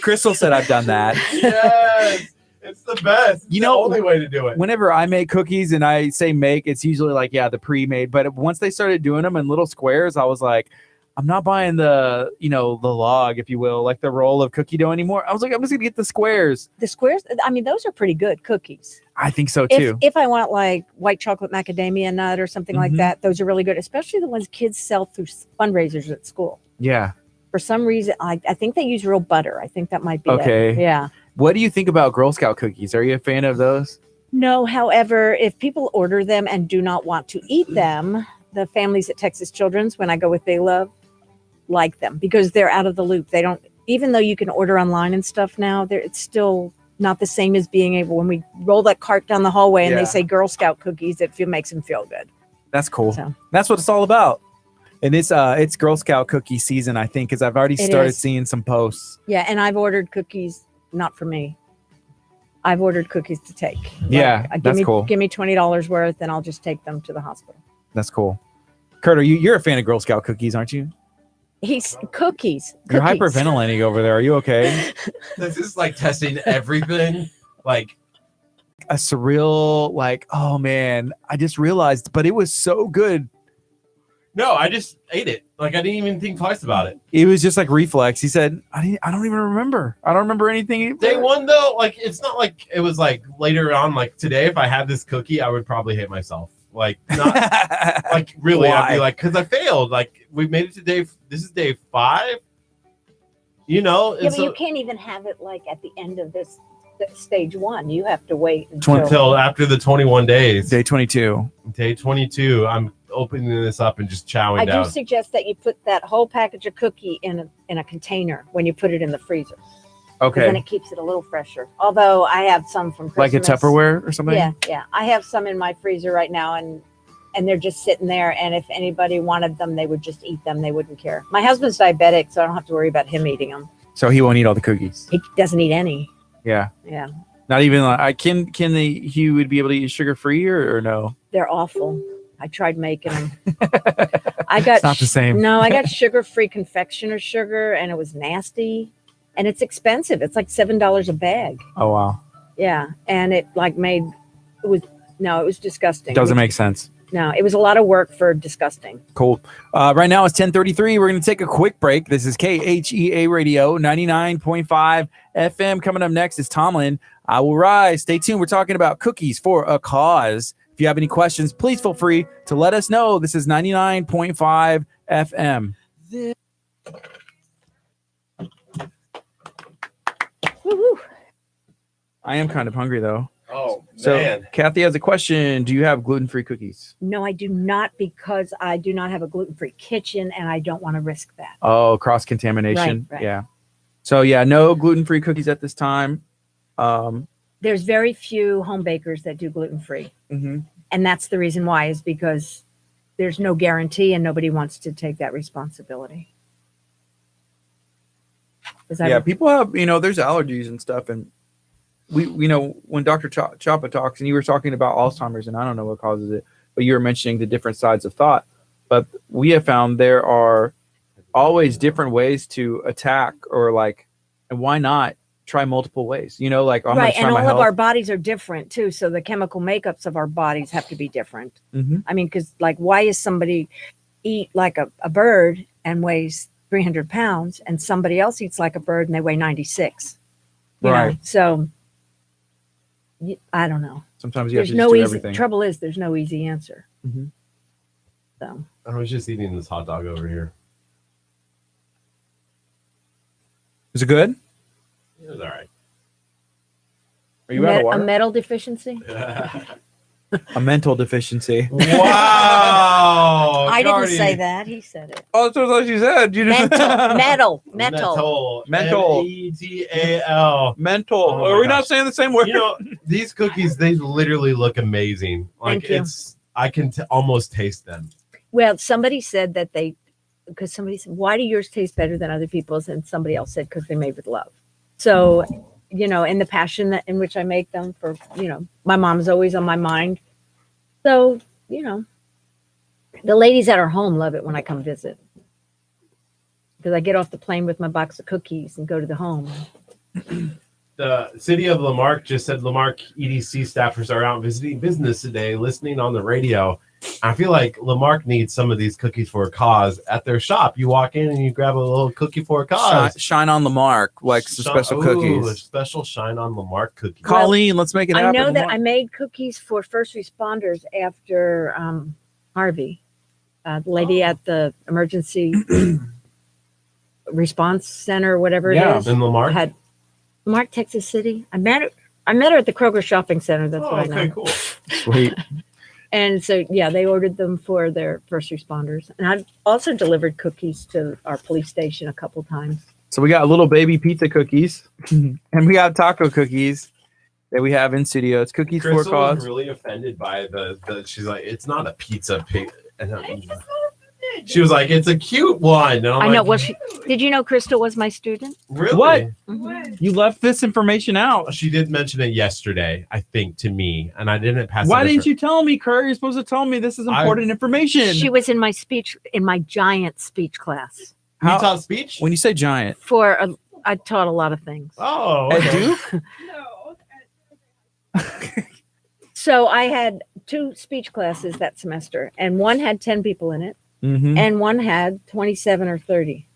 Crystal said I've done that. Yes. It's the best. It's the only way to do it. Whenever I make cookies and I say make, it's usually like, the pre-made. But once they started doing them in little squares, I was like, I'm not buying the log, if you will, like the roll of cookie dough anymore. I was like, I'm just gonna get the squares. The squares, I mean, those are pretty good cookies. I think so too. If I want like white chocolate macadamia nut or something like that, those are really good, especially the ones kids sell through fundraisers at school. Yeah. For some reason, I think they use real butter. I think that might be okay. It. Yeah. What do you think about Girl Scout cookies? Are you a fan of those? No, however, if people order them and do not want to eat them, the families at Texas Children's, when I go with They Love, like them because they're out of the loop. They don't, even though you can order online and stuff now, it's still not the same as being able, when we roll that cart down the hallway and they say Girl Scout cookies, it makes them feel good. That's cool. So. That's what it's all about. And it's Girl Scout cookie season, I think, because I've already started seeing some posts. Yeah, and I've ordered cookies, not for me. I've ordered cookies to take. Yeah, that's cool. Give me $20 worth, and I'll just take them to the hospital. That's cool. Curt, you're a fan of Girl Scout cookies, aren't you? He's cookies. You're hyperventilating over there. Are you okay? This is like testing everything. Like a surreal, like, oh man, I just realized, but it was so good. No, I just ate it. Like I didn't even think twice about it. It was just like reflex. He said, I don't even remember. I don't remember anything. Day one though, like it's not like it was like later on, like today, if I had this cookie, I would probably hate myself. Like not like really. Why? I'd be like, because I failed. Like we made it to this is day 5. You know, yeah, but you can't even have it like at the end of this stage 1. You have to wait until after the 21 days. Day 22. Day 22. I'm opening this up and just chowing down. I do suggest that you put that whole package of cookie in a container when you put it in the freezer. Okay. Then it keeps it a little fresher. Although I have some from Christmas. Like a Tupperware or something? Yeah. I have some in my freezer right now, and they're just sitting there. And if anybody wanted them, they would just eat them. They wouldn't care. My husband's diabetic, so I don't have to worry about him eating them. So he won't eat all the cookies? He doesn't eat any. Yeah. Yeah. Not even like, he would be able to eat sugar-free or no? They're awful. I tried making them. It's not the same. No, I got sugar-free confectioner sugar, and it was nasty. And it's expensive. It's like $7 a bag. Oh, wow. Yeah. And it was No, it was disgusting. Doesn't make sense. No, it was a lot of work for disgusting. Cool. Right now it's 10:33. We're going to take a quick break. This is KHEA Radio 99.5 FM. Coming up next is Tomlin. I Will Rise. Stay tuned. We're talking about cookies for a cause. If you have any questions, please feel free to let us know. This is 99.5 FM. Woo-hoo. I am kind of hungry though. Oh, So man. Kathy has a question. Do you have gluten-free cookies? No, I do not, because I do not have a gluten-free kitchen and I don't want to risk that. Oh, cross-contamination. Right. Yeah. So yeah, no gluten-free cookies at this time. There's very few home bakers that do gluten-free. Mhm. And that's the reason why, is because there's no guarantee and nobody wants to take that responsibility. Yeah, people have, there's allergies and stuff. And we when Dr. Chapa talks, and you were talking about Alzheimer's, and I don't know what causes it, but you were mentioning the different sides of thought. But we have found there are always different ways to attack, and why not try multiple ways? I'm right, gonna try and all my of health. our bodies are different too, so the chemical makeups of our bodies have to be different. Mhm. I mean, because why is somebody eat like a bird and weighs 300 pounds, and somebody else eats like a bird and they weigh 96? You Right. know? So I don't know. Sometimes you have There's to no just do easy. everything. Trouble is, there's no easy answer. Mhm. So I was just eating this hot dog over here. Is it good? It was all right. Are you out of a water? metal deficiency? A mental deficiency. Wow. I didn't Gardy. say that. He said it. Oh, that's what you said. You just Metal. Mental. Mental. METAL. mental. Oh my Are we not gosh. saying the same word? These cookies, they literally look amazing. Like, Thank you. I can almost taste them. Well, somebody said that because somebody said, why do yours taste better than other people's? And somebody else said, because they're made with love. So, and the passion in which I make them for, my mom's always on my mind. So, the ladies at our home love it when I come visit. Because I get off the plane with my box of cookies and go to the home. The city of Lamarck just said Lamarck EDC staffers are out visiting business today, listening on the radio. I feel like Lamarck needs some of these cookies for a cause at their shop. You walk in and you grab a little cookie for a cause. Shine on the mark, like some special A cookies. special shine on Lamarck cookie. Colleen, let's make it happen. I know that Lamar. I made cookies for first responders after Harvey. The lady at the emergency response center, whatever it is, In Lamarck. had Mark, Texas City. I met her at the Kroger shopping center. That's Oh, what I know. okay, cool. Sweet. And so, yeah, they ordered them for their first responders. And I've also delivered cookies to our police station a couple times. So we got little baby pizza cookies, and we got taco cookies that we have in studio. It's cookies for Crystal cause. was really offended by the. She's like, it's not a pizza pig. And she was like, it's a cute one. And I'm I know. like, Well, did you know Crystal was my student? Really? What? Mhm. You left this information out. She did mention it yesterday, I think, to me, and I didn't pass. Why didn't you tell me, Kurt? You're supposed to tell me this is important information. She was in my giant speech class. You How- taught speech? When you say giant, I taught a lot of things. Oh, at okay. Duke? So I had 2 speech classes that semester, and one had 10 people in it, Mm-hmm. and one had 27 or 30.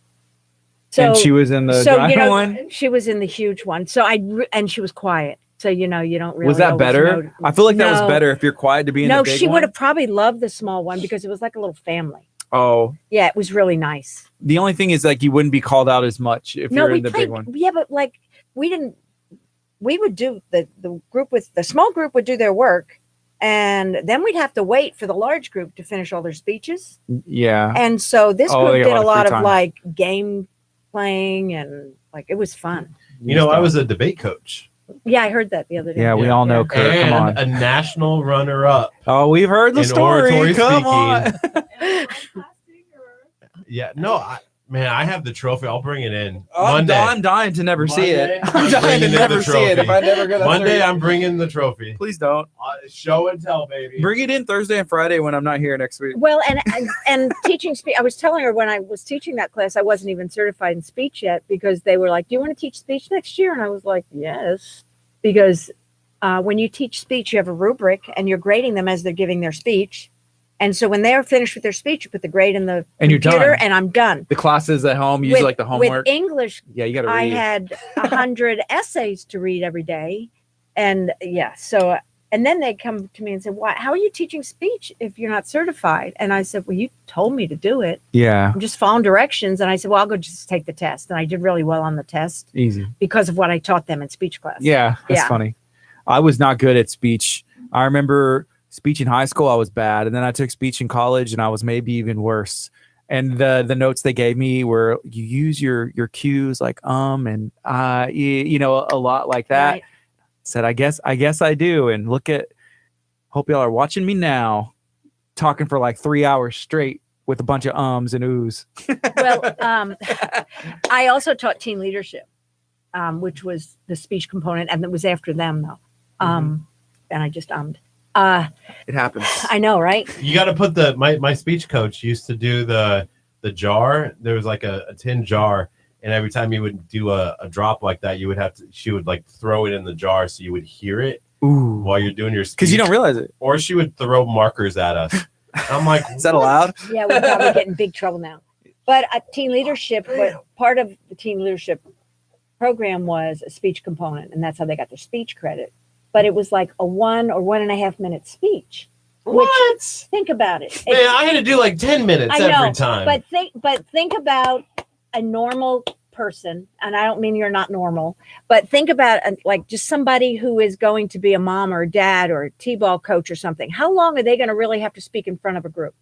So And she was in the giant one. she was in the huge one. So and she was quiet. So you don't really. Was that always better? know- I feel like that was No. better if you're quiet to be in the No, big she one. would have probably loved the small one because it was like a little family. Oh, Yeah, it was really nice. the only thing is like you wouldn't be called out as much if No, you're we in the played. big one. Yeah, but like we didn't. We would do the group with the small group would do their work, and then we'd have to wait for the large group to finish all their speeches. Yeah. And so this Oh, they group got did a a lot lot of of free time. like game playing and like it was fun. You know, I was a debate coach. Yeah, I heard that the other day. Yeah, we all know Yeah. Kurt. Come on. And a national runner-up. Oh, we've heard the in story. oratory Come speaking. on. Yeah, no, I have the trophy. I'll bring it in I'm Monday. dying to never see it. Monday, I'm I'm dying to bringing in never the see it. If trophy. I never go to Monday, Thursday. I'm bringing the trophy. Please don't. Show and tell, baby. Bring it in Thursday and Friday when I'm not here next week. Well, and teaching speech. I was telling her when I was teaching that class, I wasn't even certified in speech yet because they were like, "Do you want to teach speech next year?" And I was like, "Yes," because when you teach speech, you have a rubric and you're grading them as they're giving their speech. And so when they're finished with their speech, you put the grade in the And you're computer done. and I'm done. The classes at home, usually like the homework. With English, Yeah, you got to I read. had 100 essays to read every day. And so, and then they come to me and say, "Why? How are you teaching speech if you're not certified?" And I said, "Well, you told me to do it. Yeah. I'm just following directions." And I said, "Well, I'll go just take the test." And I did really well on the test Easy. because of what I taught them in speech class. Yeah, that's Yeah. funny. I was not good at speech. I remember speech in high school, I was bad. And then I took speech in college and I was maybe even worse. And the notes they gave me were you use your cues like and you know, a lot like that. Right. Said, I guess I do. And hope y'all are watching me now talking for like 3 hours straight with a bunch of ums and oohs. Well, I also taught teen leadership, which was the speech component, and it was after them though. And I just It happens. I know, right? You got to put my speech coach used to do the jar. There was like a tin jar, and every time you would do a drop like that, she would like throw it in the jar so you would hear it Ooh. while you're doing your speech. Because you don't realize it. Or she would throw markers at us. I'm like, Is that allowed? Yeah, we're probably getting in big trouble now. But teen leadership, part of the teen leadership program was a speech component, and that's how they got their speech credit. But it was like a 1 or 1.5 minute speech. what? Think about it. Man, I had to do like 10 minutes I know, every time. But think about a normal person, and I don't mean you're not normal, but think about like just somebody who is going to be a mom or a dad or a t-ball coach or something. How long are they going to really have to speak in front of a group?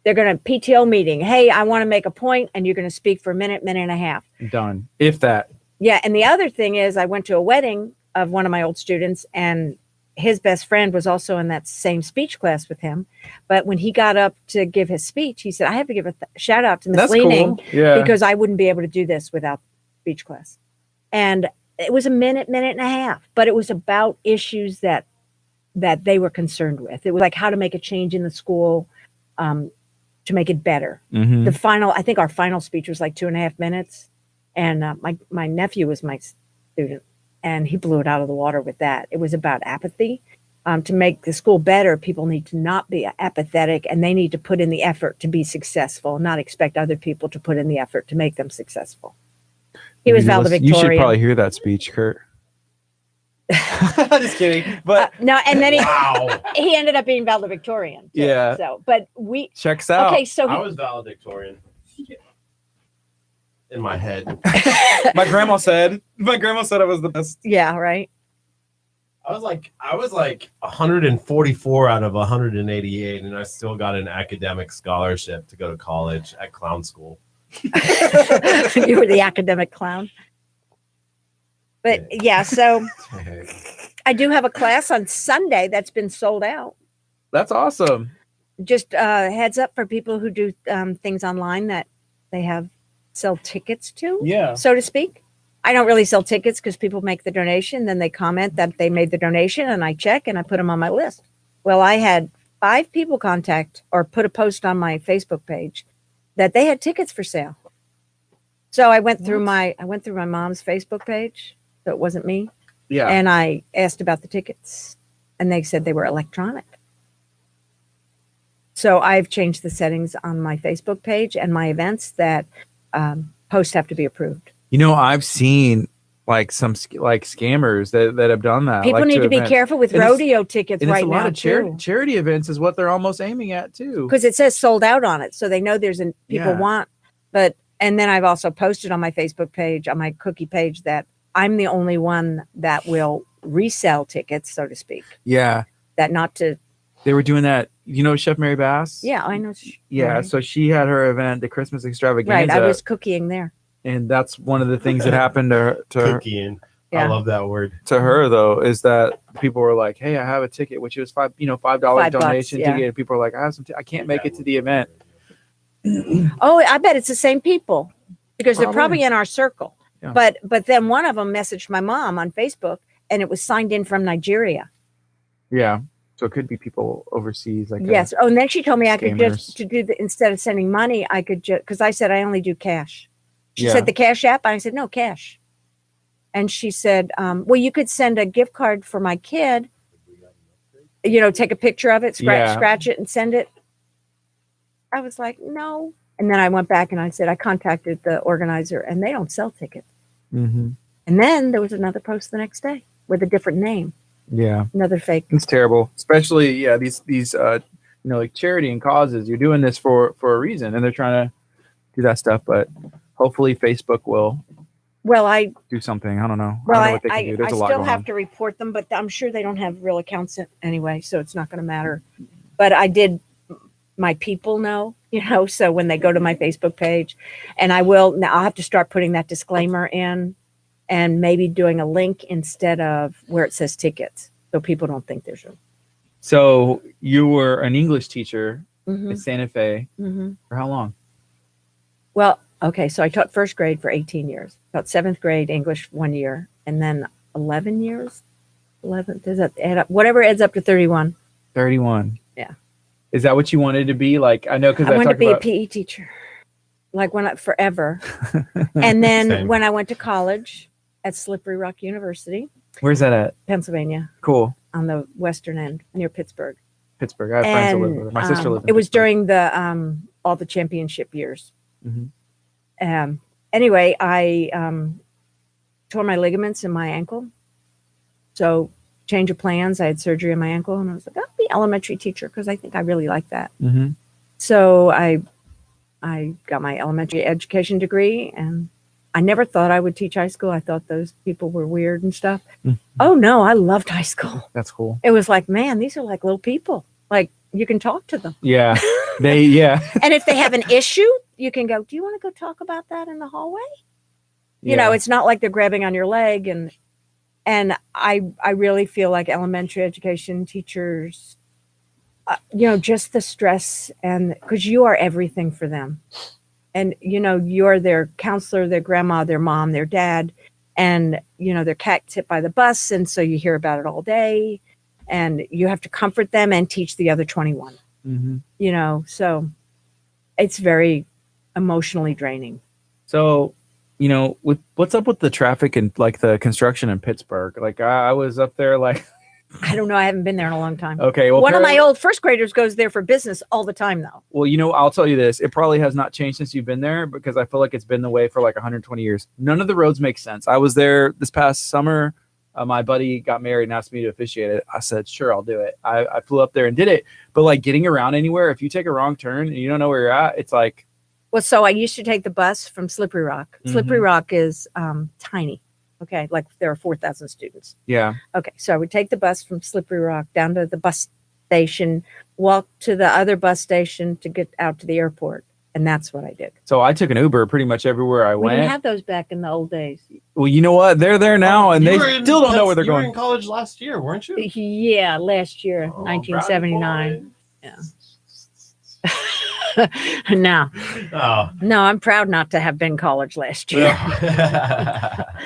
They're going to PTO meeting. Hey, I want to make a point, and you're going to speak for a minute and a half. Done. If that. Yeah, and the other thing is, I went to a wedding of one of my old students, and his best friend was also in that same speech class with him. But when he got up to give his speech, he said, I have to give a shout out to Miss That's Leaning cool. Yeah. because I wouldn't be able to do this without speech class. And it was a minute and a half, but it was about issues that they were concerned with. It was like how to make a change in the school to make it better. Mhm. I think our final speech was like 2.5 minutes. And my nephew was my student, and he blew it out of the water with that. It was about apathy. To make the school better, people need to not be apathetic, and they need to put in the effort to be successful, not expect other people to put in the effort to make them successful. He was valedictorian. You should probably hear that speech, Curt. Just kidding. But no, and then wow. he ended up being valedictorian. Too, Yeah. So, but we checks out. okay. So I was valedictorian. In my head. My grandma said I was the best. yeah, right. I was like 144 out of 188, and I still got an academic scholarship to go to college at clown school. You were the academic clown. But yeah, so I do have a class on Sunday that's been sold out. That's awesome. Just heads up for people who do things online that they sell tickets to, Yeah. so to speak. I don't really sell tickets because people make the donation, then they comment that they made the donation, and I check and I put them on my list. Well, I had 5 people contact or put a post on my Facebook page that they had tickets for sale. So I went through my mom's Facebook page, so it wasn't me, Yeah. and I asked about the tickets, and they said they were electronic. So I've changed the settings on my Facebook page and my events that posts have to be approved. You know, I've seen like some scammers that have done that. People like, need to be events. careful with And it's- rodeo tickets And it's right a lot now of too, charity events is what they're almost aiming at too. because it says sold out on it, so they know there's people Yeah. want. But and then I've also posted on my Facebook page, on my cookie page, that I'm the only one that will resell tickets, so to speak. Yeah. That not to. They were doing that. You know Chef Mary Bass? Yeah, I know. Yeah. Right. So she had her event, the Christmas extravaganza. Right, I was cookieing there. And that's one of the things that happened to her, Cookie. Yeah. I love that word. to her though, is that people were like, "Hey, I have a ticket," which was $5 $5, donation yeah. ticket. And people are like, I can't make it to the event. Oh, I bet it's the same people because they're Probably. probably in our circle. Yeah. But then one of them messaged my mom on Facebook, and it was signed in from Nigeria. Yeah. So it could be people overseas. Like Yes. Oh, and then she told me I could Scammers. just to do instead of sending money, I could just because I said I only do cash. She Yeah. said the Cash App. I said no cash. And she said, well, you could send a gift card for my kid, take a picture of it, scratch it and send it. I was like, no. And then I went back and I said, I contacted the organizer and they don't sell tickets. Mm-hmm. And then there was another post the next day with a different name. Yeah. Another fake. It's terrible. Especially, these like charity and causes. You're doing this for a reason and they're trying to do that stuff. But hopefully Facebook will do something. I don't know. Well, I don't know what they can do. There's a lot still going have on. to report them, but I'm sure they don't have real accounts anyway, so it's not going to matter. But I did, my people know, so when they go to my Facebook page, and I'll have to start putting that disclaimer in and maybe doing a link instead of where it says tickets, so people don't think there's a. So you were an English teacher Mm-hmm. at Santa Fe Mm-hmm. for how long? Well, okay, so I taught first grade for 18 years, taught seventh grade English 1 year, and then 11 years. 11, does that add up? Whatever adds up to 31. 31. Yeah. Is that what you wanted to be? Like, I know because I wanted to be about... a PE teacher, like forever. And then Same. when I went to college at Slippery Rock University, Where's that at? Pennsylvania, Cool. on the western end near Pittsburgh. Pittsburgh. I have friends who live there. My sister lives in it was Pittsburgh. during the all the championship years. Mhm. Anyway, I tore my ligaments in my ankle. So change of plans. I had surgery on my ankle, and I was like, I'll be elementary teacher because I think I really like that. Mm-hmm. So I got my elementary education degree, and I never thought I would teach high school. I thought those people were weird and stuff. Mm-hmm. Oh no, I loved high school. That's cool. It was like, man, these are like little people. Like you can talk to them. Yeah. And if they have an issue, you can go, do you want to go talk about that in the hallway? It's not like they're grabbing on your leg. And I really feel like elementary education teachers, just the stress, and because you are everything for them. And, you're their counselor, their grandma, their mom, their dad, and, their cat's hit by the bus. And so you hear about it all day, and you have to comfort them and teach the other 21. Mm-hmm. So it's very emotionally draining. So, what's up with the traffic and like the construction in Pittsburgh? Like I was up there like. I don't know. I haven't been there in a long time. Okay. Well, one of my old first graders goes there for business all the time, though. Well, I'll tell you this. It probably has not changed since you've been there because I feel like it's been the way for like 120 years. None of the roads make sense. I was there this past summer. My buddy got married and asked me to officiate it. I said, sure, I'll do it. I flew up there and did it. But like getting around anywhere, if you take a wrong turn and you don't know where you're at, it's like. Well, so I used to take the bus from Slippery Rock. Mm-hmm. Slippery Rock is tiny. Okay, like there are 4,000 students. Yeah. Okay, so I would take the bus from Slippery Rock down to the bus station, walk to the other bus station to get out to the airport. And that's what I did. So I took an Uber pretty much everywhere I We went. didn't have those back in the old days. Well, you know what? They're there now, and they still don't know where they're You were going. in college last year, weren't you? Yeah, last year, Oh, 1979. Yeah. No, Oh. no, I'm proud not to have been college last year.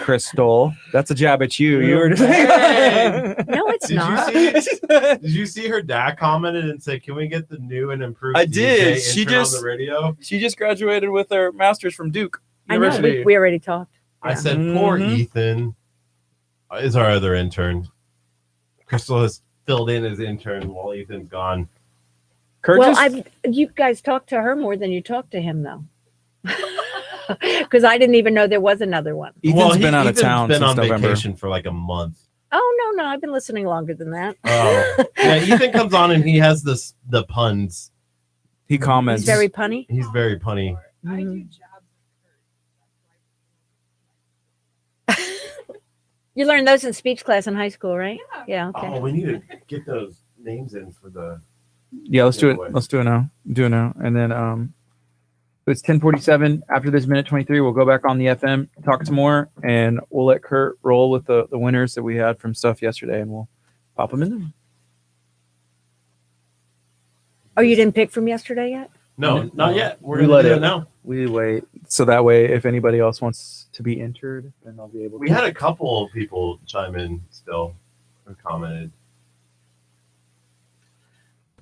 Crystal, that's a jab at you. You were just Hey. No, it's Did not. Did you see her dad commented and say, "Can we get the new and improved?" I did. DJ She intern on just- the radio. She just graduated with her master's from Duke I know, University. we already talked. I Yeah. said, "Poor Mhm. Ethan is our other intern." Crystal has filled in as intern while Ethan's gone. Curt Well, just- you guys talked to her more than you talked to him, though. Because I didn't even know there was another one. Ethan's been out of Ethan's town been since on November. vacation for like a month. Oh, no, I've been listening longer than that. Oh, yeah. Ethan comes on and he has the puns. He comments. He's very punny. He's very punny. Mhm. You learned those in speech class in high school, right? Yeah, okay. Oh, we need to get those names in for the. Yeah, let's do it. Giveaway. Let's do it now. Do it now. And then it's 10:47. After this minute 23, we'll go back on the FM, talk some more, and we'll let Curt roll with the winners that we had from stuff yesterday, and we'll pop them in there. Oh, you didn't pick from yesterday yet? No, not yet. We're We gonna let do it. it now. We wait. So that way, if anybody else wants to be entered, then they'll be able to. We had a couple of people chime in still who commented.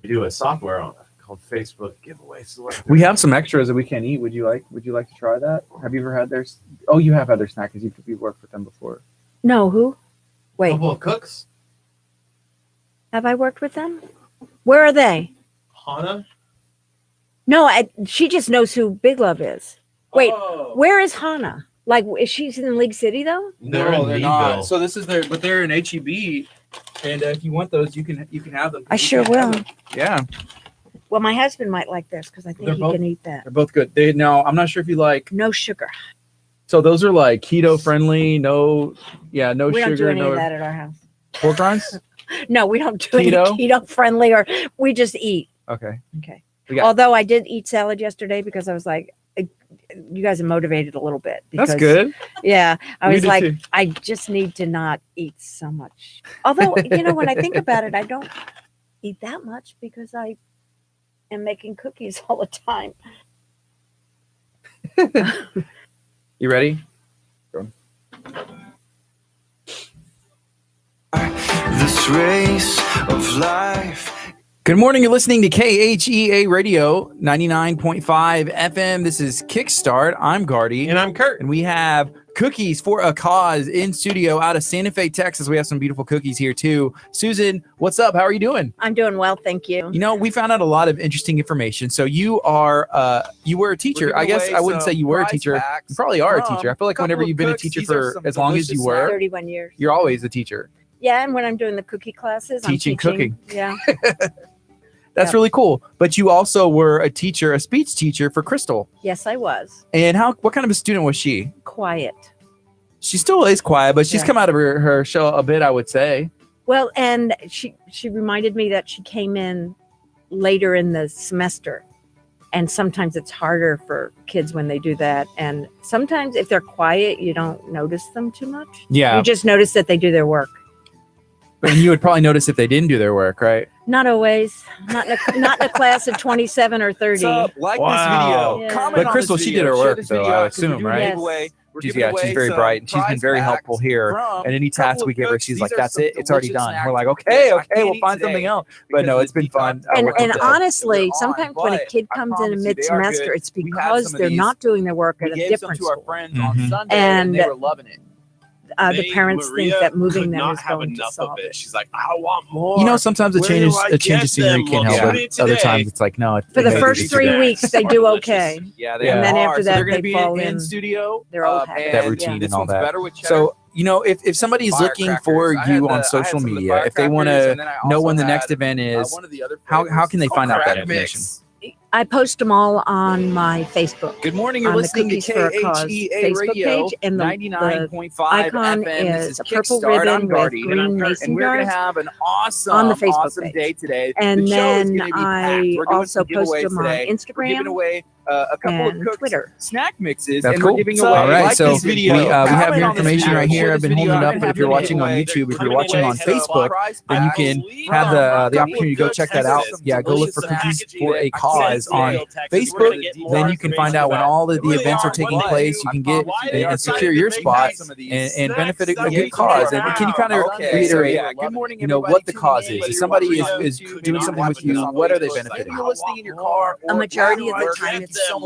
We do a software on called Facebook giveaway. We have some extras that we can't eat. Would you like to try that? Have you ever had their? Oh, you have had their snack because you've worked with them before. No, who? Wait, Couple of cooks. have I worked with them? Where are they? Hannah. No, she just knows who Big Love is. Wait, Oh. where is Hannah? Like, is she in League City though? They're in Meadville. So this is but they're in HEB, and if you want those, you can have them. I sure will. Yeah, Well, my husband might like this because I think They're he both- can eat that. they're both good. I'm not sure if you like. No sugar. So those are like keto friendly. No We don't do sugar, any no of that at our house. pork rinds. No, we don't do Keto? any keto friendly, or we just eat. Okay. Okay. We got- Although I did eat salad yesterday because I was like, you guys are motivated a little bit. That's because- good. Yeah. I We was did like, too. I just need to not eat so much. Although, when I think about it, I don't eat that much because I am making cookies all the time. You ready? This race of life. Good morning. You're listening to KHEA Radio 99.5 FM. This is Kickstart. I'm Gardy. And I'm Curt. And we have Cookies for a Cause in studio out of Santa Fe, Texas. We have some beautiful cookies here too. Susan, what's up? How are you doing? I'm doing well, thank you. You know, we found out a lot of interesting information. So you were a teacher. I guess I wouldn't say you were a teacher. You probably are a teacher. I feel like whenever you've been a teacher for as long as you were, 31 years. you're always a teacher. Yeah, and when I'm doing the cookie classes, Teaching I'm cooking. Yeah. That's Yeah. really cool. But you also were a teacher, a speech teacher for Crystal. Yes, I was. And what kind of a student was she? Quiet. She still is quiet, but she's Yeah. come out of her shell a bit, I would say. Well, and she reminded me that she came in later in the semester. And sometimes it's harder for kids when they do that. And sometimes if they're quiet, you don't notice them too much. Yeah. You just notice that they do their work. And you would probably notice if they didn't do their work, right? Not always. Not in a class of 27 or 30. Like Wow. this video. Yeah. Comment But Crystal, she did her work, though, I assume, right? Yes. She's very bright, and she's been very helpful here. And any task we give her, she's like, "That's it, it's already done." We're like, "Okay, we'll find something else." But no, it's been fun. And working with them. honestly, So sometimes when a but kid I comes in promise you, they are mid-semester, good. it's We had because some of they're these. not doing their work We at a gave different some to our school. friends on Mhm. Sunday, and they And- were loving it. The parents think that moving them is have going to enough solve of it. it. She's like, I want more. You know, sometimes Where do I a change get of scenery them? can't Well, help shoot it. it Other today. times it's like, no. For the they first need to 3 do that. weeks, they do okay. Yeah, they And then are. after So they're that, going to they be fall in in. studio. They're all happy. and That routine this and all one's that. better with cheddar. So, if somebody's looking for you on social media, if they want to know when the next event is, how can they find out that information? I post them all on my Facebook. Good morning. You're On the listening to Cookies for a Cause KHEA Facebook Radio page, and the 99.5 icon FM. This is is a purple Kickstart. ribbon I'm with Gardy, green and mason we're going to jars have an awesome, on the Facebook awesome page. day today. And the show is then gonna be packed. I We're doing also some post giveaways them on today. We're giving Instagram away a couple and of Cook's Twitter. snack mixes, That's and cool. we're giving So, away. all right, like so this video. we have Comment your on this information video. right here. Share I've this been holding video. it up, I'm but if gonna you're have watching on giveaway. YouTube, if They're you're watching giving on away Facebook, then you can have the opportunity to go check that out. Yeah, go look for Cookies for a Cause on Facebook. Then you can find out when all of the events are taking place. You can get and secure your spot and benefit a good cause. And can you kind of reiterate, Good morning, what the cause is? If somebody is doing something with you, what are they benefiting? You're listening in your car. A majority of the time, it's for the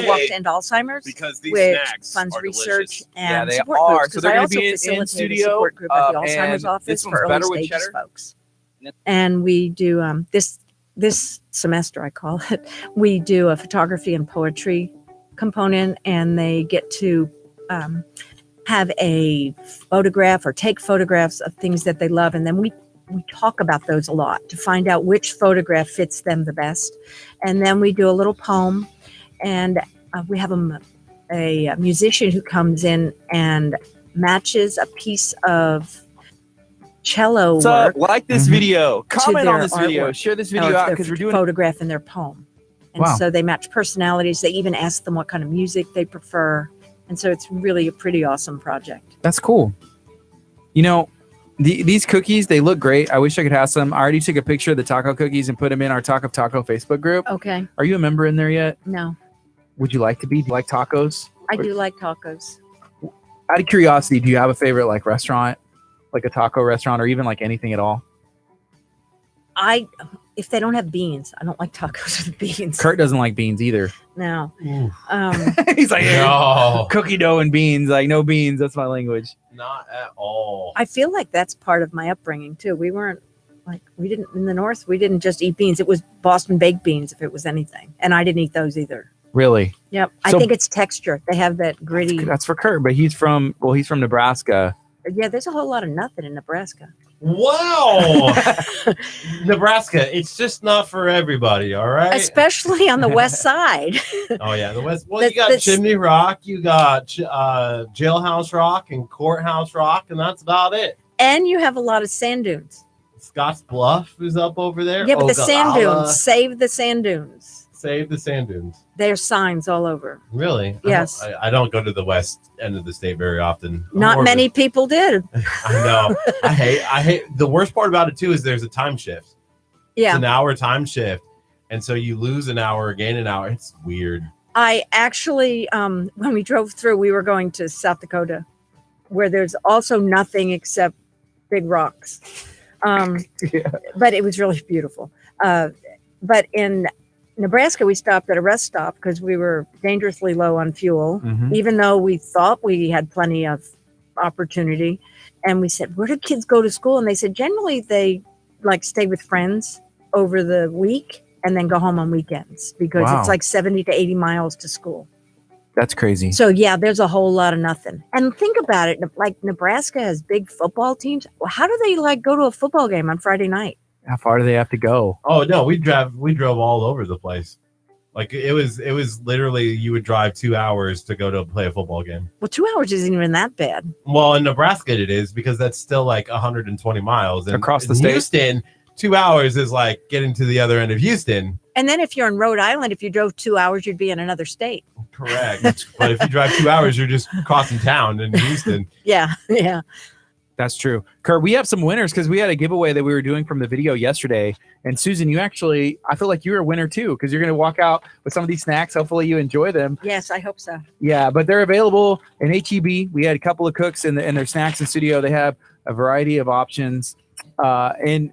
walk to end Alzheimer's, because these which snacks funds are research delicious. and they support are. groups. So Because they're I gonna also be in facilitate a studio, support group at the and Alzheimer's office this one's for better early with stages cheddar. folks. And we do this semester, I call it, we do a photography and poetry component, and they get to have a photograph or take photographs of things that they love, and then we talk about those a lot to find out which photograph fits them the best. And then we do a little poem, and we have a musician who comes in and matches a piece of cello What's up? work Like this Mhm. video. Comment on their this video. artwork. Share this or video out their because we're doing. photograph in their poem. And Wow. so they match personalities. They even ask them what kind of music they prefer. And so it's really a pretty awesome project. That's cool. You know, these cookies, they look great. I wish I could have some. I already took a picture of the taco cookies and put them in our Talk of Taco Facebook group. Okay. Are you a member in there yet? No, Would you like to be? Do you like tacos? I do like tacos. Out of curiosity, do you have a favorite like restaurant, like a taco restaurant, or even like anything at all? I if they don't have beans. I don't like tacos with beans. Curt doesn't like beans either. No. He's like, No, cookie dough and beans. Like, no beans. That's my language. not at all. I feel like that's part of my upbringing too. We didn't in the North. We didn't just eat beans. It was Boston baked beans if it was anything, and I didn't eat those either. Really? Yep. I So- think it's texture. They have that gritty. That's for Curt, but he's from Nebraska. Yeah, there's a whole lot of nothing in Nebraska. Wow, Nebraska. It's just not for everybody. All right. Especially on the west side. Oh yeah, the West. Well, The- you got the- Chimney Rock, you got Jailhouse Rock and Courthouse Rock, and that's about it. And you have a lot of sand dunes. Scotts Bluff is up over there. Yeah, but the sand Ogallala. dunes. Save the sand dunes. Save the sand dunes. There's signs all over. Really? Yes. I don't go to the west end of the state very often. I'm Not more of many people did. I know. I hate. The worst part about it too is there's a time shift. It's Yeah. an hour time shift, and so you lose an hour, gain an hour. It's weird. I actually, when we drove through, we were going to South Dakota, where there's also nothing except big rocks. But it was really beautiful. But in Nebraska, we stopped at a rest stop because we were dangerously low on fuel, even though we thought we had plenty of opportunity. And we said, where do kids go to school? And they said, generally they like stay with friends over the week and then go home on weekends because Wow. it's like 70 to 80 miles to school. That's crazy. So yeah, there's a whole lot of nothing. And think about it, like Nebraska has big football teams. How do they like go to a football game on Friday night? How far do they have to go? Oh no, we drove all over the place. Like it was literally you would drive 2 hours to go to play a football game. Well, 2 hours isn't even that bad. Well, in Nebraska it is because that's still like 120 miles. And Across the in state? Houston, 2 hours is like getting to the other end of Houston. And then if you're in Rhode Island, if you drove 2 hours, you'd be in another state. Correct. But if you drive 2 hours, you're just crossing town in Houston. Yeah, yeah. That's true. Curt, we have some winners because we had a giveaway that we were doing from the video yesterday. And Susan, you actually, I feel like you're a winner too because you're going to walk out with some of these snacks. Hopefully you enjoy them. Yes, I hope so. Yeah, but they're available in HEB. We had a couple of cooks in their snacks and studio. They have a variety of options. And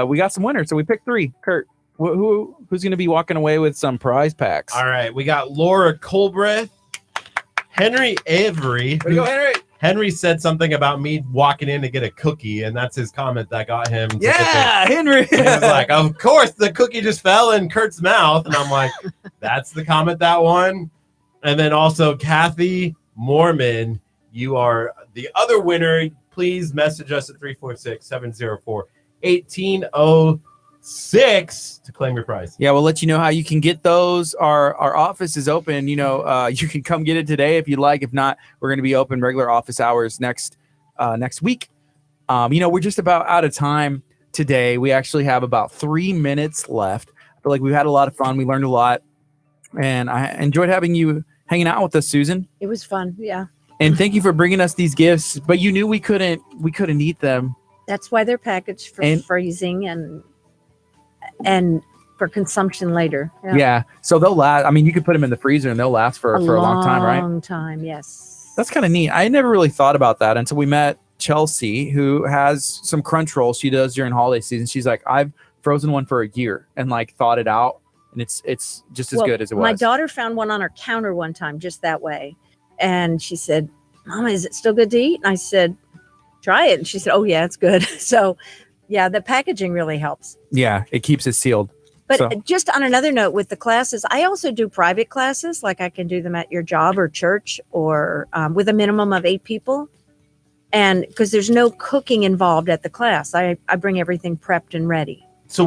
we got some winners. So we picked 3. Curt, who's going to be walking away with some prize packs? All right. We got Laura Colbreth, Henry Avery. Way to go, Henry. Henry said something about me walking in to get a cookie, and that's his comment that got him. Yeah, Henry. He was like, of course, the cookie just fell in Kurt's mouth. And I'm like, that's the comment that won. And then also Kathy Mormon, you are the other winner. Please message us at 346-704-1806 to claim your prize. Yeah, we'll let you know how you can get those. Our office is open. You know, you can come get it today if you'd like. If not, we're going to be open regular office hours next week. You know, we're just about out of time today. We actually have about 3 minutes left. I feel like we've had a lot of fun. We learned a lot, and I enjoyed having you hanging out with us, Susan. It was fun. Yeah. And thank you for bringing us these gifts. But you knew we couldn't eat them. That's why they're packaged for And- freezing and for consumption later. Yeah. So they'll last. I mean, you could put them in the freezer and they'll last for a long time, right? Long time, yes. That's kind of neat. I never really thought about that until we met Chelsea, who has some crunch rolls she does during holiday season. She's like, I've frozen one for a year and like thought it out, and it's just as good as it was. My daughter found one on her counter one time just that way. And she said, Mama, is it still good to eat? And I said, try it. And she said, oh, yeah, it's good. So, yeah, the packaging really helps. Yeah, it keeps it sealed. But So- just on another note with the classes, I also do private classes. Like I can do them at your job or church or with a minimum of 8 people. And because there's no cooking involved at the class, I bring everything prepped and ready. So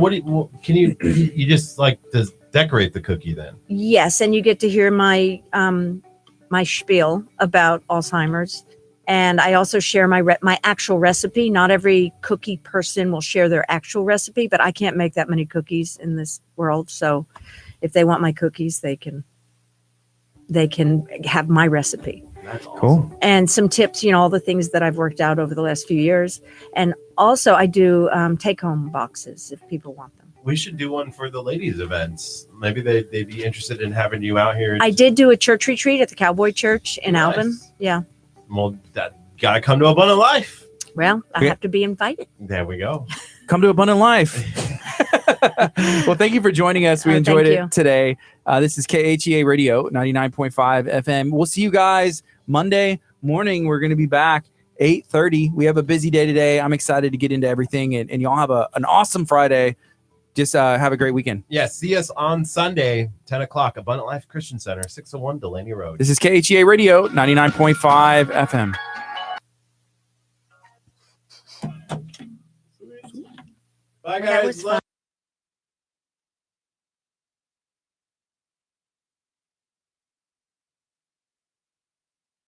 can you just like decorate the cookie then? Yes, and you get to hear my my spiel about Alzheimer's, and I also share my actual recipe. Not every cookie person will share their actual recipe, but I can't make that many cookies in this world. So, if they want my cookies, they can have my recipe. That's awesome. Cool. And some tips, all the things that I've worked out over the last few years. And also, I do take-home boxes if people want them. We should do one for the ladies' events. Maybe they'd be interested in having you out here. I did do a church retreat at the Cowboy Church in Nice. Alvin. Yeah. Well, that gotta come to Abundant Life. Well, I Yeah. have to be invited. There we go. Come to Abundant Life. Well, thank you for joining us. We Oh, enjoyed thank it you. today. This is KHEA Radio 99.5 FM. We'll see you guys Monday morning. We're going to be back 8:30. We have a busy day today. I'm excited to get into everything, and y'all have an awesome Friday. Just have a great weekend. Yes, see us on Sunday, 10 o'clock, Abundant Life Christian Center, 601 Delaney Road. This is KHEA Radio 99.5 FM. Bye, That guys. was fun.